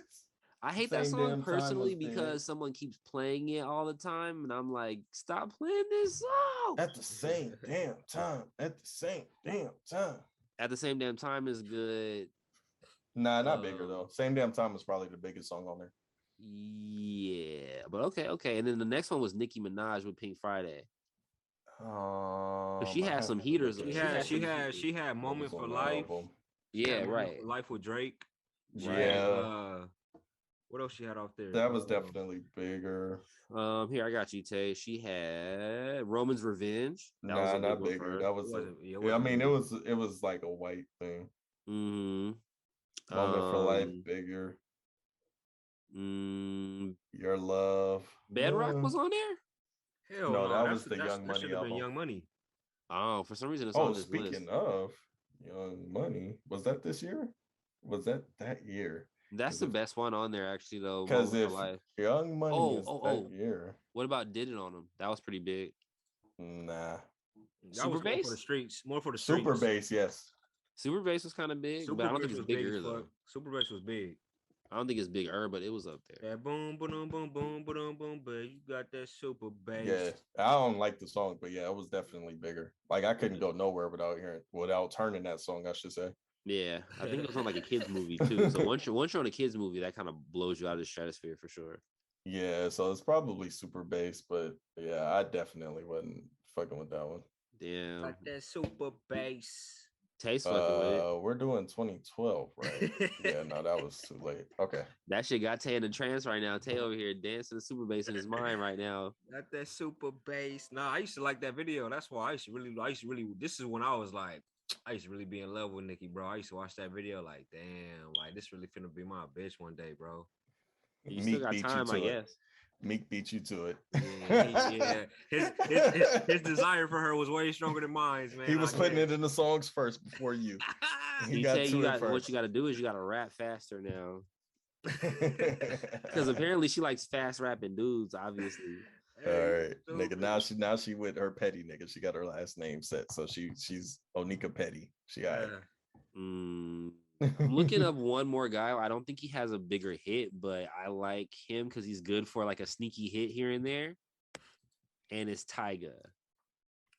I hate that song personally because someone keeps playing it all the time, and I'm like, stop playing this song. At the same damn time. At the same damn time. At the Same Damn Time is good. Nah, not bigger though. Same Damn Time is probably the biggest song on there. Yeah, but okay. And then the next one was Nicki Minaj with Pink Friday. She had some heaters. She had Moment for Life. Yeah, right. Life with Drake. Yeah. What else she had off there? That was definitely bigger. Here I got you, Tay. She had Roman's Revenge. Not bigger. That was. I mean, it was like a white thing. Mm-hmm. Moment for Life, bigger. Your Love. Bedrock was on there. Hell no, that was the Young Money album. Young Money. Oh, for some reason it's on this speaking list. of Young Money, was that this year? Was that year? That's the best one on there, actually, though. Because if Young Money is that year, what about Did It on him? That was pretty big. Nah. Super Bass for the streets. More for the streets. Super Bass, yes. Super Bass was kind of big, but I don't think it's bigger though. Super Bass was big. I don't think it's bigger, but it was up there. Yeah, boom, boom, boom, boom, boom, boom, but you got that super bass. Yeah, I don't like the song, but yeah, it was definitely bigger. Like I couldn't go nowhere without turning that song, I should say. Yeah, I think it was on like a kids movie too. So once you're on a kids movie, that kind of blows you out of the stratosphere for sure. Yeah, so it's probably super bass, but yeah, I definitely wasn't fucking with that one. Damn, Got that super bass. Taste fucking with it. We're doing 2012, right? Yeah, no, that was too late. Okay. That shit got Tay in a trance right now. Tay over here dancing the super bass in his mind right now. Got that super bass. Nah, I used to like that video. That's why I used to really. This is when I was like, I used to really be in love with Nicki, bro. I used to watch that video like, damn, like this really finna be my bitch one day, bro. You still got time, I guess. Meek beat you to it. Yeah. His desire for her was way stronger than mine, man. He was putting it in the songs first before you. What you got to do is you got to rap faster now. Because apparently she likes fast rapping dudes, obviously. All right, nigga. Now she with her Petty nigga. She got her last name set, so she's Onika Petty. She got it. I'm looking up one more guy. I don't think he has a bigger hit, but I like him because he's good for like a sneaky hit here and there. And it's Tyga.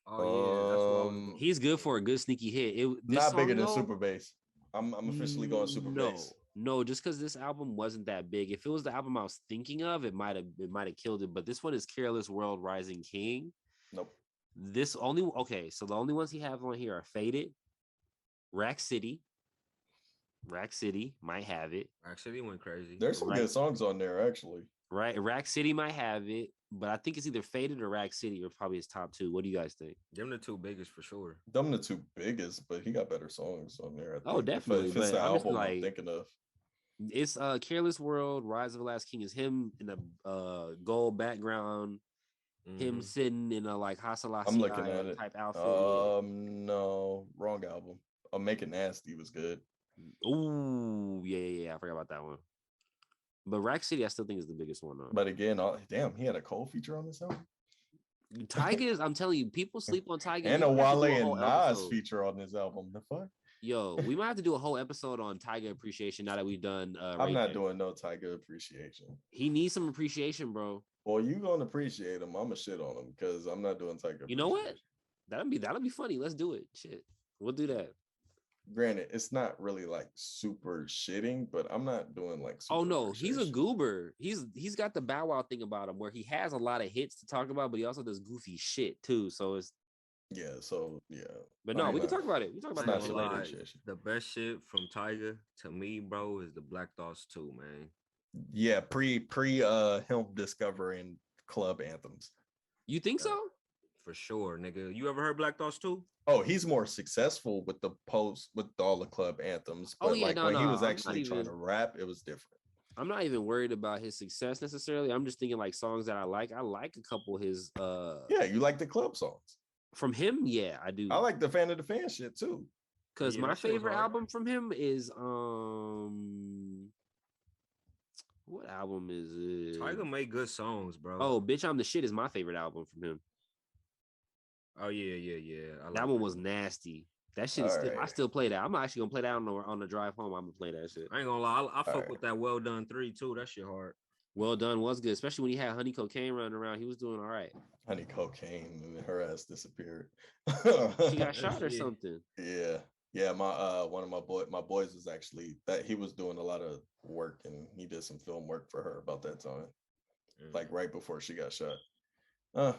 Oh yeah, he's good for a good sneaky hit. Not bigger than Super Bass. I'm officially going Super Bass. No, just because this album wasn't that big. If it was the album I was thinking of, it might have killed it. But this one is Careless World Rising King. Nope. So the only ones he have on here are Faded, Rack City might have it. Rack City went crazy. There's some good songs on there, actually. Right, Rack City might have it, but I think it's either Faded or Rack City or probably his top two. What do you guys think? Them the two biggest for sure. Them the two biggest, but he got better songs on there. Oh, definitely. If it's the album I'm thinking of. It's Careless World, Rise of the Last King is him in a gold background, him sitting in a like Hasalah I'm looking at it. Type outfit. No, wrong album. Make It Nasty was good. Ooh, yeah. I forgot about that one. But Rack City, I still think is the biggest one. Though. But again, damn, he had a Cole feature on this album. Tyga, I'm telling you, people sleep on Tyga. And a Wale and Nas feature on this album. The fuck? Yo, we might have to do a whole episode on Tyga appreciation now that we've done. I'm not doing no Tyga appreciation. He needs some appreciation, bro. Well, you gonna appreciate him? I'ma shit on him because I'm not doing Tyga. You know what? That'll be funny. Let's do it. Shit, we'll do that. Granted, it's not really like super shitting, but I'm not doing like. Oh no, he's a goober. He's got the Bow Wow thing about him where he has a lot of hits to talk about, but he also does goofy shit too. So it's. Yeah, so yeah. But no, we can talk about it. We talk about that later. The best shit from Tyga to me, bro, is the Black Thoughts 2, man. Yeah, pre him discovering club anthems. You think so? For sure, nigga. You ever heard Black Thoughts 2? Oh, he's more successful with all the club anthems. But he was actually trying to rap, it was different. I'm not even worried about his success necessarily. I'm just thinking like songs that I like. I like a couple of his Yeah, you like the club songs. From him, yeah, I do. I like the Fan of the Fan shit too. Because my favorite album from him is what album is it? Tyga made good songs, bro. Oh, Bitch, I'm the Shit is my favorite album from him. Oh yeah. That one was nasty. That shit is still, I still play that. I'm actually gonna play that on the drive home. I'm gonna play that shit. I ain't gonna lie, I fuck with that Well Done 3 too. That shit hard. Well Done was good, especially when he had Honey Cocaine running around. He was doing all right. Honey Cocaine, and her ass disappeared. She got shot or something. Yeah. My one of my boys was actually that he was doing a lot of work, and he did some film work for her about that time, like right before she got shot. Well,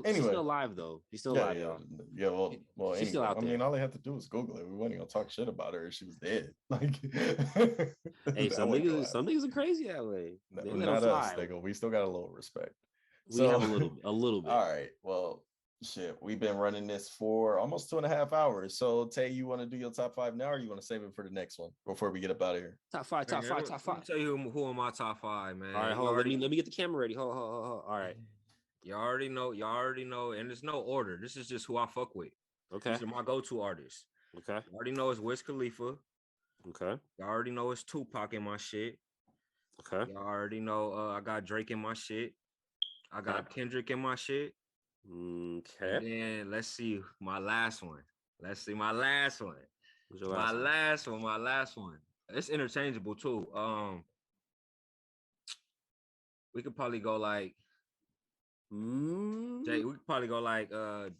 anyway, she's still alive though. She's still alive. Yeah. Well, she's anyway, still out there. I mean, all they had to do was Google it. We weren't gonna talk shit about her if she was dead. Like, hey, some niggas are crazy that way. Not us, nigga. We still got a little respect. We have a little bit. All right. Well, shit. We've been running this for almost 2.5 hours. So, Tay, you want to do your top 5 now, or you want to save it for the next one before we get up out of here? Top five. Let me tell you who are my top 5, man. All right, hold on. Let me get the camera ready. Hold. All right. Y'all already know, and there's no order. This is just who I fuck with. Okay. These are my go-to artists. Okay. You already know it's Wiz Khalifa. Okay. Y'all already know it's Tupac in my shit. Okay. Y'all already know I got Drake in my shit. I got Kendrick in my shit. Okay. And then let's see my last one. What's your My last one? last one. It's interchangeable too. We could probably go like Jay. We could probably go like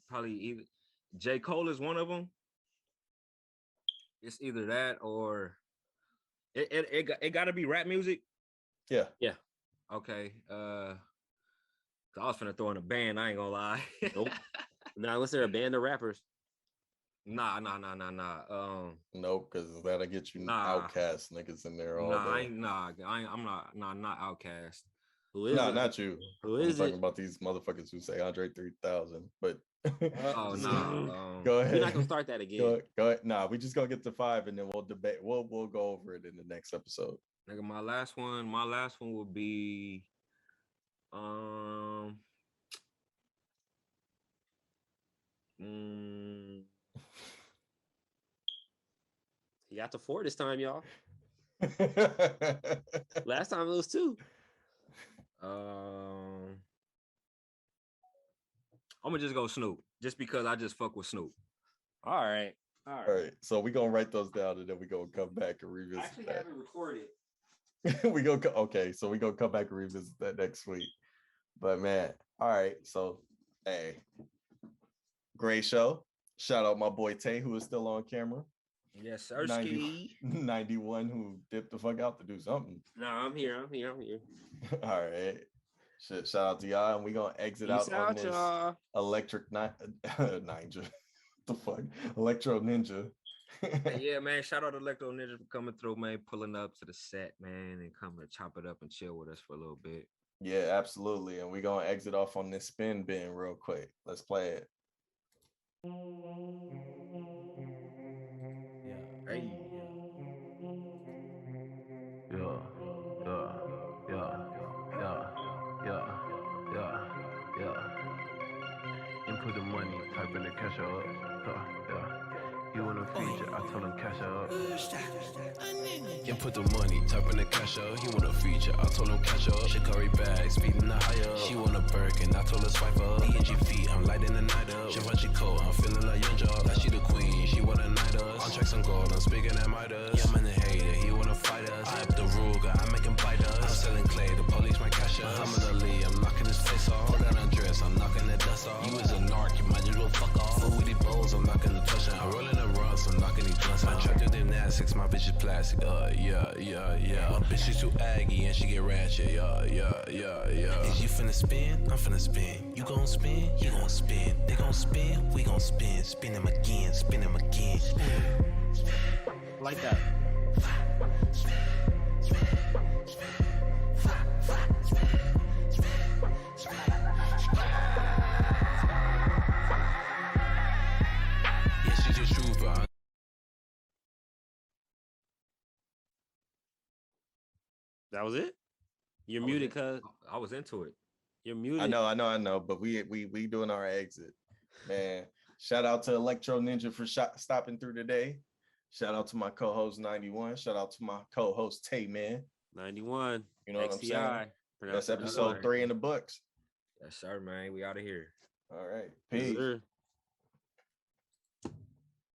probably either J. Cole is one of them. It's either that or it got to be rap music. Yeah. Okay. I was finna throw in a band. I ain't gonna lie. Nope. Now, was there a band of rappers? Nah. Nope, because that'll get you outcast niggas in there all day. I'm not outcast. Who is it? Not you. Who I'm is talking it? about these motherfuckers who say Andre 3000. But Oh no. Go ahead. We're not gonna start that again. Go ahead. Nah, we just gonna get to 5 and then we'll debate. We'll go over it in the next episode. Nigga, my last one will be He got to 4 this time, y'all. Last time it was 2. I'm gonna just go Snoop, just because I just fuck with Snoop. All right. So we gonna write those down and then we gonna come back and revisit. I actually haven't recorded. Okay, so we gonna come back and revisit that next week. But man, all right. So hey, great show. Shout out my boy Tay, who is still on camera. Yes, sir. 91 who dipped the fuck out to do something. No, I'm here. All right. Shit, shout out to y'all, and we gonna exit Peace out on this y'all. Ninja. The fuck, Elektr0ninja. Yeah, man. Shout out to Elektr0ninja for coming through, man. Pulling up to the set, man, and coming to chop it up and chill with us for a little bit. Yeah, absolutely. And we gonna exit off on this spin bin real quick. Let's play it. Hey. Input the money, type in the cash up. You want a feature, I told him cash up. Input the money, type in the cash up. He want a feature, I told him cash up. Shikari bag, speeding the higher. She want a Birkin, I told her swipe up. ENG feet, I'm lighting the night up. Givenchy coat, I'm feeling like Young Dolph. Like she the queen, she wanna night us. On tracks on gold, I'm speaking at Midas. Yeah, I'm in the hater, he wanna fight us. I up the Ruger, I make him bite us. I'm selling clay, the police my cash up. Muhammad Ali, I'm knocking his face off. Put on a dress, I'm knocking the dust off. You is a narc, you might as well fuck off. Full with these bowls, I'm knocking the touchdown. I'm rolling the runs, I'm knocking these blunts out. I tracked through gymnastics, my bitch is plastic. Yeah. My bitch is too aggy and she get ratchet. Yeah. Is you finna spin? I'm finna spin. You gon' spin? You gon' spin. They gon' spin? We gon' spin. Spin them again. Like that. Yeah, she's a trooper. That was it? You're muted, cuz. I was into it. You're muted. I know. But we doing our exit, man. Shout out to Elektr0ninja for stopping through today. Shout out to my co-host 91. Shout out to my co-host Teyman. 91. You know what I'm saying? That's episode 3 in the books. Yes, sir, man. We out of here. All right. Peace. Yes,